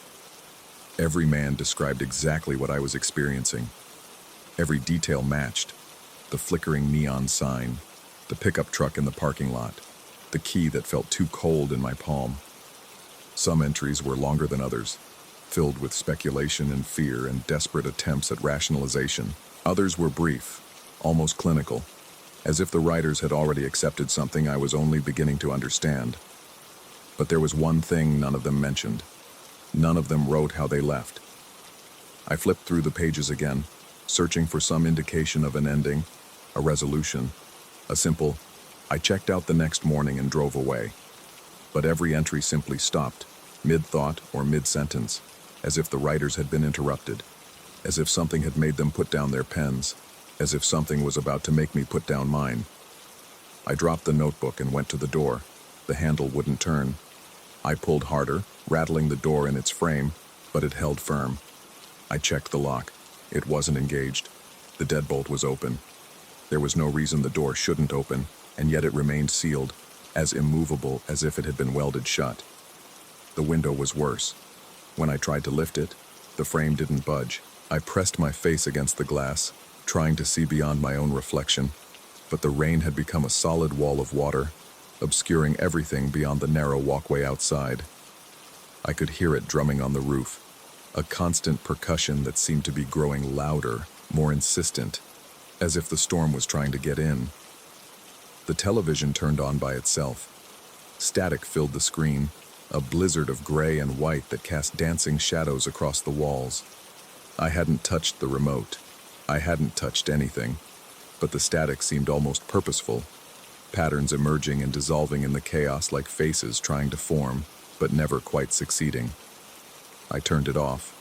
A: Every man described exactly what I was experiencing. Every detail matched. The flickering neon sign, the pickup truck in the parking lot, the key that felt too cold in my palm. Some entries were longer than others, filled with speculation and fear and desperate attempts at rationalization. Others were brief, almost clinical, as if the writers had already accepted something I was only beginning to understand. But there was one thing none of them mentioned. None of them wrote how they left. I flipped through the pages again, searching for some indication of an ending, a resolution, a simple, "I checked out the next morning and drove away." But every entry simply stopped, mid-thought or mid-sentence, as if the writers had been interrupted, as if something had made them put down their pens, as if something was about to make me put down mine. I dropped the notebook and went to the door. The handle wouldn't turn. I pulled harder, rattling the door in its frame, but it held firm. I checked the lock. It wasn't engaged. The deadbolt was open. There was no reason the door shouldn't open, and yet it remained sealed, as immovable as if it had been welded shut. The window was worse. When I tried to lift it, the frame didn't budge. I pressed my face against the glass, trying to see beyond my own reflection, but the rain had become a solid wall of water, obscuring everything beyond the narrow walkway outside. I could hear it drumming on the roof, a constant percussion that seemed to be growing louder, more insistent, as if the storm was trying to get in. The television turned on by itself. Static filled the screen, a blizzard of gray and white that cast dancing shadows across the walls. I hadn't touched the remote. I hadn't touched anything, but the static seemed almost purposeful, patterns emerging and dissolving in the chaos like faces trying to form, but never quite succeeding. I turned it off.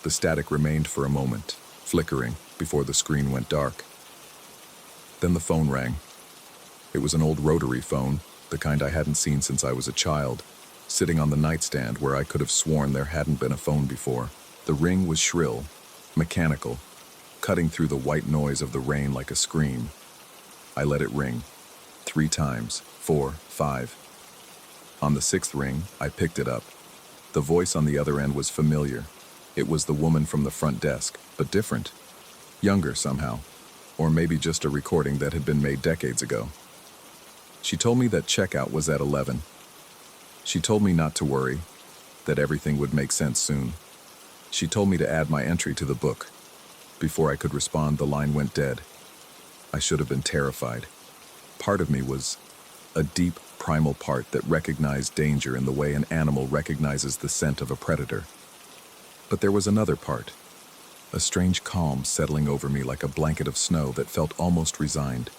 A: The static remained for a moment, flickering, before the screen went dark. Then the phone rang. It was an old rotary phone, the kind I hadn't seen since I was a child, sitting on the nightstand where I could have sworn there hadn't been a phone before. The ring was shrill, mechanical, cutting through the white noise of the rain like a scream. I let it ring. 3 times, 4, 5. On the 6th ring, I picked it up. The voice on the other end was familiar. It was the woman from the front desk, but different. Younger somehow. Or maybe just a recording that had been made decades ago. She told me that checkout was at 11. She told me not to worry, that everything would make sense soon. She told me to add my entry to the book. Before I could respond, the line went dead. I should have been terrified. Part of me was a deep, primal part that recognized danger in the way an animal recognizes the scent of a predator. But there was another part, a strange calm settling over me like a blanket of snow that felt almost resigned,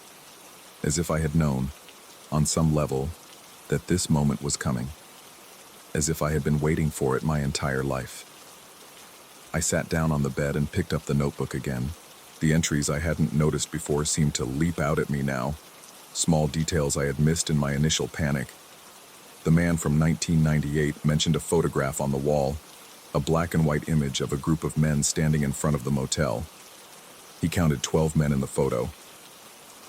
A: as if I had known, on some level, that this moment was coming, as if I had been waiting for it my entire life. I sat down on the bed and picked up the notebook again. The entries I hadn't noticed before seemed to leap out at me now, small details I had missed in my initial panic. The man from 1998 mentioned a photograph on the wall, a black and white image of a group of men standing in front of the motel. He counted 12 men in the photo.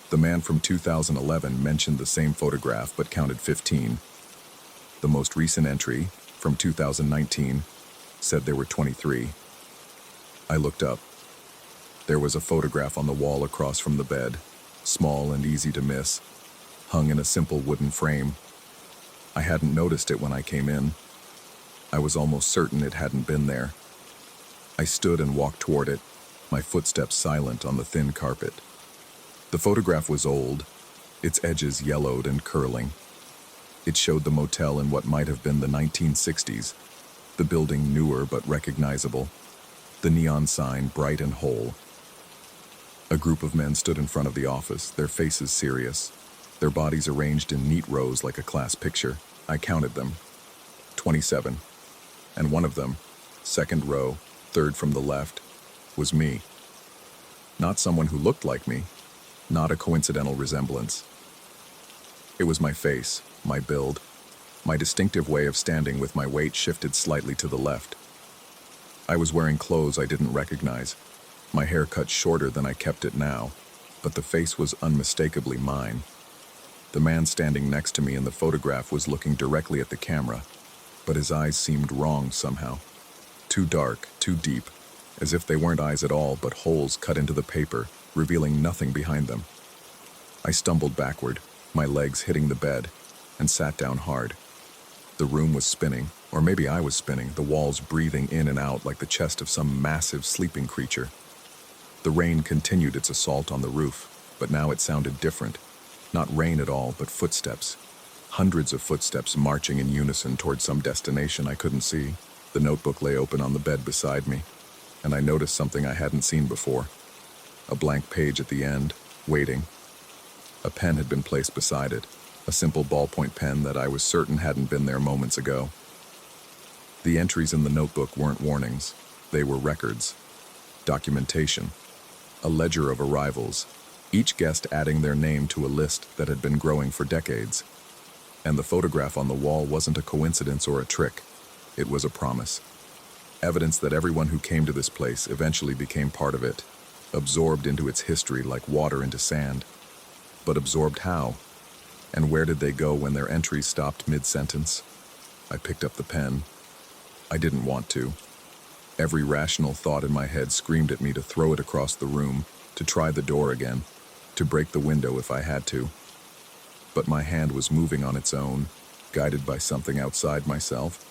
A: The man from 2011 mentioned the same photograph but counted 15. The most recent entry, from 2019, said there were 23. I looked up. There was a photograph on the wall across from the bed, small and easy to miss, hung in a simple wooden frame. I hadn't noticed it when I came in. I was almost certain it hadn't been there. I stood and walked toward it, my footsteps silent on the thin carpet. The photograph was old, its edges yellowed and curling. It showed the motel in what might have been the 1960s, the building newer but recognizable, the neon sign bright and whole. A group of men stood in front of the office, their faces serious, their bodies arranged in neat rows like a class picture. I counted them. 27. And one of them, second row, third from the left, was me. Not someone who looked like me, not a coincidental resemblance. It was my face, my build, my distinctive way of standing with my weight shifted slightly to the left. I was wearing clothes I didn't recognize, my hair cut shorter than I kept it now, but the face was unmistakably mine. The man standing next to me in the photograph was looking directly at the camera, but his eyes seemed wrong somehow. Too dark, too deep, as if they weren't eyes at all but holes cut into the paper, revealing nothing behind them. I stumbled backward, my legs hitting the bed, and sat down hard. The room was spinning, or maybe I was spinning, the walls breathing in and out like the chest of some massive sleeping creature. The rain continued its assault on the roof, but now it sounded different. Not rain at all, but footsteps. Hundreds of footsteps marching in unison toward some destination I couldn't see. The notebook lay open on the bed beside me, and I noticed something I hadn't seen before. A blank page at the end, waiting. A pen had been placed beside it, a simple ballpoint pen that I was certain hadn't been there moments ago. The entries in the notebook weren't warnings, they were records. Documentation. A ledger of arrivals, each guest adding their name to a list that had been growing for decades. And the photograph on the wall wasn't a coincidence or a trick, it was a promise. Evidence that everyone who came to this place eventually became part of it, absorbed into its history like water into sand. But absorbed how? And where did they go when their entries stopped mid-sentence? I picked up the pen. I didn't want to. Every rational thought in my head screamed at me to throw it across the room, to try the door again, to break the window if I had to. But my hand was moving on its own, guided by something outside myself,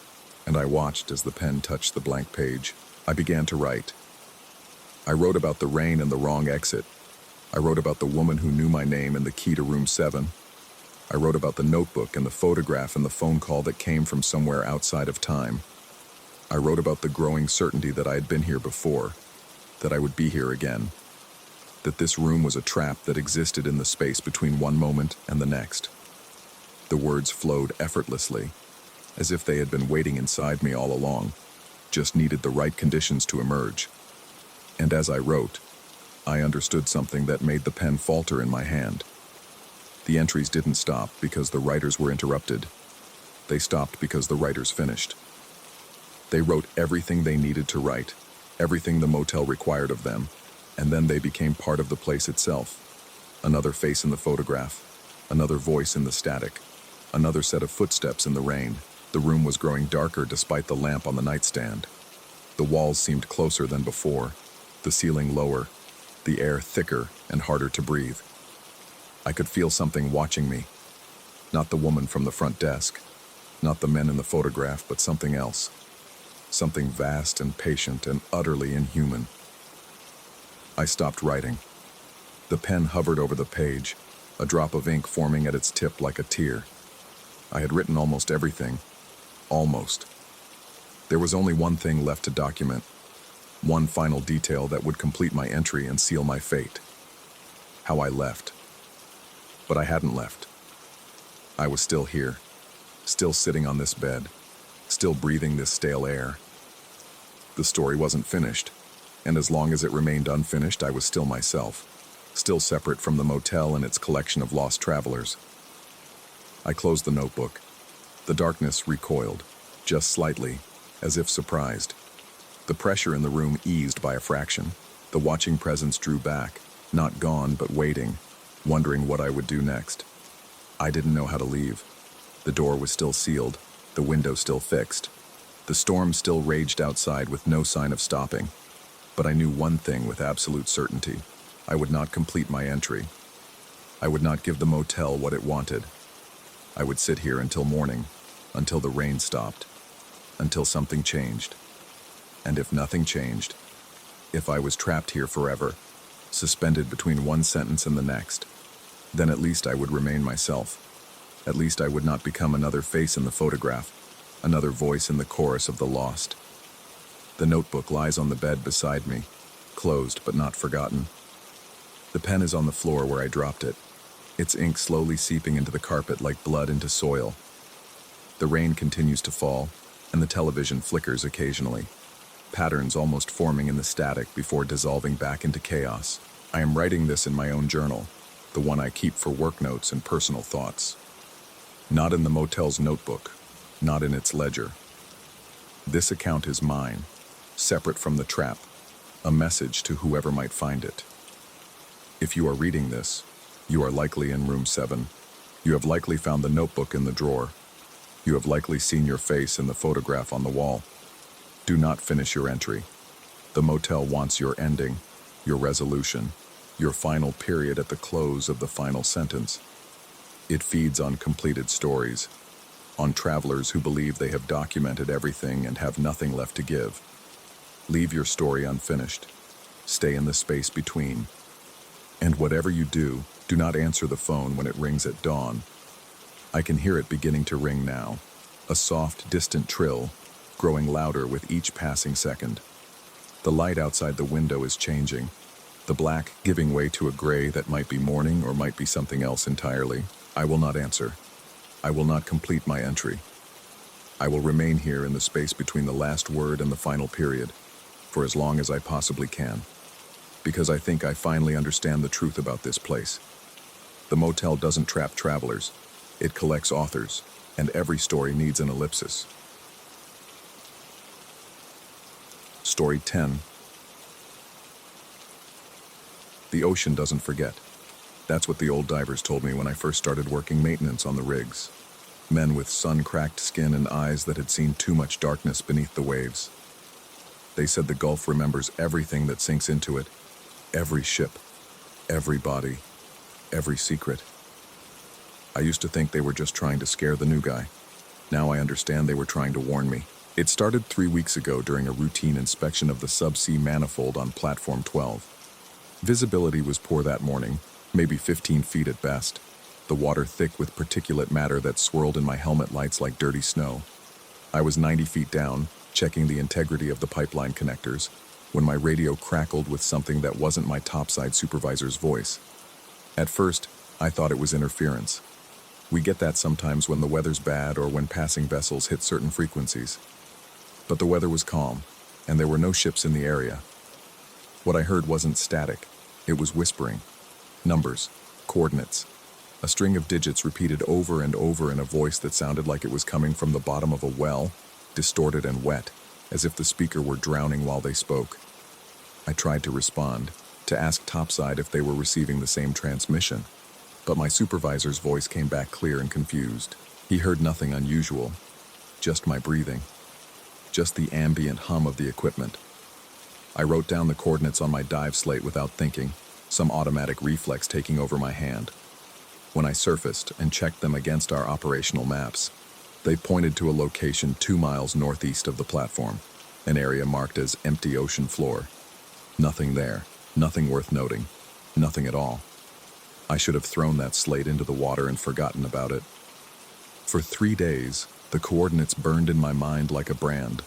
A: and I watched as the pen touched the blank page. I began to write. I wrote about the rain and the wrong exit. I wrote about the woman who knew my name and the key to room 7. I wrote about the notebook and the photograph and the phone call that came from somewhere outside of time. I wrote about the growing certainty that I had been here before, that I would be here again, that this room was a trap that existed in the space between one moment and the next. The words flowed effortlessly, as if they had been waiting inside me all along, just needed the right conditions to emerge. And as I wrote, I understood something that made the pen falter in my hand. The entries didn't stop because the writers were interrupted. They stopped because the writers finished. They wrote everything they needed to write, everything the motel required of them, and then they became part of the place itself. Another face in the photograph, another voice in the static, another set of footsteps in the rain. The room was growing darker despite the lamp on the nightstand. The walls seemed closer than before, the ceiling lower, the air thicker and harder to breathe. I could feel something watching me. Not the woman from the front desk, not the men in the photograph, but something else. something vast and patient and utterly inhuman. I stopped writing. The pen hovered over the page, a drop of ink forming at its tip like a tear. I had written almost everything. Almost. There was only one thing left to document, one final detail that would complete my entry and seal my fate. How I left. But I hadn't left. I was still here, still sitting on this bed, still breathing this stale air. The story wasn't finished, and as long as it remained unfinished, I was still myself, still separate from the motel and its collection of lost travelers. I closed the notebook. The darkness recoiled, just slightly, as if surprised. The pressure in the room eased by a fraction. The watching presence drew back, not gone, but waiting, wondering what I would do next. I didn't know how to leave. The door was still sealed, the window still fixed. The storm still raged outside with no sign of stopping. But I knew one thing with absolute certainty. I would not complete my entry. I would not give the motel what it wanted. I would sit here until morning, until the rain stopped, until something changed. And if nothing changed, if I was trapped here forever, suspended between one sentence and the next, then at least I would remain myself. At least I would not become another face in the photograph, another voice in the chorus of the lost. The notebook lies on the bed beside me, closed but not forgotten. The pen is on the floor where I dropped it, its ink slowly seeping into the carpet like blood into soil. The rain continues to fall, and the television flickers occasionally, patterns almost forming in the static before dissolving back into chaos. I am writing this in my own journal, the one I keep for work notes and personal thoughts. Not in the motel's notebook, not in its ledger. This account is mine, separate from the trap, a message to whoever might find it. If you are reading this, you are likely in room 7. You have likely found the notebook in the drawer. You have likely seen your face in the photograph on the wall. Do not finish your entry. The motel wants your ending, your resolution, your final period at the close of the final sentence. It feeds on completed stories, on travelers who believe they have documented everything and have nothing left to give. Leave your story unfinished. Stay in the space between. And whatever you do, do not answer the phone when it rings at dawn. I can hear it beginning to ring now, a soft, distant trill, growing louder with each passing second. The light outside the window is changing, the black giving way to a gray that might be morning or might be something else entirely. I will not answer. I will not complete my entry. I will remain here in the space between the last word and the final period, for as long as I possibly can, because I think I finally understand the truth about this place. The motel doesn't trap travelers, it collects authors, and every story needs an ellipsis. Story 10. The ocean doesn't forget. That's what the old divers told me when I first started working maintenance on the rigs. Men with sun-cracked skin and eyes that had seen too much darkness beneath the waves. They said the Gulf remembers everything that sinks into it. Every ship, every body, every secret. I used to think they were just trying to scare the new guy. Now I understand they were trying to warn me. It started 3 weeks ago during a routine inspection of the subsea manifold on Platform 12. Visibility was poor that morning, maybe 15 feet at best, the water thick with particulate matter that swirled in my helmet lights like dirty snow. I was 90 feet down, checking the integrity of the pipeline connectors, when my radio crackled with something that wasn't my topside supervisor's voice. At first, I thought it was interference. We get that sometimes when the weather's bad or when passing vessels hit certain frequencies. But the weather was calm, and there were no ships in the area. What I heard wasn't static, it was whispering. Numbers, coordinates, a string of digits repeated over and over in a voice that sounded like it was coming from the bottom of a well, distorted and wet, as if the speaker were drowning while they spoke. I tried to respond, to ask topside if they were receiving the same transmission, but my supervisor's voice came back clear and confused. He heard nothing unusual, just my breathing, just the ambient hum of the equipment. I wrote down the coordinates on my dive slate without thinking, some automatic reflex taking over my hand. When I surfaced and checked them against our operational maps, they pointed to a location 2 miles northeast of the platform. An area marked as empty ocean floor. Nothing there, nothing worth noting, nothing at all. I should have thrown that slate into the water and forgotten about it. For 3 days, the coordinates burned in my mind like a brand.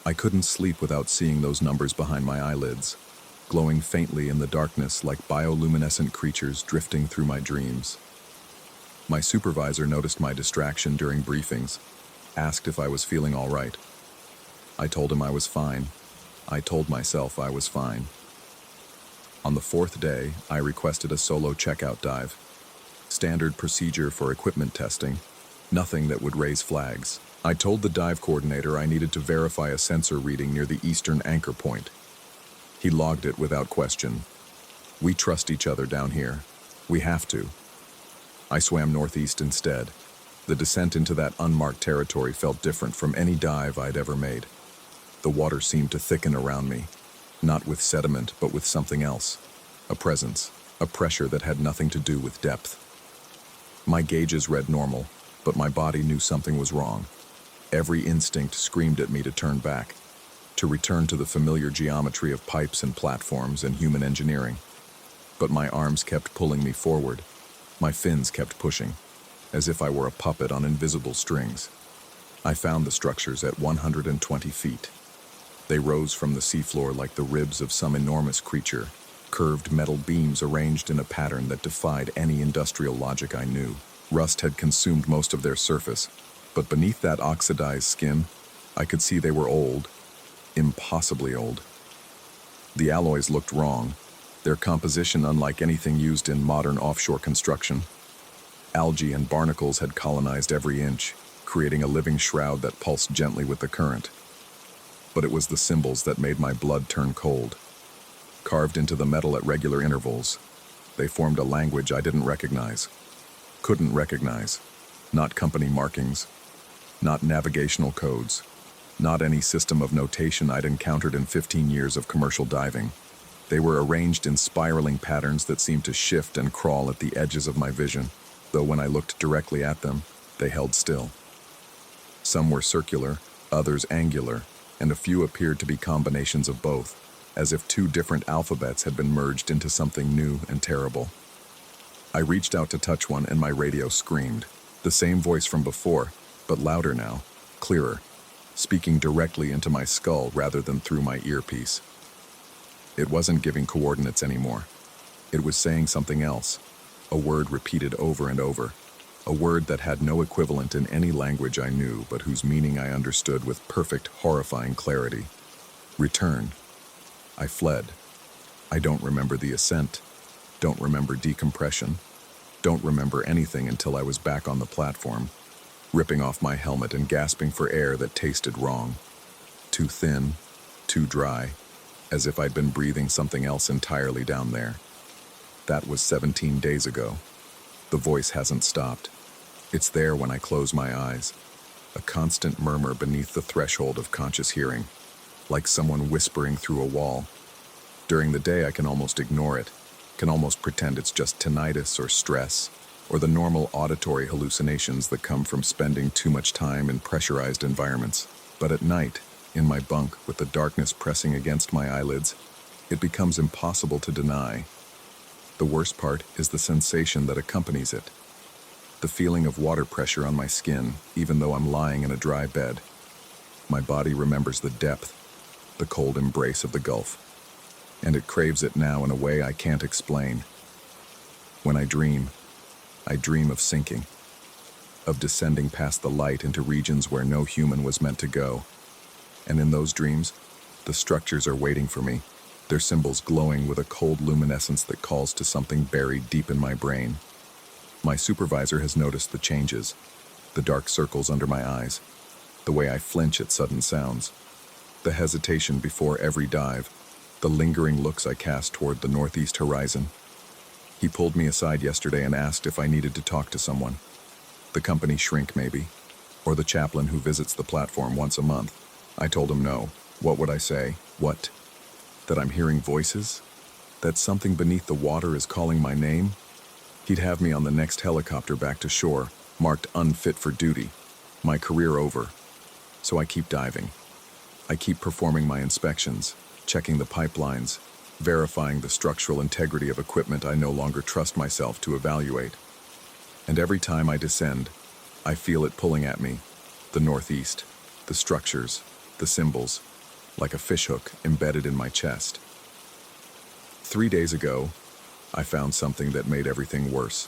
A: I couldn't sleep without seeing those numbers behind my eyelids, glowing faintly in the darkness like bioluminescent creatures drifting through my dreams. My supervisor noticed my distraction during briefings, asked if I was feeling all right. I told him I was fine. I told myself I was fine. On the 4th day, I requested a solo checkout dive. Standard procedure for equipment testing, nothing that would raise flags. I told the dive coordinator I needed to verify a sensor reading near the eastern anchor point. He logged it without question. We trust each other down here. We have to. I swam northeast instead. The descent into that unmarked territory felt different from any dive I'd ever made. The water seemed to thicken around me, not with sediment, but with something else. A presence, a pressure that had nothing to do with depth. My gauges read normal, but my body knew something was wrong. Every instinct screamed at me to turn back, to return to the familiar geometry of pipes and platforms and human engineering. But my arms kept pulling me forward. My fins kept pushing, as if I were a puppet on invisible strings. I found the structures at 120 feet. They rose from the seafloor like the ribs of some enormous creature, curved metal beams arranged in a pattern that defied any industrial logic I knew. Rust had consumed most of their surface, but beneath that oxidized skin, I could see they were old, impossibly old. The alloys looked wrong, their composition unlike anything used in modern offshore construction. Algae and barnacles had colonized every inch, creating a living shroud that pulsed gently with the current. But it was the symbols that made my blood turn cold. Carved into the metal at regular intervals, they formed a language I didn't recognize. Couldn't recognize. Not company markings, not navigational codes, not any system of notation I'd encountered in 15 years of commercial diving. They were arranged in spiraling patterns that seemed to shift and crawl at the edges of my vision, though when I looked directly at them, they held still. Some were circular, others angular, and a few appeared to be combinations of both, as if 2 different alphabets had been merged into something new and terrible. I reached out to touch one and my radio screamed. The same voice from before, but louder now, clearer, speaking directly into my skull rather than through my earpiece. It wasn't giving coordinates anymore. It was saying something else, a word repeated over and over, a word that had no equivalent in any language I knew, but whose meaning I understood with perfect, horrifying clarity. Return. I fled. I don't remember the ascent, don't remember decompression, don't remember anything until I was back on the platform, ripping off my helmet and gasping for air that tasted wrong. Too thin, too dry, as if I'd been breathing something else entirely down there. That was 17 days ago. The voice hasn't stopped. It's there when I close my eyes, a constant murmur beneath the threshold of conscious hearing, like someone whispering through a wall. During the day I can almost ignore it, can almost pretend it's just tinnitus or stress, or the normal auditory hallucinations that come from spending too much time in pressurized environments. But at night, in my bunk with the darkness pressing against my eyelids, it becomes impossible to deny. The worst part is the sensation that accompanies it. The feeling of water pressure on my skin, even though I'm lying in a dry bed. My body remembers the depth, the cold embrace of the Gulf, and it craves it now in a way I can't explain. When I dream of sinking, of descending past the light into regions where no human was meant to go. And in those dreams, the structures are waiting for me, their symbols glowing with a cold luminescence that calls to something buried deep in my brain. My supervisor has noticed the changes, the dark circles under my eyes, the way I flinch at sudden sounds, the hesitation before every dive, the lingering looks I cast toward the northeast horizon. He pulled me aside yesterday and asked if I needed to talk to someone. The company shrink, maybe, or the chaplain who visits the platform once a month. I told him no. What would I say? What? That I'm hearing voices? That something beneath the water is calling my name? He'd have me on the next helicopter back to shore, marked unfit for duty. My career over. So I keep diving. I keep performing my inspections, checking the pipelines, verifying the structural integrity of equipment I no longer trust myself to evaluate. And every time I descend, I feel it pulling at me, the northeast, the structures, the symbols, like a fishhook embedded in my chest. 3 days ago, I found something that made everything worse.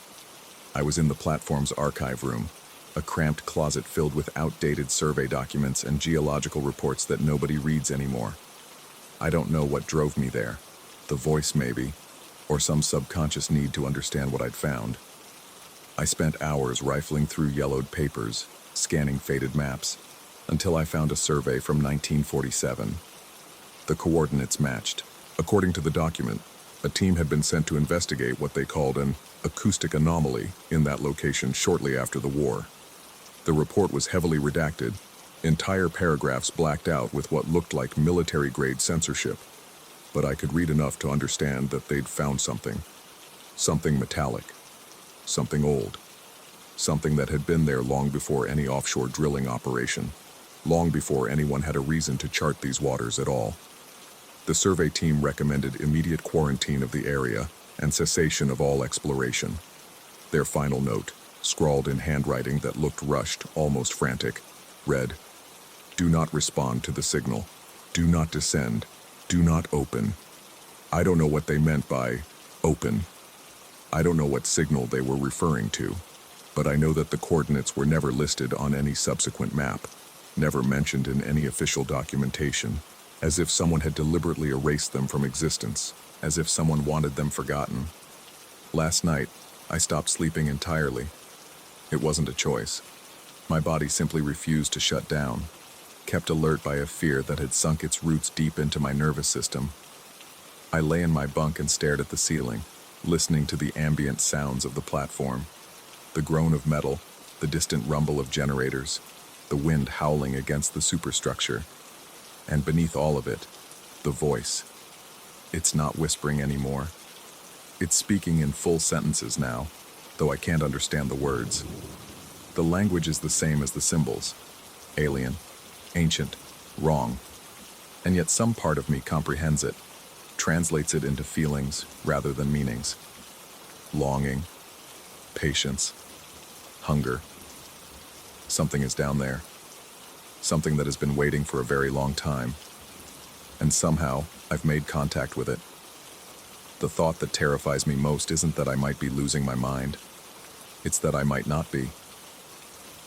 A: I was in the platform's archive room, a cramped closet filled with outdated survey documents and geological reports that nobody reads anymore. I don't know what drove me there, the voice maybe, or some subconscious need to understand what I'd found. I spent hours rifling through yellowed papers, scanning faded maps, until I found a survey from 1947. The coordinates matched. According to the document, a team had been sent to investigate what they called an acoustic anomaly in that location shortly after the war. The report was heavily redacted, entire paragraphs blacked out with what looked like military-grade censorship, but I could read enough to understand that they'd found something. Something metallic. Something old. Something that had been there long before any offshore drilling operation, long before anyone had a reason to chart these waters at all. The survey team recommended immediate quarantine of the area and cessation of all exploration. Their final note, scrawled in handwriting that looked rushed, almost frantic, read, "Do not respond to the signal. Do not descend. Do not open." I don't know what they meant by open. I don't know what signal they were referring to, but I know that the coordinates were never listed on any subsequent map, never mentioned in any official documentation, as if someone had deliberately erased them from existence, as if someone wanted them forgotten. Last night, I stopped sleeping entirely. It wasn't a choice. My body simply refused to shut down, kept alert by a fear that had sunk its roots deep into my nervous system. I lay in my bunk and stared at the ceiling, listening to the ambient sounds of the platform, the groan of metal, the distant rumble of generators, the wind howling against the superstructure, and beneath all of it, the voice. It's not whispering anymore. It's speaking in full sentences now, though I can't understand the words. The language is the same as the symbols. Alien, ancient, wrong. And yet some part of me comprehends it, translates it into feelings rather than meanings. Longing, patience, hunger. Something is down there. Something that has been waiting for a very long time. And somehow, I've made contact with it. The thought that terrifies me most isn't that I might be losing my mind. It's that I might not be.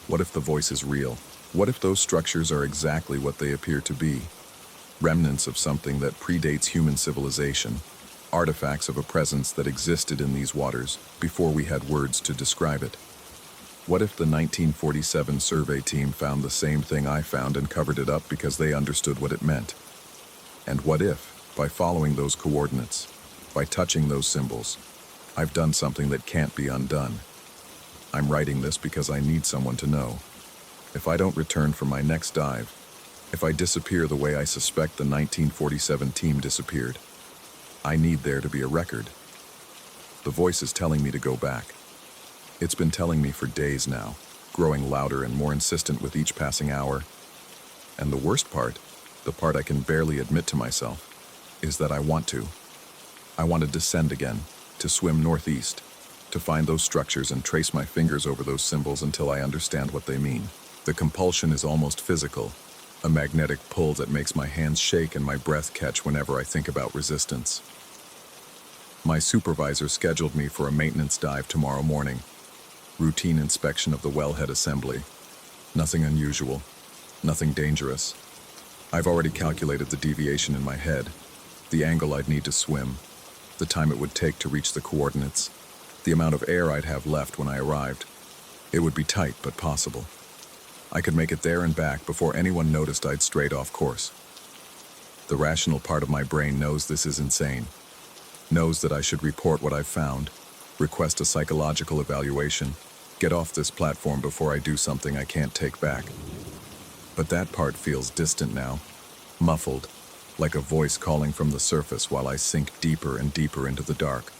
A: What if the voice is real? What if those structures are exactly what they appear to be? Remnants of something that predates human civilization. Artifacts of a presence that existed in these waters before we had words to describe it. What if the 1947 survey team found the same thing I found and covered it up because they understood what it meant? And what if, by following those coordinates, by touching those symbols, I've done something that can't be undone? I'm writing this because I need someone to know. If I don't return from my next dive, if I disappear the way I suspect the 1947 team disappeared, I need there to be a record. The voice is telling me to go back. It's been telling me for days now, growing louder and more insistent with each passing hour. And the worst part, the part I can barely admit to myself, is that I want to. I want to descend again, to swim northeast, to find those structures and trace my fingers over those symbols until I understand what they mean. The compulsion is almost physical, a magnetic pull that makes my hands shake and my breath catch whenever I think about resistance. My supervisor scheduled me for a maintenance dive tomorrow morning. Routine inspection of the wellhead assembly. Nothing unusual, nothing dangerous. I've already calculated the deviation in my head, the angle I'd need to swim, the time it would take to reach the coordinates, the amount of air I'd have left when I arrived. It would be tight, but possible. I could make it there and back before anyone noticed I'd strayed off course. The rational part of my brain knows this is insane, knows that I should report what I've found, request a psychological evaluation, get off this platform before I do something I can't take back. But that part feels distant now, muffled, like a voice calling from the surface while I sink deeper and deeper into the dark.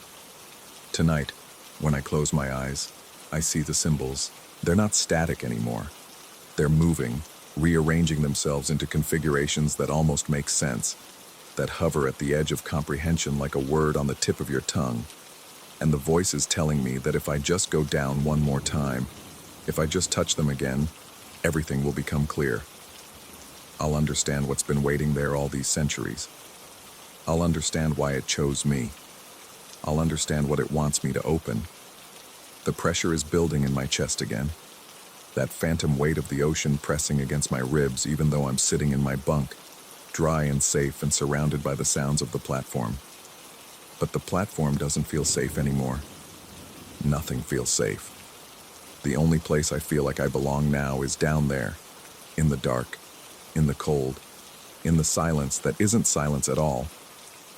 A: Tonight, when I close my eyes, I see the symbols. They're not static anymore. They're moving, rearranging themselves into configurations that almost make sense, that hover at the edge of comprehension like a word on the tip of your tongue. And the voice is telling me that if I just go down one more time, if I just touch them again, everything will become clear. I'll understand what's been waiting there all these centuries. I'll understand why it chose me. I'll understand what it wants me to open. The pressure is building in my chest again. That phantom weight of the ocean pressing against my ribs even though I'm sitting in my bunk, dry and safe and surrounded by the sounds of the platform. But the platform doesn't feel safe anymore. Nothing feels safe. The only place I feel like I belong now is down there, in the dark, in the cold, in the silence that isn't silence at all,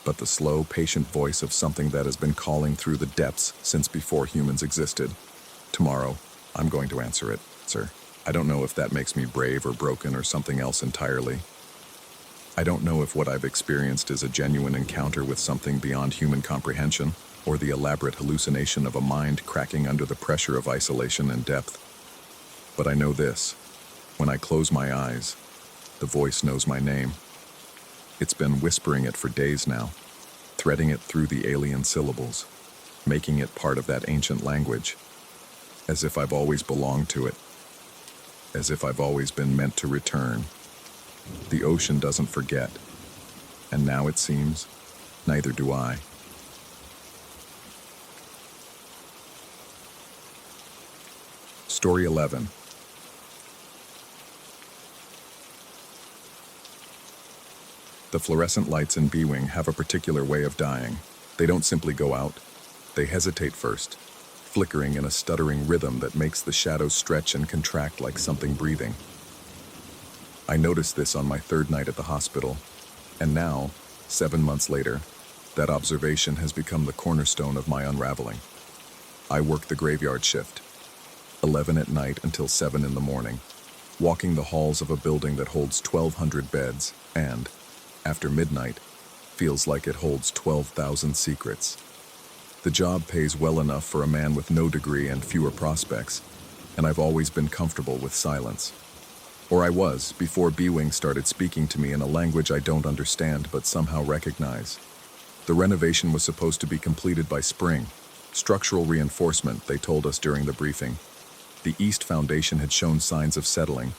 A: but the slow, patient voice of something that has been calling through the depths since before humans existed. Tomorrow, I'm going to answer it, sir. I don't know if that makes me brave or broken or something else entirely. I don't know if what I've experienced is a genuine encounter with something beyond human comprehension, or the elaborate hallucination of a mind cracking under the pressure of isolation and depth. But I know this: when I close my eyes, the voice knows my name. It's been whispering it for days now, threading it through the alien syllables, making it part of that ancient language, as if I've always belonged to it, as if I've always been meant to return. The ocean doesn't forget, and now it seems, neither do I. Story 11. The fluorescent lights in B-Wing have a particular way of dying. They don't simply go out. They hesitate first, flickering in a stuttering rhythm that makes the shadows stretch and contract like something breathing. I noticed this on my third night at the hospital, and now, 7 months later, that observation has become the cornerstone of my unraveling. I work the graveyard shift, 11 at night until 7 in the morning, walking the halls of a building that holds 1,200 beds and, after midnight, feels like it holds 12,000 secrets. The job pays well enough for a man with no degree and fewer prospects, and I've always been comfortable with silence. Or I was, before B-Wing started speaking to me in a language I don't understand but somehow recognize. The renovation was supposed to be completed by spring. Structural reinforcement, they told us during the briefing. The east foundation had shown signs of settling,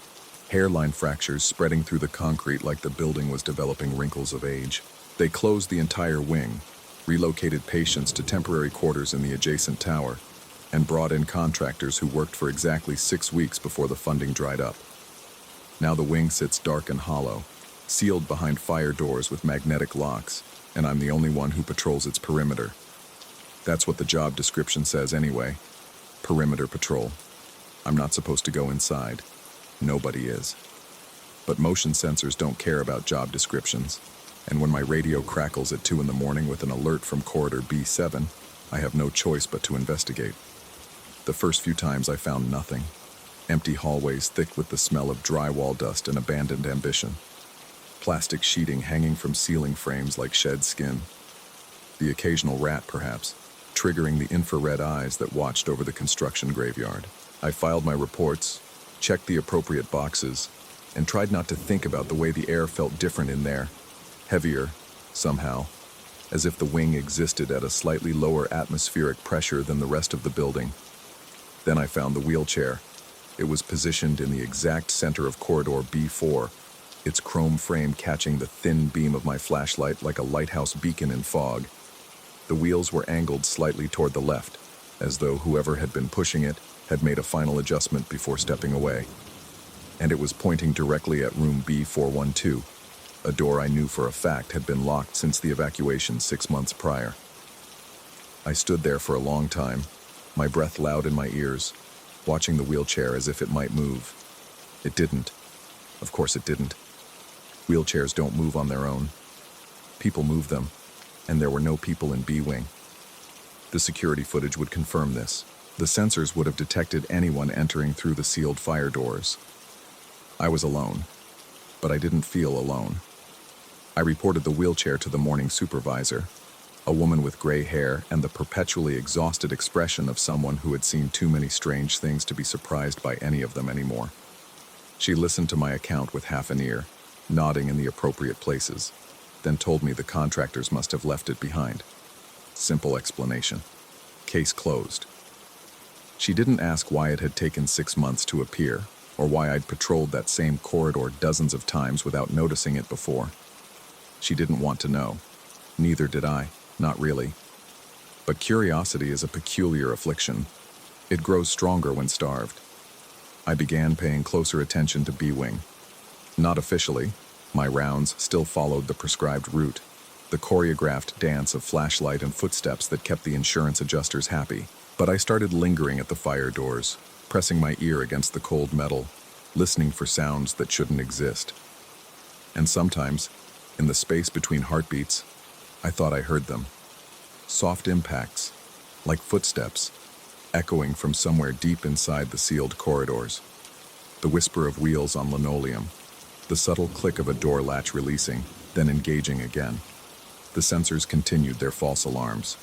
A: hairline fractures spreading through the concrete like the building was developing wrinkles of age. They closed the entire wing, relocated patients to temporary quarters in the adjacent tower, and brought in contractors who worked for exactly 6 weeks before the funding dried up. Now the wing sits dark and hollow, sealed behind fire doors with magnetic locks, and I'm the only one who patrols its perimeter. That's what the job description says anyway. Perimeter patrol. I'm not supposed to go inside. Nobody is. But motion sensors don't care about job descriptions, and when my radio crackles at 2 in the morning with an alert from corridor B7, I have no choice but to investigate. The first few times I found nothing. Empty hallways thick with the smell of drywall dust and abandoned ambition. Plastic sheeting hanging from ceiling frames like shed skin. The occasional rat, perhaps, triggering the infrared eyes that watched over the construction graveyard. I filed my reports, checked the appropriate boxes, and tried not to think about the way the air felt different in there. Heavier, somehow, as if the wing existed at a slightly lower atmospheric pressure than the rest of the building. Then I found the wheelchair. It was positioned in the exact center of corridor B4, its chrome frame catching the thin beam of my flashlight like a lighthouse beacon in fog. The wheels were angled slightly toward the left, as though whoever had been pushing it had made a final adjustment before stepping away. And it was pointing directly at room B412, a door I knew for a fact had been locked since the evacuation 6 months prior. I stood there for a long time, my breath loud in my ears, watching the wheelchair as if it might move. It didn't. Of course it didn't. Wheelchairs don't move on their own. People move them, and there were no people in B-Wing. The security footage would confirm this. The sensors would have detected anyone entering through the sealed fire doors. I was alone, but I didn't feel alone. I reported the wheelchair to the morning supervisor, a woman with gray hair and the perpetually exhausted expression of someone who had seen too many strange things to be surprised by any of them anymore. She listened to my account with half an ear, nodding in the appropriate places, then told me the contractors must have left it behind. Simple explanation. Case closed. She didn't ask why it had taken 6 months to appear, or why I'd patrolled that same corridor dozens of times without noticing it before. She didn't want to know. Neither did I, not really. But curiosity is a peculiar affliction. It grows stronger when starved. I began paying closer attention to B-Wing. Not officially, my rounds still followed the prescribed route, the choreographed dance of flashlight and footsteps that kept the insurance adjusters happy. But I started lingering at the fire doors, pressing my ear against the cold metal, listening for sounds that shouldn't exist. And sometimes, in the space between heartbeats, I thought I heard them. Soft impacts, like footsteps, echoing from somewhere deep inside the sealed corridors. The whisper of wheels on linoleum, the subtle click of a door latch releasing, then engaging again. The sensors continued their false alarms.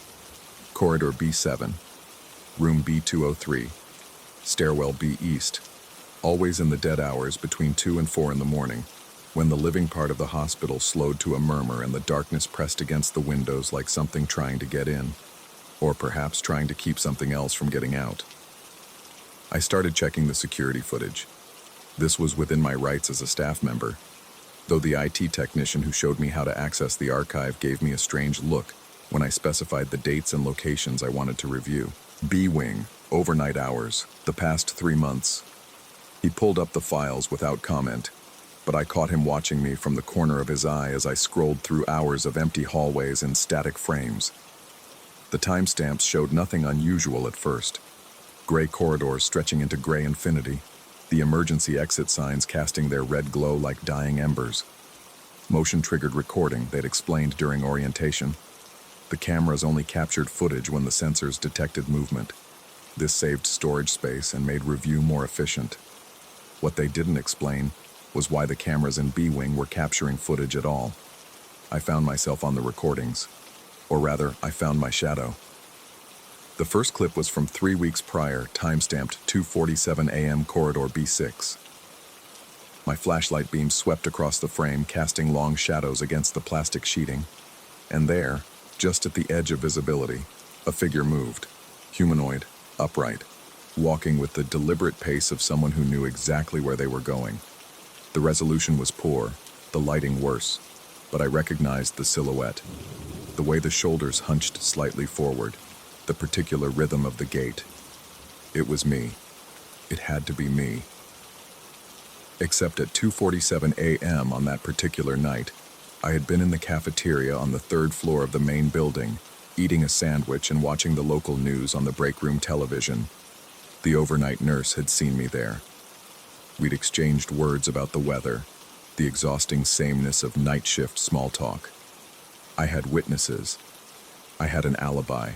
A: Corridor B7, Room B203, Stairwell B East, always in the dead hours between 2 and 4 in the morning, when the living part of the hospital slowed to a murmur and the darkness pressed against the windows like something trying to get in, or perhaps trying to keep something else from getting out. I started checking the security footage. This was within my rights as a staff member, though the IT technician who showed me how to access the archive gave me a strange look when I specified the dates and locations I wanted to review. B-Wing, overnight hours, the past 3 months. He pulled up the files without comment, but I caught him watching me from the corner of his eye as I scrolled through hours of empty hallways and static frames. The timestamps showed nothing unusual at first. Gray corridors stretching into gray infinity, the emergency exit signs casting their red glow like dying embers. Motion-triggered recording, they'd explained during orientation. The cameras only captured footage when the sensors detected movement. This saved storage space and made review more efficient. What they didn't explain was why the cameras in B-Wing were capturing footage at all. I found myself on the recordings. Or rather, I found my shadow. The first clip was from 3 weeks prior, time-stamped 2:47 a.m. Corridor B6. My flashlight beam swept across the frame, casting long shadows against the plastic sheeting. And there, just at the edge of visibility, a figure moved, humanoid, upright, walking with the deliberate pace of someone who knew exactly where they were going. The resolution was poor, the lighting worse, but I recognized the silhouette, the way the shoulders hunched slightly forward, the particular rhythm of the gait. It was me. It had to be me. Except at 2:47 a.m. on that particular night, I had been in the cafeteria on the 3rd floor of the main building, eating a sandwich and watching the local news on the break room television. The overnight nurse had seen me there. We'd exchanged words about the weather, the exhausting sameness of night shift small talk. I had witnesses. I had an alibi,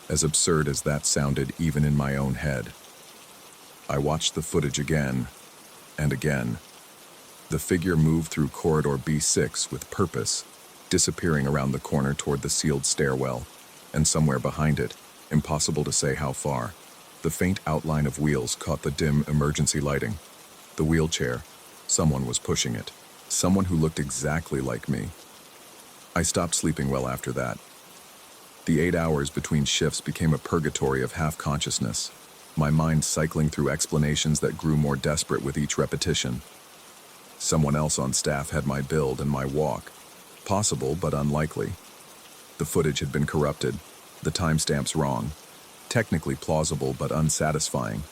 A: as absurd as that sounded even in my own head. I watched the footage again, and again. The figure moved through corridor B6 with purpose, disappearing around the corner toward the sealed stairwell, and somewhere behind it, impossible to say how far, the faint outline of wheels caught the dim emergency lighting. The wheelchair, someone was pushing it, someone who looked exactly like me. I stopped sleeping well after that. The 8 hours between shifts became a purgatory of half-consciousness, my mind cycling through explanations that grew more desperate with each repetition. Someone else on staff had my build and my walk. Possible, but unlikely. The footage had been corrupted, the timestamps wrong. Technically plausible, but unsatisfying.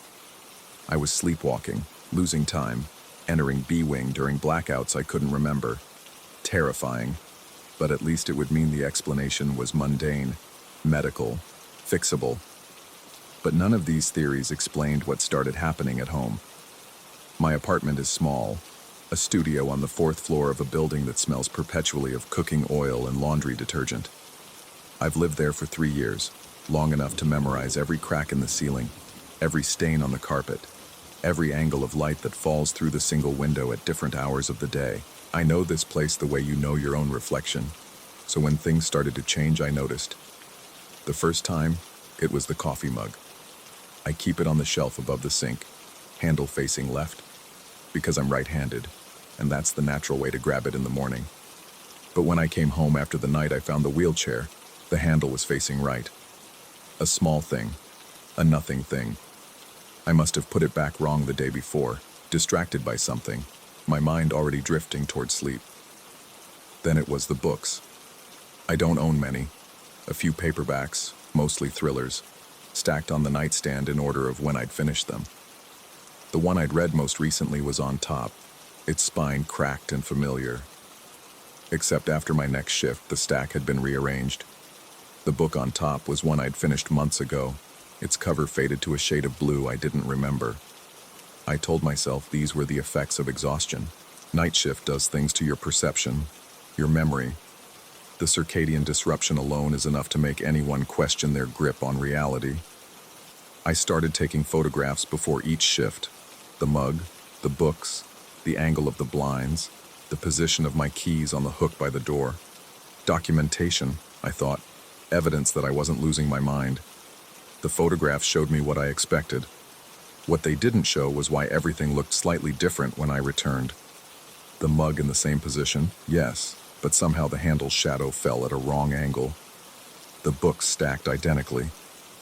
A: I was sleepwalking, losing time, entering B-Wing during blackouts I couldn't remember. Terrifying, but at least it would mean the explanation was mundane, medical, fixable. But none of these theories explained what started happening at home. My apartment is small, a studio on the 4th floor of a building that smells perpetually of cooking oil and laundry detergent. I've lived there for 3 years, long enough to memorize every crack in the ceiling, every stain on the carpet, every angle of light that falls through the single window at different hours of the day. I know this place the way you know your own reflection, so when things started to change, I noticed. The first time, it was the coffee mug. I keep it on the shelf above the sink, handle facing left. because I'm right-handed, and that's the natural way to grab it in the morning. But when I came home after the night I found the wheelchair, the handle was facing right. A small thing, a nothing thing. I must have put it back wrong the day before, distracted by something, my mind already drifting toward sleep. Then it was the books. I don't own many. A few paperbacks, mostly thrillers, stacked on the nightstand in order of when I'd finished them. The one I'd read most recently was on top, its spine cracked and familiar. Except after my next shift, the stack had been rearranged. The book on top was one I'd finished months ago, its cover faded to a shade of blue I didn't remember. I told myself these were the effects of exhaustion. Night shift does things to your perception, your memory. The circadian disruption alone is enough to make anyone question their grip on reality. I started taking photographs before each shift. The mug, the books, the angle of the blinds, the position of my keys on the hook by the door. Documentation, I thought, evidence that I wasn't losing my mind. The photographs showed me what I expected. What they didn't show was why everything looked slightly different when I returned. The mug in the same position, yes, but somehow the handle's shadow fell at a wrong angle. The books stacked identically,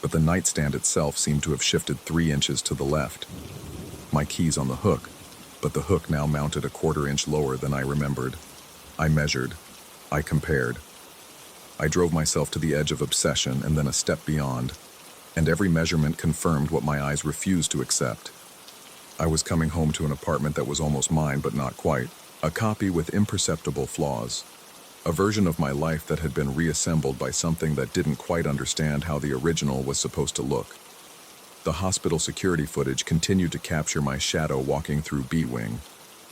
A: but the nightstand itself seemed to have shifted 3 inches to the left. My keys on the hook, but the hook now mounted a 1/4 inch lower than I remembered. I measured. I compared. I drove myself to the edge of obsession and then a step beyond, and every measurement confirmed what my eyes refused to accept. I was coming home to an apartment that was almost mine, but not quite. A copy with imperceptible flaws. A version of my life that had been reassembled by something that didn't quite understand how the original was supposed to look. The hospital security footage continued to capture my shadow walking through B-Wing.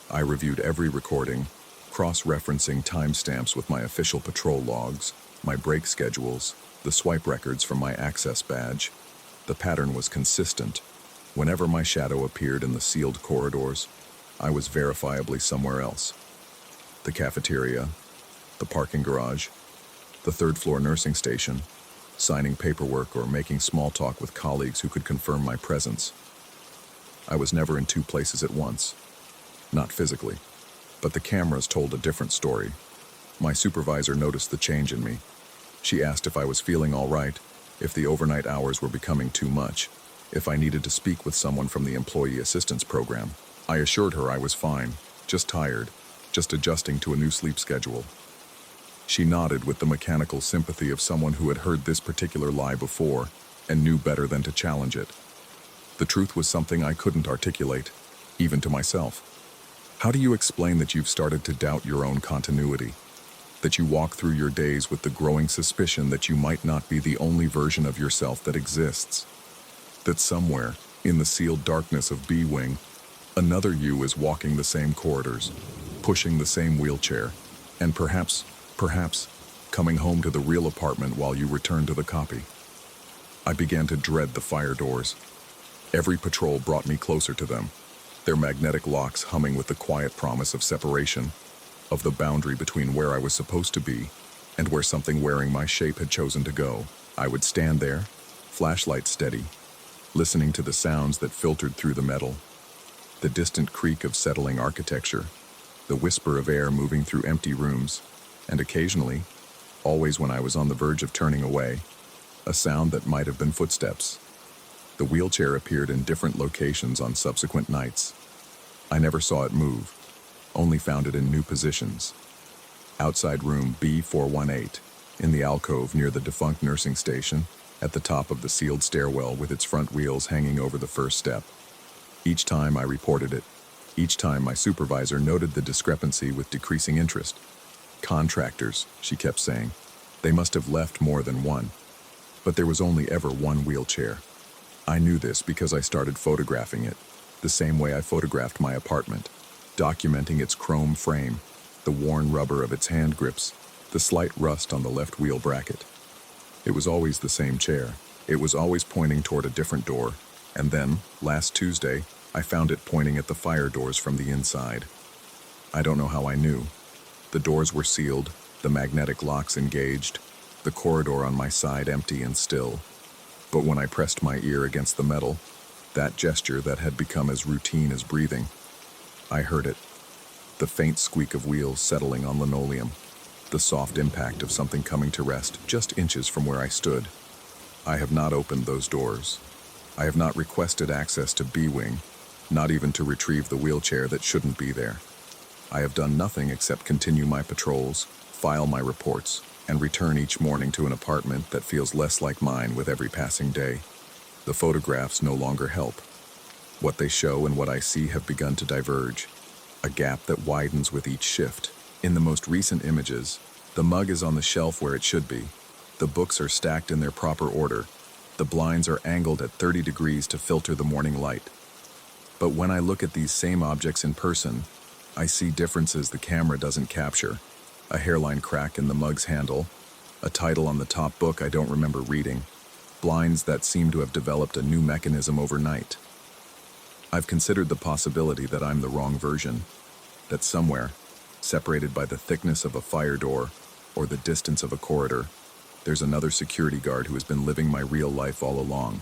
A: I reviewed every recording, cross-referencing timestamps with my official patrol logs, my break schedules, the swipe records from my access badge. The pattern was consistent. Whenever my shadow appeared in the sealed corridors, I was verifiably somewhere else. The cafeteria, the parking garage, the third-floor nursing station, signing paperwork or making small talk with colleagues who could confirm my presence. I was never in 2 places at once. Not physically, but the cameras told a different story. My supervisor noticed the change in me. She asked if I was feeling all right, if the overnight hours were becoming too much, if I needed to speak with someone from the employee assistance program. I assured her I was fine, just tired, just adjusting to a new sleep schedule. She nodded with the mechanical sympathy of someone who had heard this particular lie before and knew better than to challenge it. The truth was something I couldn't articulate, even to myself. How do you explain that you've started to doubt your own continuity? That you walk through your days with the growing suspicion that you might not be the only version of yourself that exists? That somewhere, in the sealed darkness of B-Wing, another you is walking the same corridors, pushing the same wheelchair, and perhaps, coming home to the real apartment while you return to the copy. I began to dread the fire doors. Every patrol brought me closer to them, their magnetic locks humming with the quiet promise of separation, of the boundary between where I was supposed to be and where something wearing my shape had chosen to go. I would stand there, flashlight steady, listening to the sounds that filtered through the metal, the distant creak of settling architecture, the whisper of air moving through empty rooms, and occasionally, always when I was on the verge of turning away, a sound that might have been footsteps. The wheelchair appeared in different locations on subsequent nights. I never saw it move, only found it in new positions. Outside room B418, in the alcove near the defunct nursing station, at the top of the sealed stairwell with its front wheels hanging over the first step. Each time I reported it, each time my supervisor noted the discrepancy with decreasing interest. Contractors, she kept saying. They must have left more than one. But there was only ever one wheelchair. I knew this because I started photographing it, the same way I photographed my apartment, documenting its chrome frame, the worn rubber of its hand grips, the slight rust on the left wheel bracket. It was always the same chair. It was always pointing toward a different door, and then, last Tuesday, I found it pointing at the fire doors from the inside. I don't know how I knew. The doors were sealed, the magnetic locks engaged, the corridor on my side empty and still. But when I pressed my ear against the metal, that gesture that had become as routine as breathing, I heard it, the faint squeak of wheels settling on linoleum, the soft impact of something coming to rest just inches from where I stood. I have not opened those doors. I have not requested access to B-Wing, not even to retrieve the wheelchair that shouldn't be there. I have done nothing except continue my patrols, file my reports, and return each morning to an apartment that feels less like mine with every passing day. The photographs no longer help. What they show and what I see have begun to diverge, a gap that widens with each shift. In the most recent images, the mug is on the shelf where it should be. The books are stacked in their proper order. The blinds are angled at 30 degrees to filter the morning light. But when I look at these same objects in person, I see differences the camera doesn't capture. A hairline crack in the mug's handle, a title on the top book I don't remember reading, blinds that seem to have developed a new mechanism overnight. I've considered the possibility that I'm the wrong version, that somewhere, separated by the thickness of a fire door or the distance of a corridor, there's another security guard who has been living my real life all along,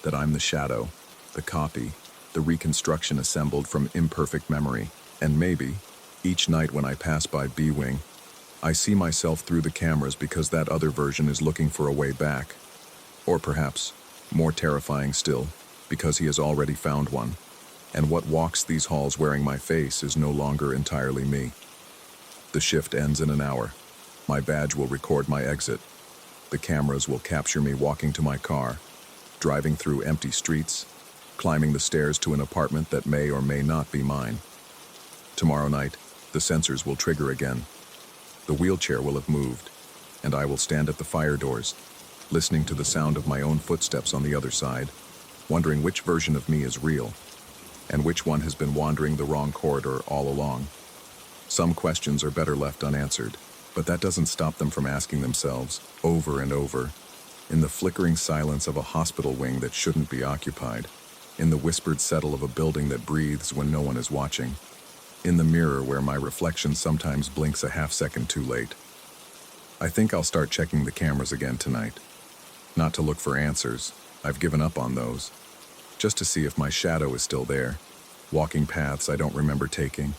A: that I'm the shadow, the copy, the reconstruction assembled from imperfect memory, and maybe, each night when I pass by B-Wing, I see myself through the cameras because that other version is looking for a way back. Or perhaps, more terrifying still, because he has already found one, and what walks these halls wearing my face is no longer entirely me. The shift ends in an hour. My badge will record my exit. The cameras will capture me walking to my car, driving through empty streets, climbing the stairs to an apartment that may or may not be mine. Tomorrow night, the sensors will trigger again. The wheelchair will have moved, and I will stand at the fire doors, listening to the sound of my own footsteps on the other side, wondering which version of me is real, and which one has been wandering the wrong corridor all along. Some questions are better left unanswered, but that doesn't stop them from asking themselves, over and over, in the flickering silence of a hospital wing that shouldn't be occupied, in the whispered settle of a building that breathes when no one is watching, in the mirror where my reflection sometimes blinks a half-second too late. I think I'll start checking the cameras again tonight. Not to look for answers, I've given up on those, just to see if my shadow is still there, walking paths I don't remember taking.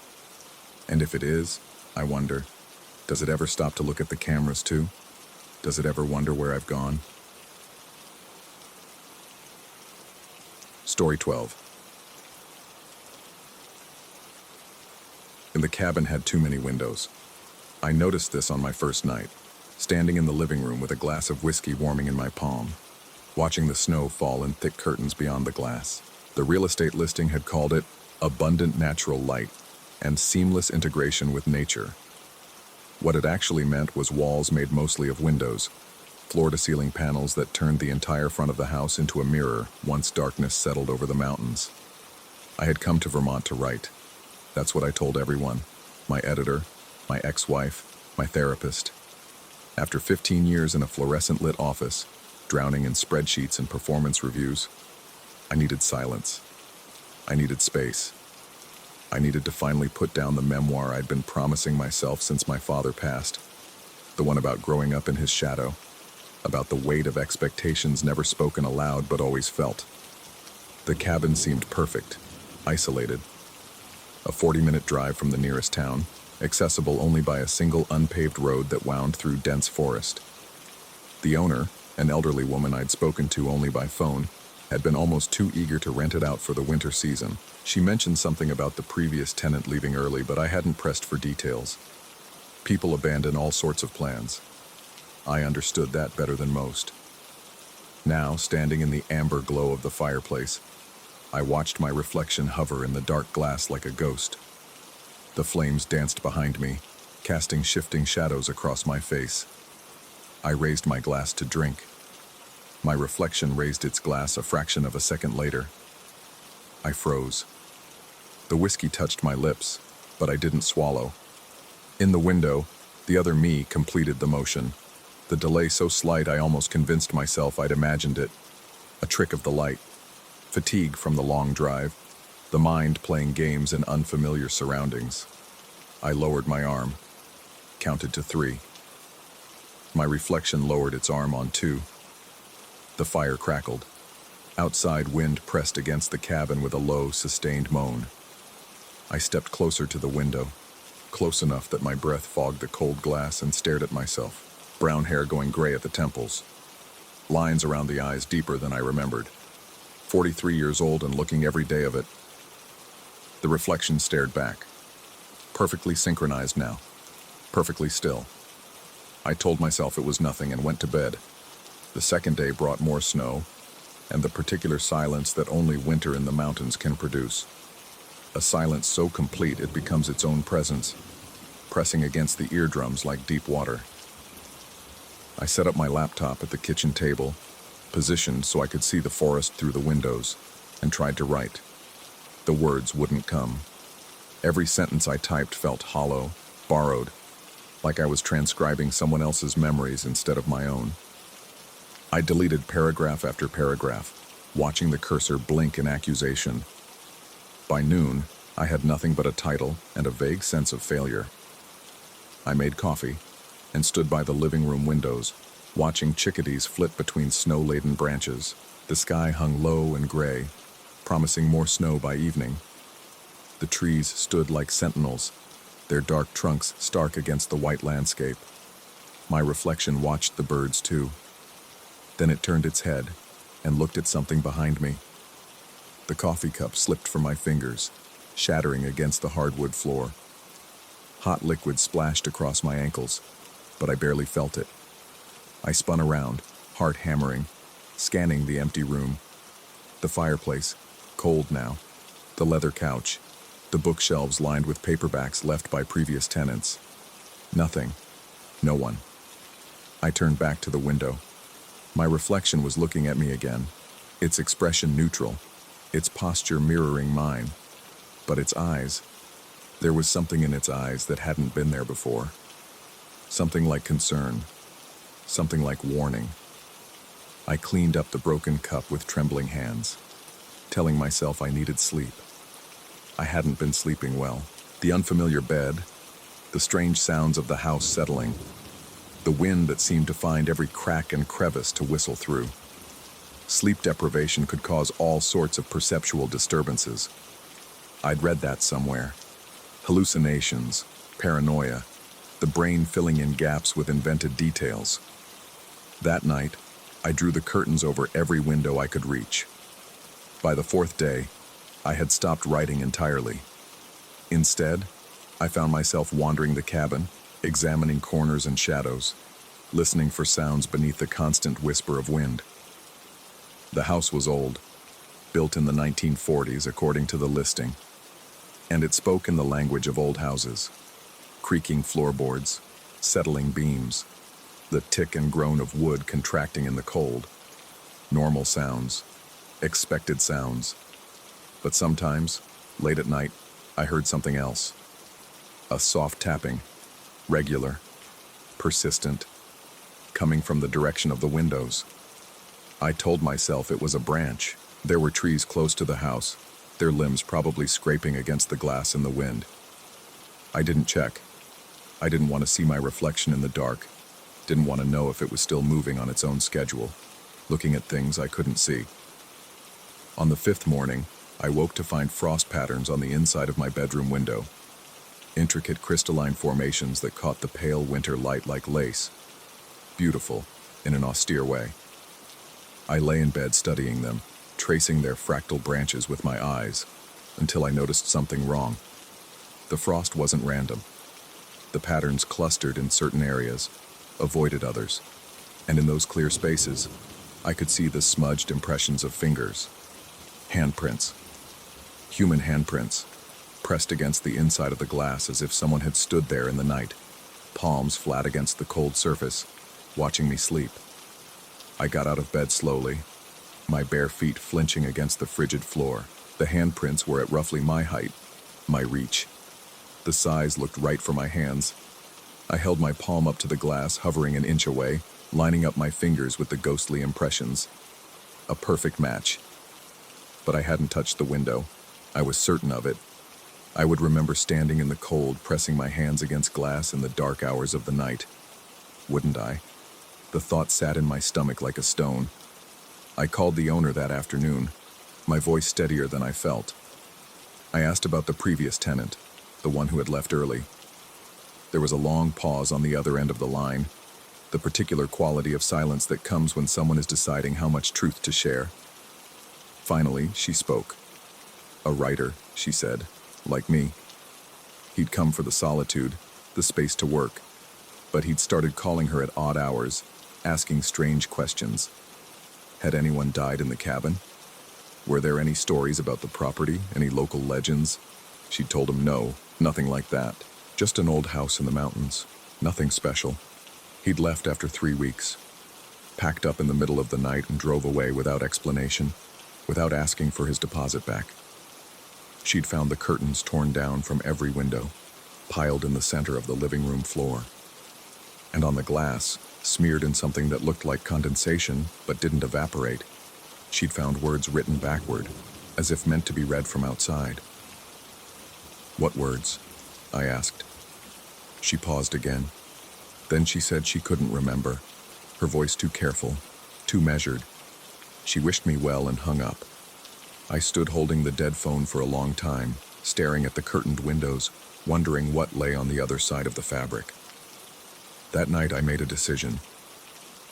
A: And if it is, I wonder, does it ever stop to look at the cameras too? Does it ever wonder where I've gone? Story 12. The cabin had too many windows. I noticed this on my first night, standing in the living room with a glass of whiskey warming in my palm, watching the snow fall in thick curtains beyond the glass. The real estate listing had called it abundant natural light and seamless integration with nature. What it actually meant was walls made mostly of windows, floor-to-ceiling panels that turned the entire front of the house into a mirror once darkness settled over the mountains. I had come to Vermont to write. That's what I told everyone, my editor, my ex-wife, my therapist. After 15 years in a fluorescent-lit office, drowning in spreadsheets and performance reviews, I needed silence. I needed space. I needed to finally put down the memoir I'd been promising myself since my father passed, the one about growing up in his shadow, about the weight of expectations never spoken aloud but always felt. The cabin seemed perfect, isolated. A 40-minute drive from the nearest town, accessible only by a single unpaved road that wound through dense forest. The owner, an elderly woman I'd spoken to only by phone, had been almost too eager to rent it out for the winter season. She mentioned something about the previous tenant leaving early, but I hadn't pressed for details. People abandon all sorts of plans. I understood that better than most. Now, standing in the amber glow of the fireplace, I watched my reflection hover in the dark glass like a ghost. The flames danced behind me, casting shifting shadows across my face. I raised my glass to drink. My reflection raised its glass a fraction of a second later. I froze. The whiskey touched my lips, but I didn't swallow. In the window, the other me completed the motion. The delay so slight I almost convinced myself I'd imagined it. A trick of the light. Fatigue from the long drive. The mind playing games in unfamiliar surroundings. I lowered my arm. Counted to 3. My reflection lowered its arm on 2. The fire crackled. Outside wind pressed against the cabin with a low, sustained moan. I stepped closer to the window, close enough that my breath fogged the cold glass, and stared at myself, brown hair going gray at the temples, lines around the eyes deeper than I remembered. 43 years old and looking every day of it. The reflection stared back, perfectly synchronized now, perfectly still. I told myself it was nothing and went to bed. The second day brought more snow, and the particular silence that only winter in the mountains can produce. A silence so complete it becomes its own presence, pressing against the eardrums like deep water. I set up my laptop at the kitchen table, positioned so I could see the forest through the windows, and tried to write. The words wouldn't come. Every sentence I typed felt hollow, borrowed, like I was transcribing someone else's memories instead of my own. I deleted paragraph after paragraph, watching the cursor blink in accusation. By noon, I had nothing but a title and a vague sense of failure. I made coffee and stood by the living room windows, watching chickadees flit between snow-laden branches. The sky hung low and gray, promising more snow by evening. The trees stood like sentinels, their dark trunks stark against the white landscape. My reflection watched the birds too. Then it turned its head and looked at something behind me. The coffee cup slipped from my fingers, shattering against the hardwood floor. Hot liquid splashed across my ankles, but I barely felt it. I spun around, heart hammering, scanning the empty room. The fireplace, cold now, the leather couch, the bookshelves lined with paperbacks left by previous tenants. Nothing. No one. I turned back to the window. My reflection was looking at me again, its expression neutral, its posture mirroring mine. But its eyes, there was something in its eyes that hadn't been there before. Something like concern, something like warning. I cleaned up the broken cup with trembling hands, telling myself I needed sleep. I hadn't been sleeping well. The unfamiliar bed, the strange sounds of the house settling, the wind that seemed to find every crack and crevice to whistle through. Sleep deprivation could cause all sorts of perceptual disturbances. I'd read that somewhere. Hallucinations, paranoia, the brain filling in gaps with invented details. That night, I drew the curtains over every window I could reach. By the fourth day, I had stopped writing entirely. Instead, I found myself wandering the cabin, examining corners and shadows, listening for sounds beneath the constant whisper of wind. The house was old, built in the 1940s according to the listing, and it spoke in the language of old houses. Creaking floorboards, settling beams, the tick and groan of wood contracting in the cold. Normal sounds, expected sounds. But sometimes, late at night, I heard something else. A soft tapping, regular, persistent, coming from the direction of the windows. I told myself it was a branch. There were trees close to the house, their limbs probably scraping against the glass in the wind. I didn't check. I didn't want to see my reflection in the dark, didn't want to know if it was still moving on its own schedule, looking at things I couldn't see. On the fifth morning, I woke to find frost patterns on the inside of my bedroom window, intricate crystalline formations that caught the pale winter light like lace, beautiful in an austere way. I lay in bed studying them, tracing their fractal branches with my eyes, until I noticed something wrong. The frost wasn't random. The patterns clustered in certain areas, avoided others, and in those clear spaces, I could see the smudged impressions of fingers. Handprints. Human handprints, pressed against the inside of the glass as if someone had stood there in the night, palms flat against the cold surface, watching me sleep. I got out of bed slowly, my bare feet flinching against the frigid floor. The handprints were at roughly my height, my reach. The size looked right for my hands. I held my palm up to the glass, hovering an inch away, lining up my fingers with the ghostly impressions. A perfect match. But I hadn't touched the window. I was certain of it. I would remember standing in the cold, pressing my hands against glass in the dark hours of the night. Wouldn't I? The thought sat in my stomach like a stone. I called the owner that afternoon, my voice steadier than I felt. I asked about the previous tenant, the one who had left early. There was a long pause on the other end of the line, the particular quality of silence that comes when someone is deciding how much truth to share. Finally, she spoke. A writer, she said, like me. He'd come for the solitude, the space to work, but he'd started calling her at odd hours, asking strange questions. Had anyone died in the cabin? Were there any stories about the property, any local legends? She'd told him no, nothing like that. Just an old house in the mountains, nothing special. He'd left after 3 weeks, packed up in the middle of the night and drove away without explanation, without asking for his deposit back. She'd found the curtains torn down from every window, piled in the center of the living room floor. And on the glass, smeared in something that looked like condensation but didn't evaporate, she'd found words written backward, as if meant to be read from outside. What words? I asked. She paused again. Then she said she couldn't remember, her voice too careful, too measured. She wished me well and hung up. I stood holding the dead phone for a long time, staring at the curtained windows, wondering what lay on the other side of the fabric. That night I made a decision.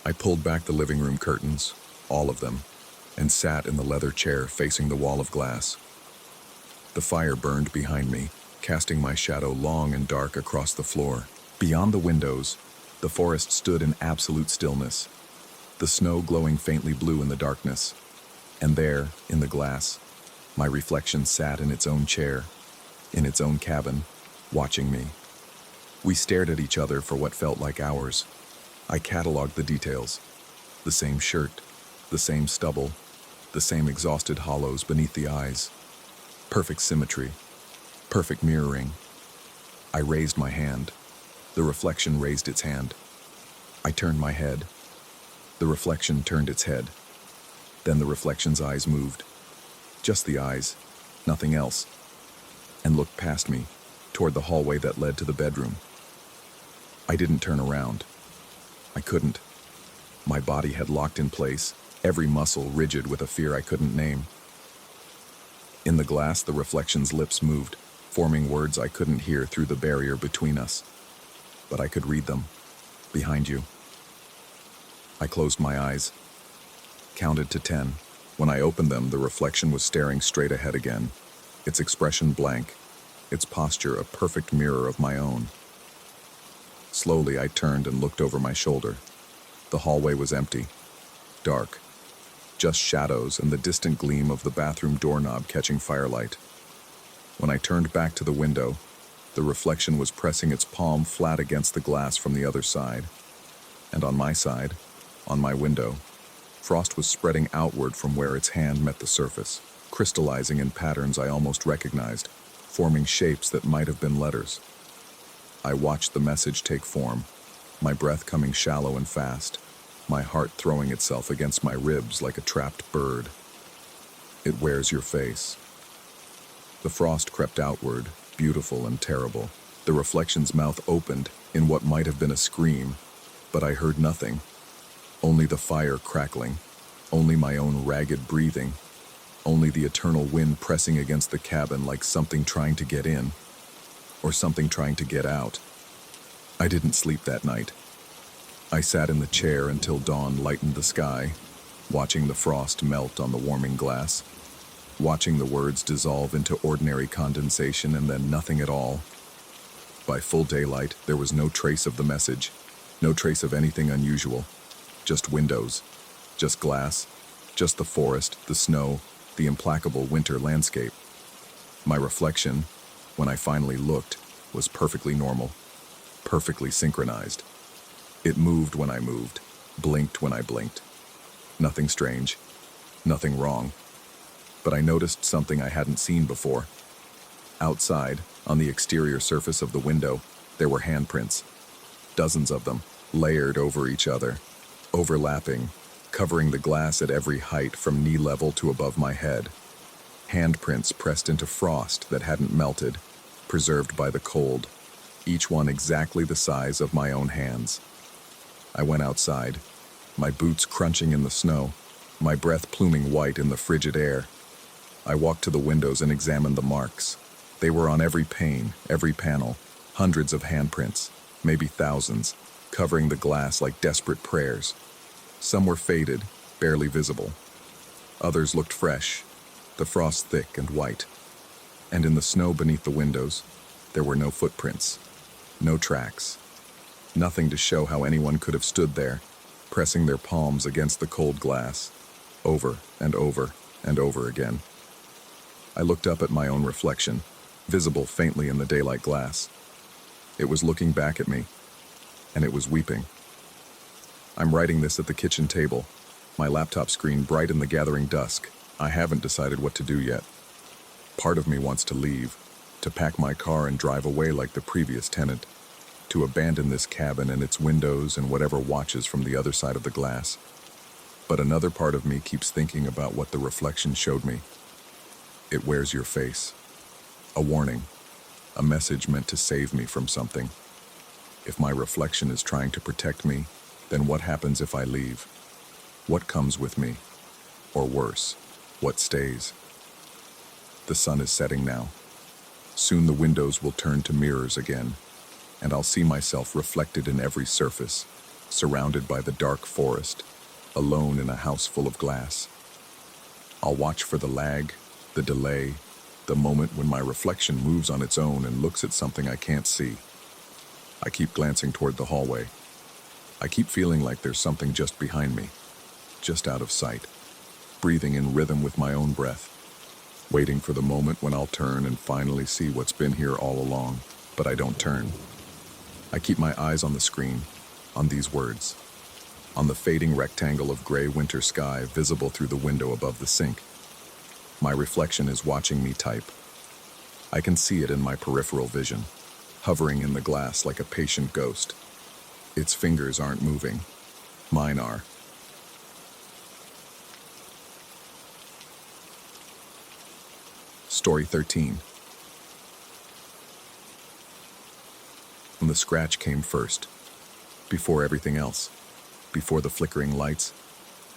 A: I pulled back the living room curtains, all of them, and sat in the leather chair facing the wall of glass. The fire burned behind me, casting my shadow long and dark across the floor. Beyond the windows, the forest stood in absolute stillness, the snow glowing faintly blue in the darkness. And there, in the glass, my reflection sat in its own chair, in its own cabin, watching me. We stared at each other for what felt like hours. I cataloged the details. The same shirt, the same stubble, the same exhausted hollows beneath the eyes. Perfect symmetry, perfect mirroring. I raised my hand. The reflection raised its hand. I turned my head. The reflection turned its head. Then the reflection's eyes moved. Just the eyes, nothing else. And looked past me, toward the hallway that led to the bedroom. I didn't turn around. I couldn't. My body had locked in place, every muscle rigid with a fear I couldn't name. In the glass, the reflection's lips moved, forming words I couldn't hear through the barrier between us. But I could read them, behind you. I closed my eyes, counted to 10. When I opened them, the reflection was staring straight ahead again, its expression blank, its posture a perfect mirror of my own. Slowly, I turned and looked over my shoulder. The hallway was empty, dark, just shadows and the distant gleam of the bathroom doorknob catching firelight. When I turned back to the window, the reflection was pressing its palm flat against the glass from the other side. And on my side, on my window, frost was spreading outward from where its hand met the surface, crystallizing in patterns I almost recognized, forming shapes that might have been letters. I watched the message take form, my breath coming shallow and fast, my heart throwing itself against my ribs like a trapped bird. It wears your face. The frost crept outward, beautiful and terrible. The reflection's mouth opened in what might have been a scream, but I heard nothing. Only the fire crackling, only my own ragged breathing, only the eternal wind pressing against the cabin like something trying to get in, or something trying to get out. I didn't sleep that night. I sat in the chair until dawn lightened the sky, watching the frost melt on the warming glass, watching the words dissolve into ordinary condensation and then nothing at all. By full daylight, there was no trace of the message, no trace of anything unusual, just windows, just glass, just the forest, the snow, the implacable winter landscape. My reflection, when I finally looked, was perfectly normal, perfectly synchronized. It moved when I moved, blinked when I blinked. Nothing strange, nothing wrong. But I noticed something I hadn't seen before. Outside, on the exterior surface of the window, there were handprints. Dozens of them, layered over each other, overlapping, covering the glass at every height from knee level to above my head. Handprints pressed into frost that hadn't melted, preserved by the cold, each one exactly the size of my own hands. I went outside, my boots crunching in the snow, my breath pluming white in the frigid air. I walked to the windows and examined the marks. They were on every pane, every panel, hundreds of handprints, maybe thousands, covering the glass like desperate prayers. Some were faded, barely visible. Others looked fresh, the frost thick and white. And in the snow beneath the windows, there were no footprints, no tracks, nothing to show how anyone could have stood there, pressing their palms against the cold glass, over and over and over again. I looked up at my own reflection, visible faintly in the daylight glass. It was looking back at me, and it was weeping. I'm writing this at the kitchen table, my laptop screen bright in the gathering dusk. I haven't decided what to do yet. Part of me wants to leave, to pack my car and drive away like the previous tenant, to abandon this cabin and its windows and whatever watches from the other side of the glass. But another part of me keeps thinking about what the reflection showed me. It wears your face. A warning, a message meant to save me from something. If my reflection is trying to protect me, then what happens if I leave? What comes with me? Or worse, what stays? The sun is setting now. Soon the windows will turn to mirrors again, and I'll see myself reflected in every surface, surrounded by the dark forest, alone in a house full of glass. I'll watch for the lag, the delay, the moment when my reflection moves on its own and looks at something I can't see. I keep glancing toward the hallway. I keep feeling like there's something just behind me, just out of sight, breathing in rhythm with my own breath, waiting for the moment when I'll turn and finally see what's been here all along, but I don't turn. I keep my eyes on the screen, on these words, on the fading rectangle of gray winter sky visible through the window above the sink. My reflection is watching me type. I can see it in my peripheral vision, hovering in the glass like a patient ghost. Its fingers aren't moving. Mine are. Story 13. And the scratch came first, before everything else, before the flickering lights,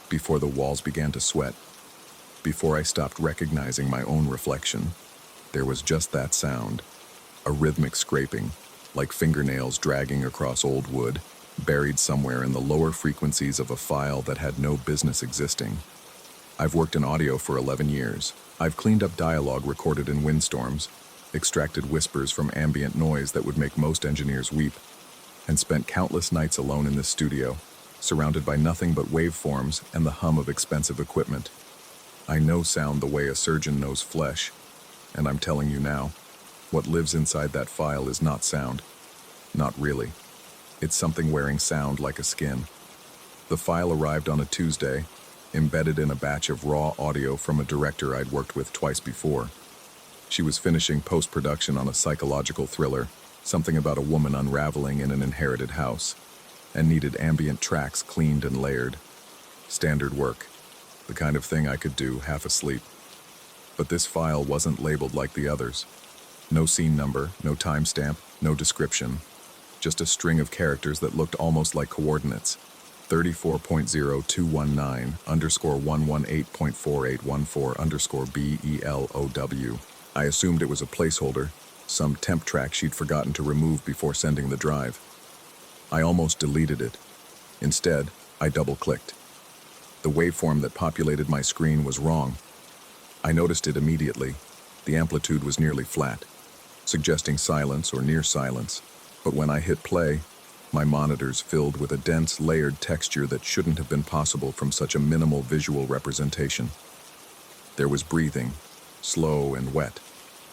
A: before the walls began to sweat, before I stopped recognizing my own reflection. There was just that sound, a rhythmic scraping, like fingernails dragging across old wood, buried somewhere in the lower frequencies of a file that had no business existing. I've worked in audio for 11 years. I've cleaned up dialogue recorded in windstorms, extracted whispers from ambient noise that would make most engineers weep, and spent countless nights alone in this studio, surrounded by nothing but waveforms and the hum of expensive equipment. I know sound the way a surgeon knows flesh, and I'm telling you now, what lives inside that file is not sound. Not really. It's something wearing sound like a skin. The file arrived on a Tuesday, embedded in a batch of raw audio from a director I'd worked with twice before. She was finishing post-production on a psychological thriller, something about a woman unraveling in an inherited house, and needed ambient tracks cleaned and layered. Standard work, the kind of thing I could do half asleep. But this file wasn't labeled like the others. No scene number, no timestamp, no description. Just a string of characters that looked almost like coordinates. 34.0219_118.4814_BELOW. I assumed it was a placeholder, some temp track she'd forgotten to remove before sending the drive. I almost deleted it. Instead, I double-clicked. The waveform that populated my screen was wrong. I noticed it immediately. The amplitude was nearly flat, suggesting silence or near silence. But when I hit play, my monitors filled with a dense, layered texture that shouldn't have been possible from such a minimal visual representation. There was breathing, slow and wet,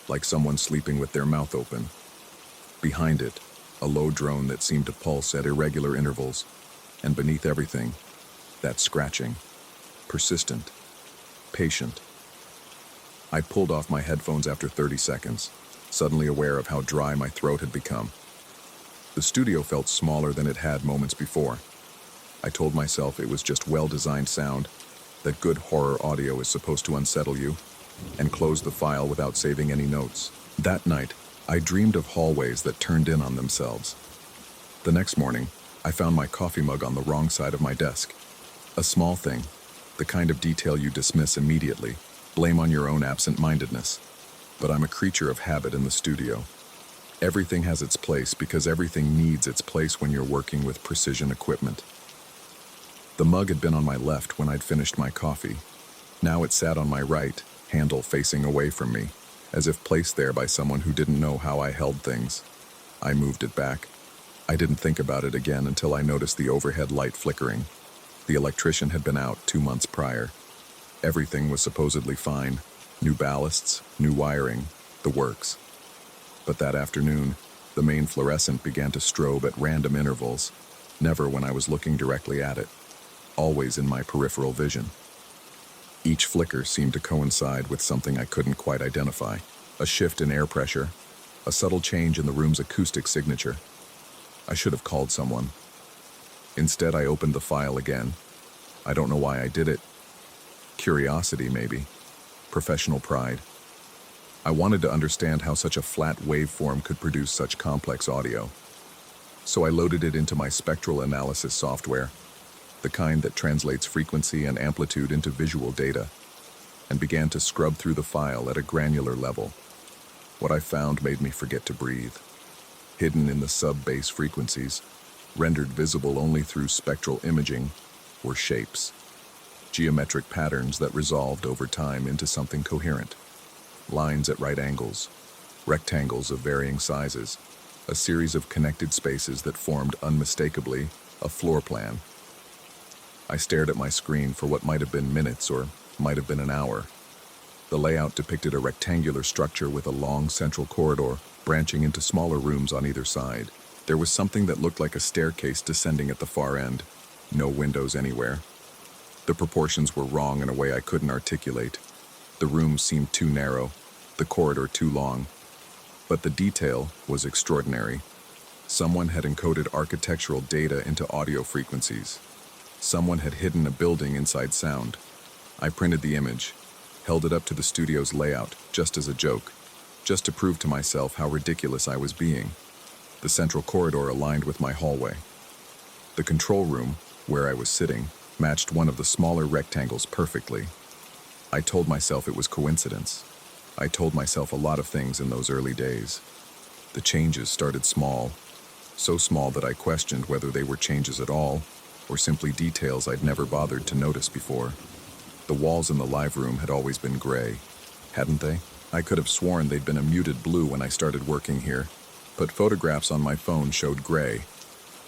A: like someone sleeping with their mouth open. Behind it, a low drone that seemed to pulse at irregular intervals, and beneath everything, that scratching, persistent, patient. I pulled off my headphones after 30 seconds, suddenly aware of how dry my throat had become. The studio felt smaller than it had moments before. I told myself it was just well-designed sound, that good horror audio is supposed to unsettle you, and closed the file without saving any notes. That night, I dreamed of hallways that turned in on themselves. The next morning, I found my coffee mug on the wrong side of my desk. A small thing, the kind of detail you dismiss immediately, Blame on your own absent-mindedness. But I'm a creature of habit in the studio. Everything has its place because everything needs its place when you're working with precision equipment. The mug had been on my left when I'd finished my coffee. Now it sat on my right, handle facing away from me, as if placed there by someone who didn't know how I held things. I moved it back. I didn't think about it again until I noticed the overhead light flickering. The electrician had been out 2 months prior. Everything was supposedly fine. New ballasts, new wiring, the works. But that afternoon, the main fluorescent began to strobe at random intervals, never when I was looking directly at it, always in my peripheral vision. Each flicker seemed to coincide with something I couldn't quite identify, a shift in air pressure, a subtle change in the room's acoustic signature. I should have called someone. Instead, I opened the file again. I don't know why I did it. Curiosity, maybe. Professional pride. I wanted to understand how such a flat waveform could produce such complex audio. So I loaded it into my spectral analysis software, the kind that translates frequency and amplitude into visual data, and began to scrub through the file at a granular level. What I found made me forget to breathe. Hidden in the sub-bass frequencies, rendered visible only through spectral imaging, were shapes. Geometric patterns that resolved over time into something coherent. Lines at right angles, rectangles of varying sizes, a series of connected spaces that formed unmistakably a floor plan. I stared at my screen for what might have been minutes or might have been an hour. The layout depicted a rectangular structure with a long central corridor branching into smaller rooms on either side. There was something that looked like a staircase descending at the far end. No windows anywhere. The proportions were wrong in a way I couldn't articulate. The room seemed too narrow, the corridor too long. But the detail was extraordinary. Someone had encoded architectural data into audio frequencies. Someone had hidden a building inside sound. I printed the image, held it up to the studio's layout, just as a joke, just to prove to myself how ridiculous I was being. The central corridor aligned with my hallway. The control room, where I was sitting, matched one of the smaller rectangles perfectly. I told myself it was coincidence. I told myself a lot of things in those early days. The changes started small, so small that I questioned whether they were changes at all, or simply details I'd never bothered to notice before. The walls in the live room had always been gray, hadn't they? I could have sworn they'd been a muted blue when I started working here, but photographs on my phone showed gray.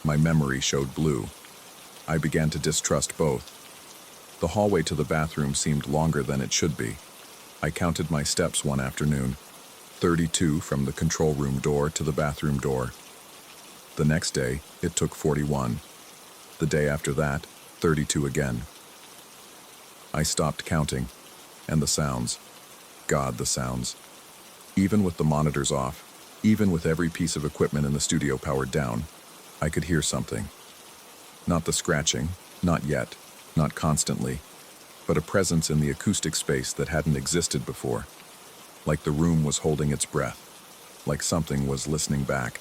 A: My memory showed blue. I began to distrust both. The hallway to the bathroom seemed longer than it should be. I counted my steps one afternoon, 32 from the control room door to the bathroom door. The next day, it took 41. The day after that, 32 again. I stopped counting, and the sounds. God, the sounds. Even with the monitors off, even with every piece of equipment in the studio powered down, I could hear something. Not the scratching, not yet, not constantly, but a presence in the acoustic space that hadn't existed before. Like the room was holding its breath, like something was listening back.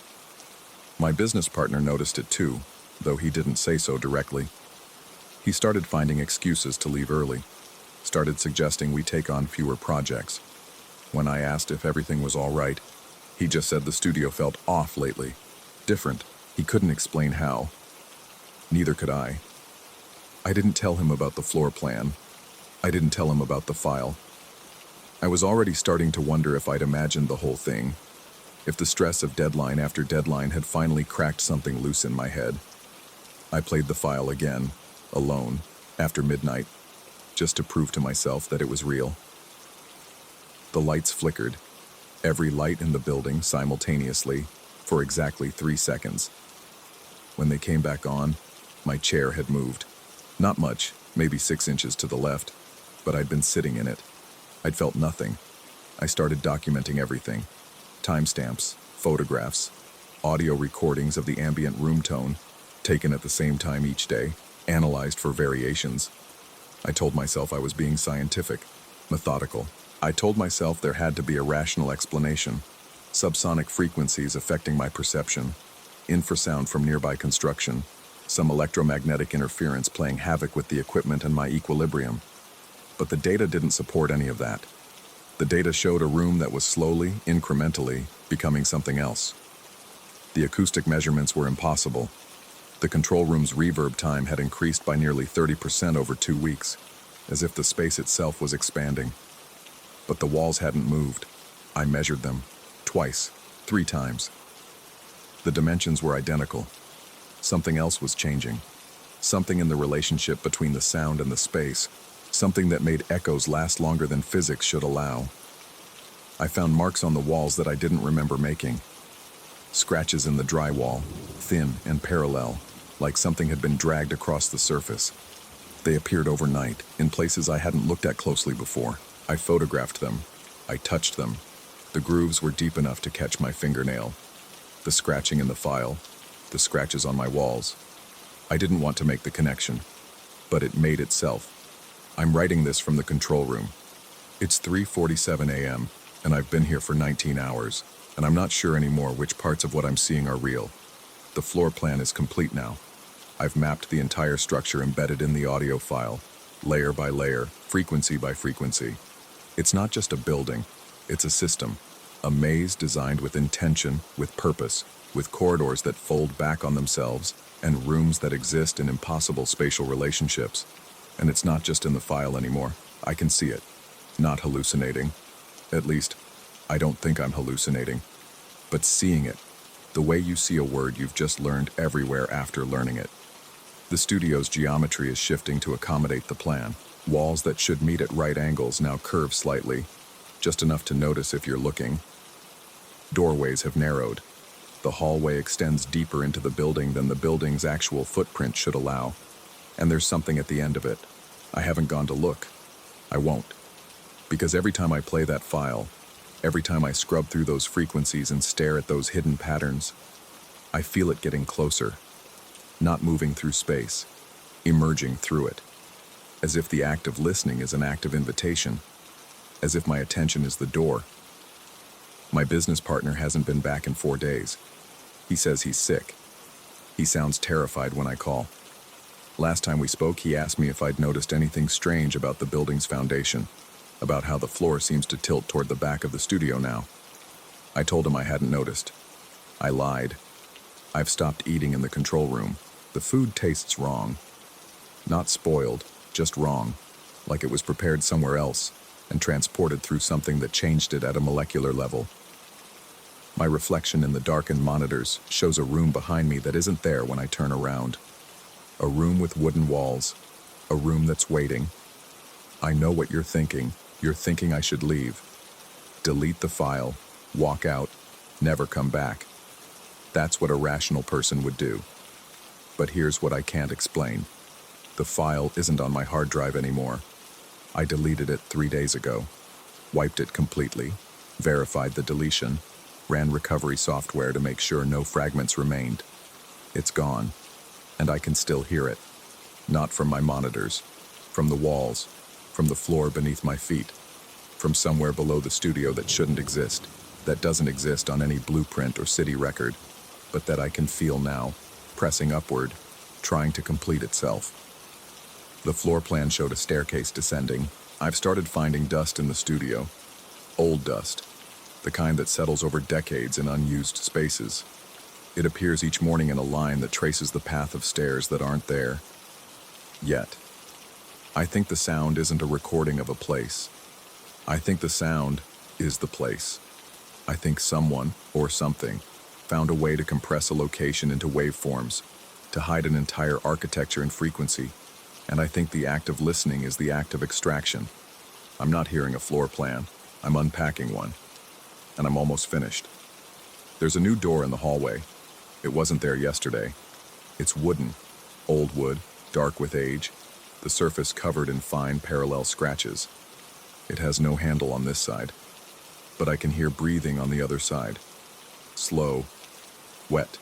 A: My business partner noticed it too, though he didn't say so directly. He started finding excuses to leave early, started suggesting we take on fewer projects. When I asked if everything was all right, he just said the studio felt off lately, different. He couldn't explain how. Neither could I. I didn't tell him about the floor plan. I didn't tell him about the file. I was already starting to wonder if I'd imagined the whole thing, if the stress of deadline after deadline had finally cracked something loose in my head. I played the file again, alone, after midnight, just to prove to myself that it was real. The lights flickered, every light in the building simultaneously, for exactly 3 seconds. When they came back on, my chair had moved. Not much, maybe 6 inches to the left, but I'd been sitting in it. I'd felt nothing. I started documenting everything. Timestamps, photographs, audio recordings of the ambient room tone, taken at the same time each day, analyzed for variations. I told myself I was being scientific, methodical. I told myself there had to be a rational explanation. Subsonic frequencies affecting my perception, infrasound from nearby construction, some electromagnetic interference playing havoc with the equipment and my equilibrium. But the data didn't support any of that. The data showed a room that was slowly, incrementally, becoming something else. The acoustic measurements were impossible. The control room's reverb time had increased by nearly 30% over 2 weeks, as if the space itself was expanding. But the walls hadn't moved. I measured them, twice, 3 times. The dimensions were identical. Something else was changing. Something in the relationship between the sound and the space. Something that made echoes last longer than physics should allow. I found marks on the walls that I didn't remember making. Scratches in the drywall, thin and parallel, like something had been dragged across the surface. They appeared overnight, in places I hadn't looked at closely before. I photographed them. I touched them. The grooves were deep enough to catch my fingernail. The scratching in the file, the scratches on my walls. I didn't want to make the connection, but it made itself. I'm writing this from the control room. It's 3:47 a.m., and I've been here for 19 hours, and I'm not sure anymore which parts of what I'm seeing are real. The floor plan is complete now. I've mapped the entire structure embedded in the audio file, layer by layer, frequency by frequency. It's not just a building, it's a system, a maze designed with intention, with purpose, with corridors that fold back on themselves, and rooms that exist in impossible spatial relationships. And it's not just in the file anymore. I can see it. Not hallucinating. At least, I don't think I'm hallucinating. But seeing it, the way you see a word you've just learned everywhere after learning it. The studio's geometry is shifting to accommodate the plan. Walls that should meet at right angles now curve slightly, just enough to notice if you're looking. Doorways have narrowed. The hallway extends deeper into the building than the building's actual footprint should allow. And there's something at the end of it. I haven't gone to look. I won't. Because every time I play that file, every time I scrub through those frequencies and stare at those hidden patterns, I feel it getting closer. Not moving through space, emerging through it. As if the act of listening is an act of invitation. As if my attention is the door. My business partner hasn't been back in 4 days. He says he's sick. He sounds terrified when I call. Last time we spoke, he asked me if I'd noticed anything strange about the building's foundation, about how the floor seems to tilt toward the back of the studio now. I told him I hadn't noticed. I lied. I've stopped eating in the control room. The food tastes wrong. Not spoiled, just wrong, like it was prepared somewhere else and transported through something that changed it at a molecular level. My reflection in the darkened monitors shows a room behind me that isn't there when I turn around. A room with wooden walls. A room that's waiting. I know what you're thinking. You're thinking I should leave. Delete the file. Walk out. Never come back. That's what a rational person would do. But here's what I can't explain. The file isn't on my hard drive anymore. I deleted it 3 days ago. Wiped it completely. Verified the deletion. Ran recovery software to make sure no fragments remained. It's gone. And I can still hear it. Not from my monitors. From the walls. From the floor beneath my feet. From somewhere below the studio that shouldn't exist. That doesn't exist on any blueprint or city record. But that I can feel now. Pressing upward. Trying to complete itself. The floor plan showed a staircase descending. I've started finding dust in the studio. Old dust. The kind that settles over decades in unused spaces. It appears each morning in a line that traces the path of stairs that aren't there. Yet. I think the sound isn't a recording of a place. I think the sound is the place. I think someone, or something, found a way to compress a location into waveforms, to hide an entire architecture and frequency, and I think the act of listening is the act of extraction. I'm not hearing a floor plan. I'm unpacking one. And I'm almost finished. There's a new door in the hallway. It wasn't there yesterday. It's wooden, old wood, dark with age, the surface covered in fine parallel scratches. It has no handle on this side, but I can hear breathing on the other side. Slow, wet,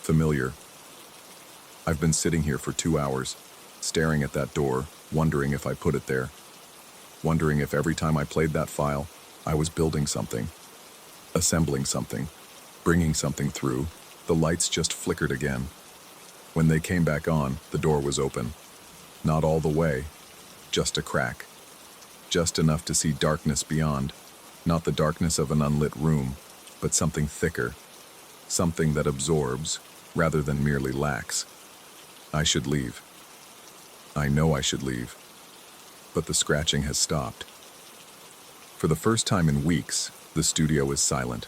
A: familiar. I've been sitting here for 2 hours, staring at that door, wondering if I put it there. Wondering if every time I played that file, I was building something, assembling something, bringing something through. The lights just flickered again. When they came back on, the door was open. Not all the way, just a crack. just enough to see darkness beyond. Not the darkness of an unlit room, but something thicker, something that absorbs rather than merely lacks. I should leave. I know I should leave, but the scratching has stopped. For the first time in weeks, the studio is silent.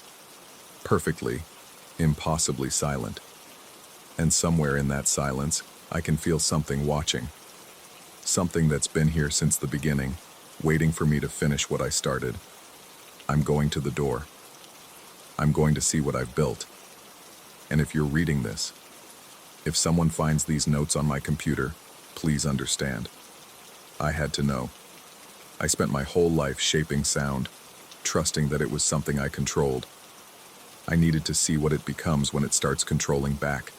A: Perfectly, impossibly silent. And somewhere in that silence, I can feel something watching. Something that's been here since the beginning, waiting for me to finish what I started. I'm going to the door. I'm going to see what I've built. And if you're reading this, if someone finds these notes on my computer, please understand. I had to know. I spent my whole life shaping sound, trusting that it was something I controlled. I needed to see what it becomes when it starts controlling back.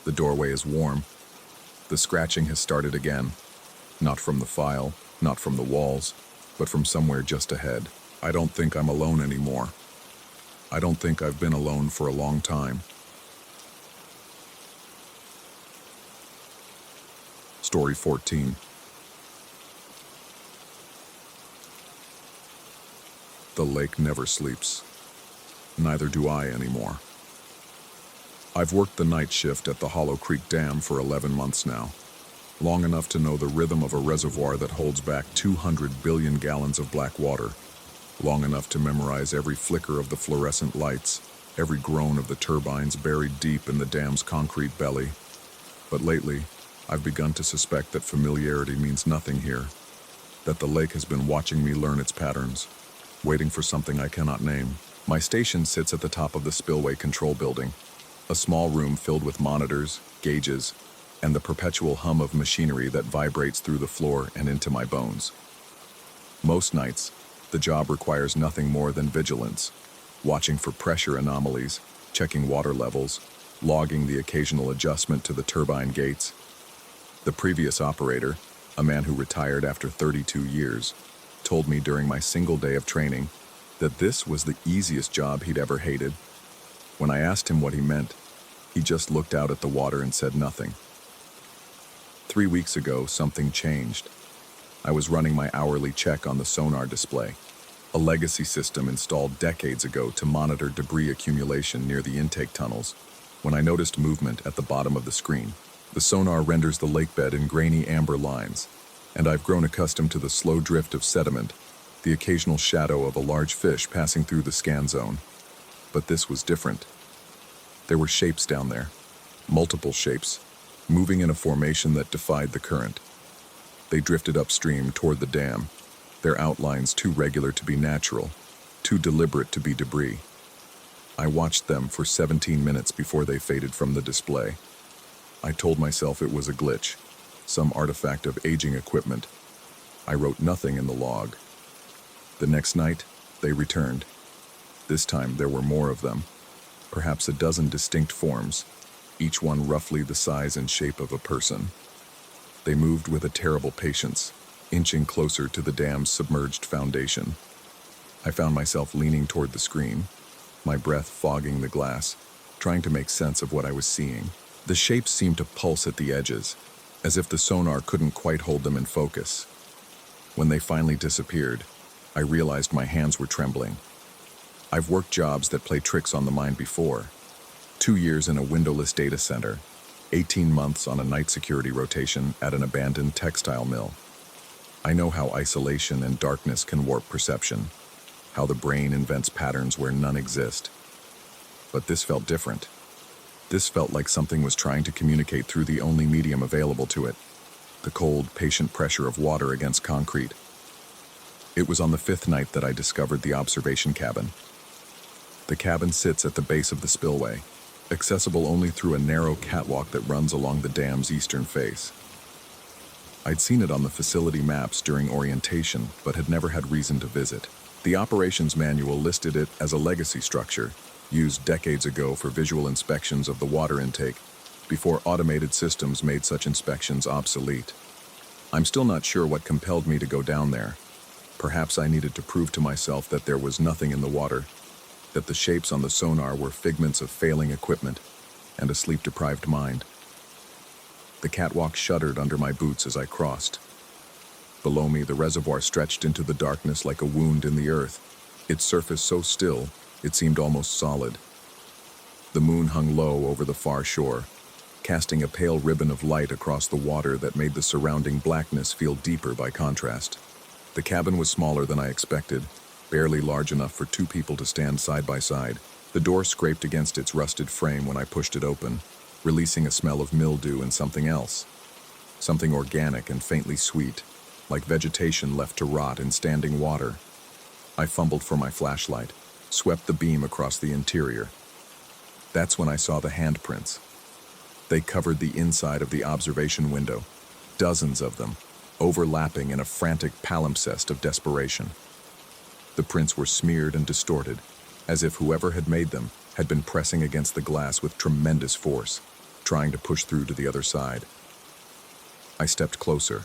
A: The doorway is warm. The scratching has started again. Not from the file, not from the walls, but from somewhere just ahead. I don't think I'm alone anymore. I don't think I've been alone for a long time. Story 14. The lake never sleeps. Neither do I anymore. I've worked the night shift at the Hollow Creek Dam for 11 months now, long enough to know the rhythm of a reservoir that holds back 200 billion gallons of black water, long enough to memorize every flicker of the fluorescent lights, every groan of the turbines buried deep in the dam's concrete belly. But lately, I've begun to suspect that familiarity means nothing here, that the lake has been watching me learn its patterns, waiting for something I cannot name. My station sits at the top of the spillway control building, a small room filled with monitors, gauges, and the perpetual hum of machinery that vibrates through the floor and into my bones. Most nights, the job requires nothing more than vigilance, watching for pressure anomalies, checking water levels, logging the occasional adjustment to the turbine gates. The previous operator, a man who retired after 32 years, told me during my single day of training that this was the easiest job he'd ever hated. When I asked him what he meant, he just looked out at the water and said nothing. 3 weeks ago, something changed. I was running my hourly check on the sonar display, a legacy system installed decades ago to monitor debris accumulation near the intake tunnels, when I noticed movement at the bottom of the screen. The sonar renders the lakebed in grainy amber lines, and I've grown accustomed to the slow drift of sediment, the occasional shadow of a large fish passing through the scan zone. But this was different. There were shapes down there, multiple shapes, moving in a formation that defied the current. They drifted upstream toward the dam, their outlines too regular to be natural, too deliberate to be debris. I watched them for 17 minutes before they faded from the display. I told myself it was a glitch, some artifact of aging equipment. I wrote nothing in the log. The next night, they returned. This time there were more of them, perhaps a dozen distinct forms, each one roughly the size and shape of a person. They moved with a terrible patience, inching closer to the dam's submerged foundation. I found myself leaning toward the screen, my breath fogging the glass, trying to make sense of what I was seeing. The shapes seemed to pulse at the edges, as if the sonar couldn't quite hold them in focus. When they finally disappeared, I realized my hands were trembling. I've worked jobs that play tricks on the mind before. 2 years in a windowless data center, 18 months on a night security rotation at an abandoned textile mill. I know how isolation and darkness can warp perception, how the brain invents patterns where none exist. But this felt different. This felt like something was trying to communicate through the only medium available to it, the cold, patient pressure of water against concrete. It was on the 5th night that I discovered the observation cabin. The cabin sits at the base of the spillway, accessible only through a narrow catwalk that runs along the dam's eastern face. I'd seen it on the facility maps during orientation, but had never had reason to visit. The operations manual listed it as a legacy structure, used decades ago for visual inspections of the water intake, before automated systems made such inspections obsolete. I'm still not sure what compelled me to go down there. Perhaps I needed to prove to myself that there was nothing in the water, that the shapes on the sonar were figments of failing equipment and a sleep-deprived mind. The catwalk shuddered under my boots as I crossed. Below me, the reservoir stretched into the darkness like a wound in the earth, its surface so still it seemed almost solid. The moon hung low over the far shore, casting a pale ribbon of light across the water that made the surrounding blackness feel deeper by contrast. The cabin was smaller than I expected, barely large enough for two people to stand side by side. The door scraped against its rusted frame when I pushed it open, releasing a smell of mildew and something else. Something organic and faintly sweet, like vegetation left to rot in standing water. I fumbled for my flashlight, swept the beam across the interior. That's when I saw the handprints. They covered the inside of the observation window, dozens of them, overlapping in a frantic palimpsest of desperation. The prints were smeared and distorted, as if whoever had made them had been pressing against the glass with tremendous force, trying to push through to the other side. I stepped closer,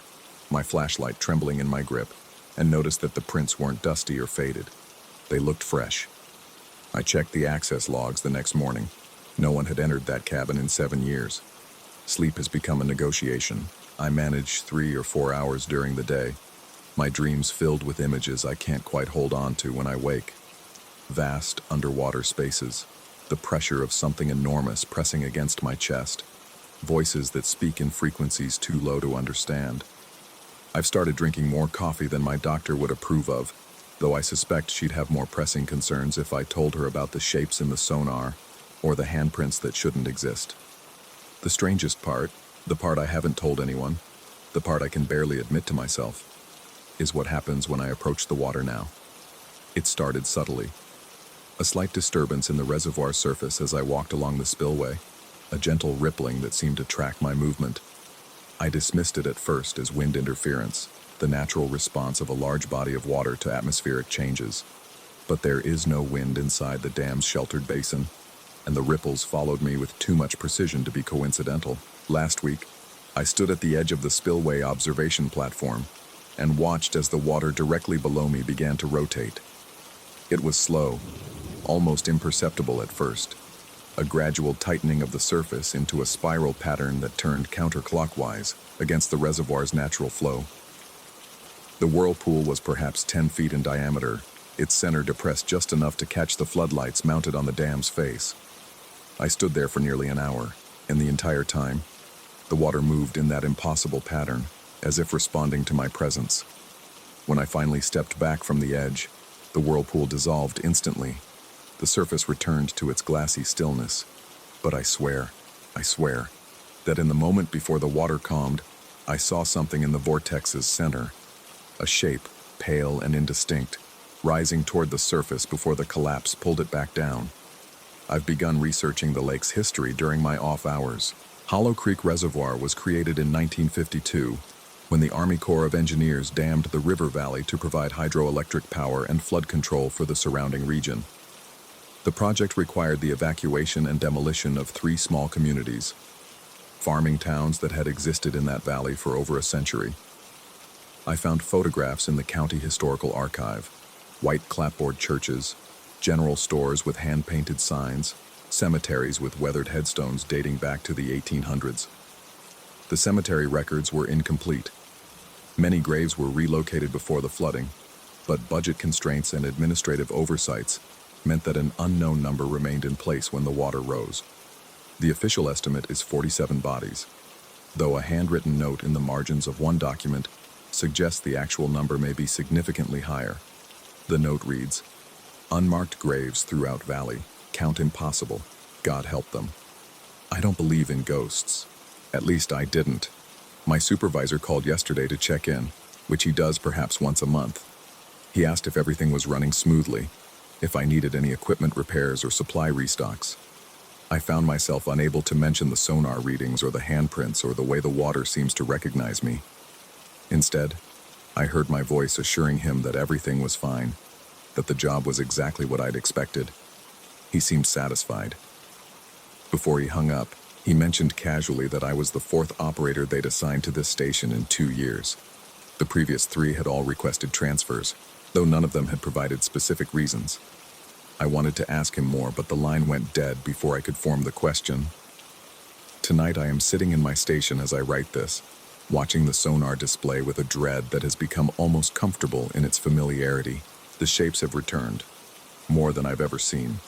A: my flashlight trembling in my grip, and noticed that the prints weren't dusty or faded. They looked fresh. I checked the access logs the next morning. No one had entered that cabin in 7 years. Sleep has become a negotiation. I manage 3 or 4 hours during the day, my dreams filled with images I can't quite hold on to when I wake. Vast underwater spaces, the pressure of something enormous pressing against my chest, voices that speak in frequencies too low to understand. I've started drinking more coffee than my doctor would approve of, though I suspect she'd have more pressing concerns if I told her about the shapes in the sonar or the handprints that shouldn't exist. The strangest part, the part I haven't told anyone, the part I can barely admit to myself, is what happens when I approach the water now. It started subtly. A slight disturbance in the reservoir surface as I walked along the spillway, a gentle rippling that seemed to track my movement. I dismissed it at first as wind interference, the natural response of a large body of water to atmospheric changes. But there is no wind inside the dam's sheltered basin, and the ripples followed me with too much precision to be coincidental. Last week, I stood at the edge of the spillway observation platform and watched as the water directly below me began to rotate. It was slow, almost imperceptible at first, a gradual tightening of the surface into a spiral pattern that turned counterclockwise against the reservoir's natural flow. The whirlpool was perhaps 10 feet in diameter, its center depressed just enough to catch the floodlights mounted on the dam's face. I stood there for nearly an hour, and the entire time, the water moved in that impossible pattern, as if responding to my presence. When I finally stepped back from the edge, the whirlpool dissolved instantly. The surface returned to its glassy stillness. But I swear, that in the moment before the water calmed, I saw something in the vortex's center, a shape, pale and indistinct, rising toward the surface before the collapse pulled it back down. I've begun researching the lake's history during my off hours. Hollow Creek Reservoir was created in 1952 when the Army Corps of Engineers dammed the river valley to provide hydroelectric power and flood control for the surrounding region. The project required the evacuation and demolition of 3 small communities, farming towns that had existed in that valley for over a century. I found photographs in the County Historical Archive, white clapboard churches, general stores with hand-painted signs, cemeteries with weathered headstones dating back to the 1800s. The cemetery records were incomplete. Many graves were relocated before the flooding, but budget constraints and administrative oversights meant that an unknown number remained in place when the water rose. The official estimate is 47 bodies, though a handwritten note in the margins of one document suggests the actual number may be significantly higher. The note reads, "Unmarked graves throughout valley, count impossible, God help them." I don't believe in ghosts. At least I didn't. My supervisor called yesterday to check in, which he does perhaps once a month. He asked if everything was running smoothly, if I needed any equipment repairs or supply restocks. I found myself unable to mention the sonar readings or the handprints or the way the water seems to recognize me. Instead, I heard my voice assuring him that everything was fine, that the job was exactly what I'd expected. He seemed satisfied. Before he hung up, he mentioned casually that I was the 4th operator they'd assigned to this station in 2 years. The previous 3 had all requested transfers, though none of them had provided specific reasons. I wanted to ask him more, but the line went dead before I could form the question. Tonight I am sitting in my station as I write this, watching the sonar display with a dread that has become almost comfortable in its familiarity. The shapes have returned, more than I've ever seen,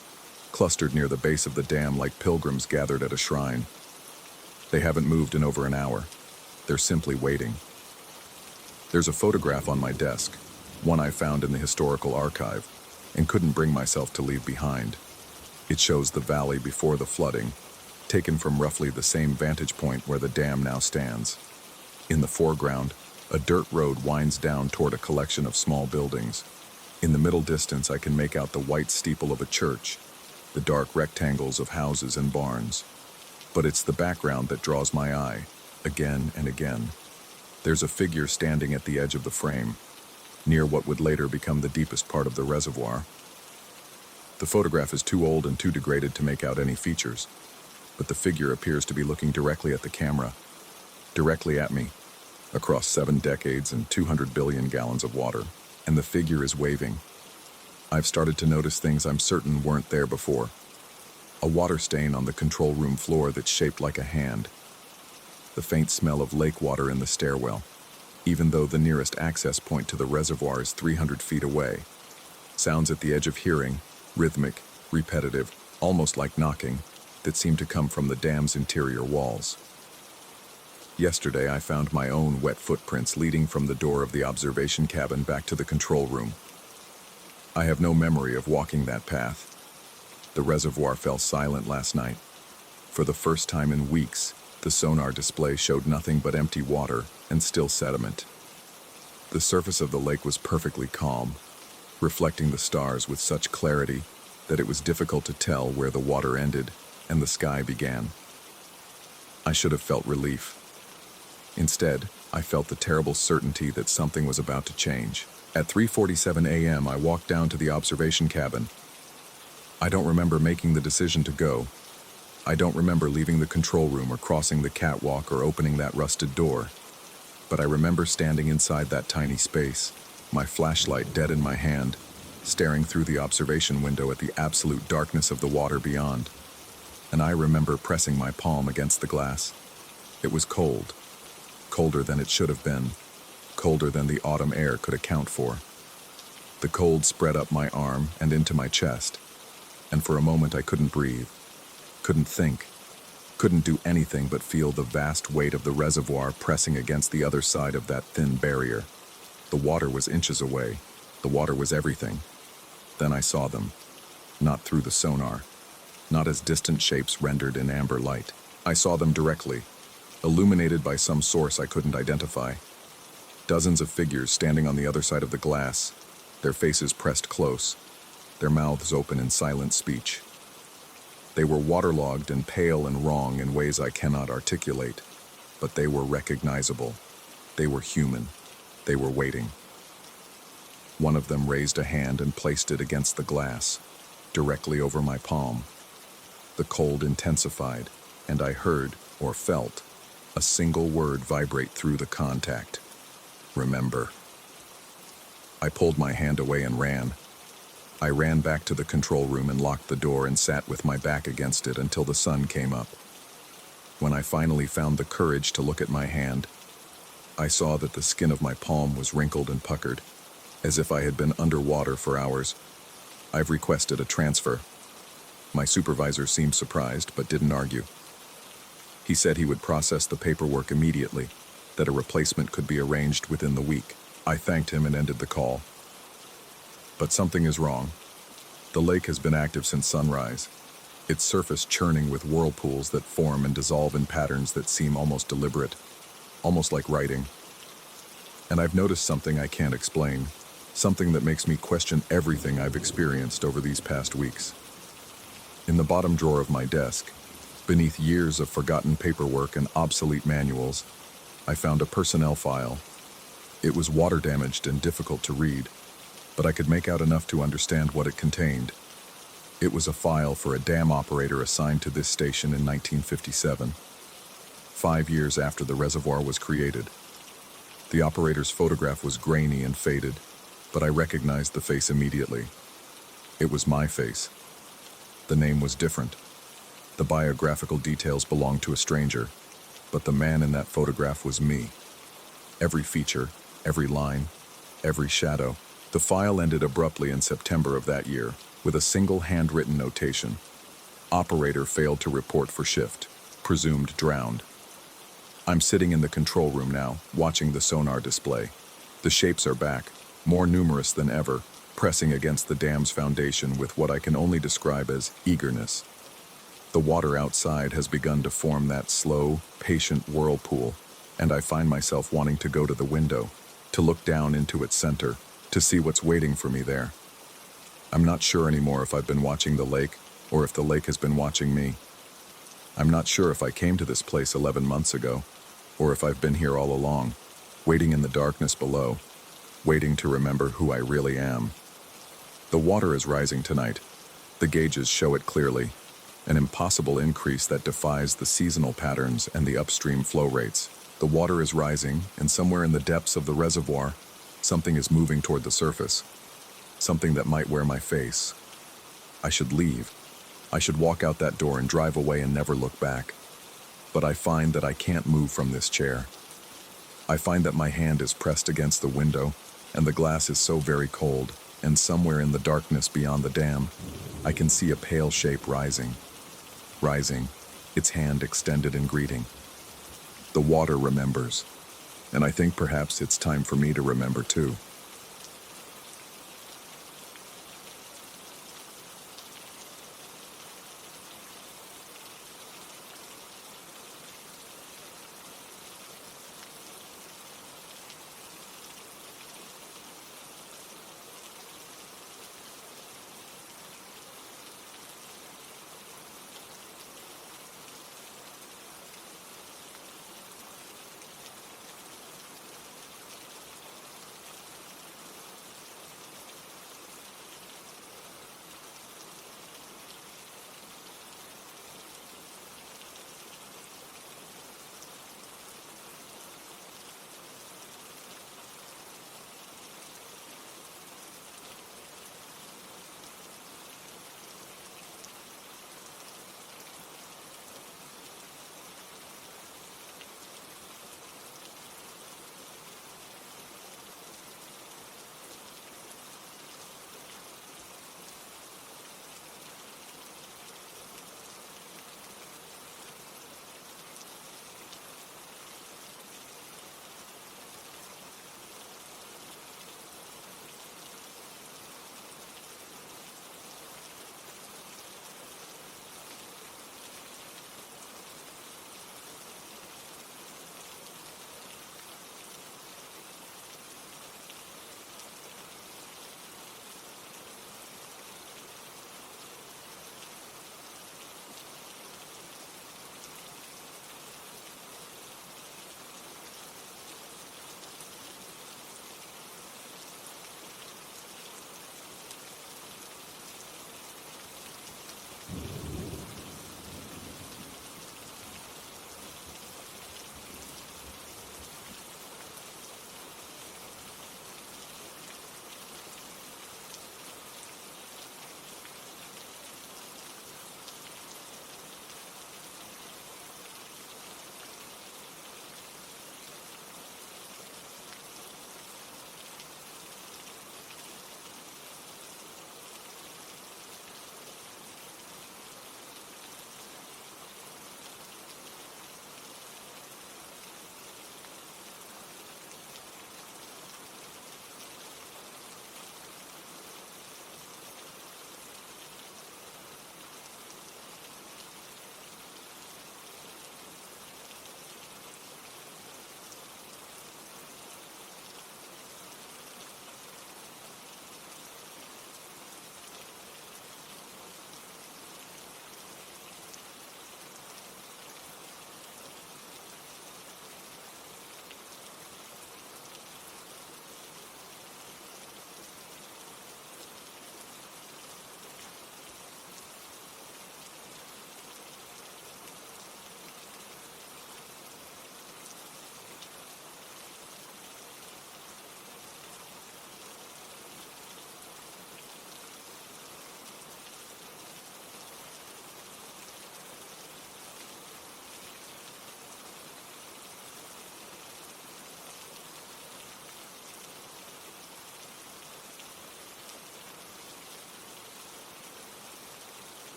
A: clustered near the base of the dam like pilgrims gathered at a shrine. They haven't moved in over an hour. They're simply waiting. There's a photograph on my desk, one I found in the historical archive, and couldn't bring myself to leave behind. It shows the valley before the flooding, taken from roughly the same vantage point where the dam now stands. In the foreground, a dirt road winds down toward a collection of small buildings. In the middle distance, I can make out the white steeple of a church, the dark rectangles of houses and barns. But it's the background that draws my eye, again and again. There's a figure standing at the edge of the frame, near what would later become the deepest part of the reservoir. The photograph is too old and too degraded to make out any features, but the figure appears to be looking directly at the camera, directly at me, across 7 decades and 200 billion gallons of water, and the figure is waving. I've started to notice things I'm certain weren't there before. A water stain on the control room floor that's shaped like a hand. The faint smell of lake water in the stairwell, even though the nearest access point to the reservoir is 300 feet away. Sounds at the edge of hearing, rhythmic, repetitive, almost like knocking, that seem to come from the dam's interior walls. Yesterday, I found my own wet footprints leading from the door of the observation cabin back to the control room. I have no memory of walking that path. The reservoir fell silent last night. For the first time in weeks, the sonar display showed nothing but empty water and still sediment. The surface of the lake was perfectly calm, reflecting the stars with such clarity that it was difficult to tell where the water ended and the sky began. I should have felt relief. Instead, I felt the terrible certainty that something was about to change. At 3:47 a.m., I walked down to the observation cabin. I don't remember making the decision to go. I don't remember leaving the control room or crossing the catwalk or opening that rusted door. But I remember standing inside that tiny space, my flashlight dead in my hand, staring through the observation window at the absolute darkness of the water beyond. And I remember pressing my palm against the glass. It was cold. Colder than it should have been, colder than the autumn air could account for. The cold spread up my arm and into my chest, and for a moment I couldn't breathe, couldn't think, couldn't do anything but feel the vast weight of the reservoir pressing against the other side of that thin barrier. The water was inches away. The water was everything. Then I saw them, not through the sonar, not as distant shapes rendered in amber light. I saw them directly, illuminated by some source I couldn't identify. Dozens of figures standing on the other side of the glass, their faces pressed close, their mouths open in silent speech. They were waterlogged and pale and wrong in ways I cannot articulate, but they were recognizable. They were human. They were waiting. One of them raised a hand and placed it against the glass, directly over my palm. The cold intensified, and I heard, or felt, a single word vibrate through the contact. Remember. I pulled my hand away and ran. I ran back to the control room and locked the door and sat with my back against it until the sun came up. When I finally found the courage to look at my hand, I saw that the skin of my palm was wrinkled and puckered, as if I had been underwater for hours. I've requested a transfer. My supervisor seemed surprised, but didn't argue. He said he would process the paperwork immediately, that a replacement could be arranged within the week. I thanked him and ended the call. But something is wrong. The lake has been active since sunrise, its surface churning with whirlpools that form and dissolve in patterns that seem almost deliberate, almost like writing. And I've noticed something I can't explain, something that makes me question everything I've experienced over these past weeks. In the bottom drawer of my desk, beneath years of forgotten paperwork and obsolete manuals, I found a personnel file. It was water-damaged and difficult to read, but I could make out enough to understand what it contained. It was a file for a dam operator assigned to this station in 1957, 5 years after the reservoir was created. The operator's photograph was grainy and faded, but I recognized the face immediately. It was my face. The name was different. The biographical details belonged to a stranger, but the man in that photograph was me. Every feature, every line, every shadow. The file ended abruptly in September of that year, with a single handwritten notation. Operator failed to report for shift. Presumed drowned. I'm sitting in the control room now, watching the sonar display. The shapes are back, more numerous than ever, pressing against the dam's foundation with what I can only describe as eagerness. The water outside has begun to form that slow, patient whirlpool, and I find myself wanting to go to the window, to look down into its center, to see what's waiting for me there. I'm not sure anymore if I've been watching the lake, or if the lake has been watching me. I'm not sure if I came to this place 11 months ago, or if I've been here all along, waiting in the darkness below, waiting to remember who I really am. The water is rising tonight. The gauges show it clearly, an impossible increase that defies the seasonal patterns and the upstream flow rates. The water is rising, and somewhere in the depths of the reservoir, something is moving toward the surface. Something that might wear my face. I should leave. I should walk out that door and drive away and never look back. But I find that I can't move from this chair. I find that my hand is pressed against the window, and the glass is so very cold, and somewhere in the darkness beyond the dam, I can see a pale shape rising, its hand extended in greeting. The water remembers, and I think perhaps it's time for me to remember too.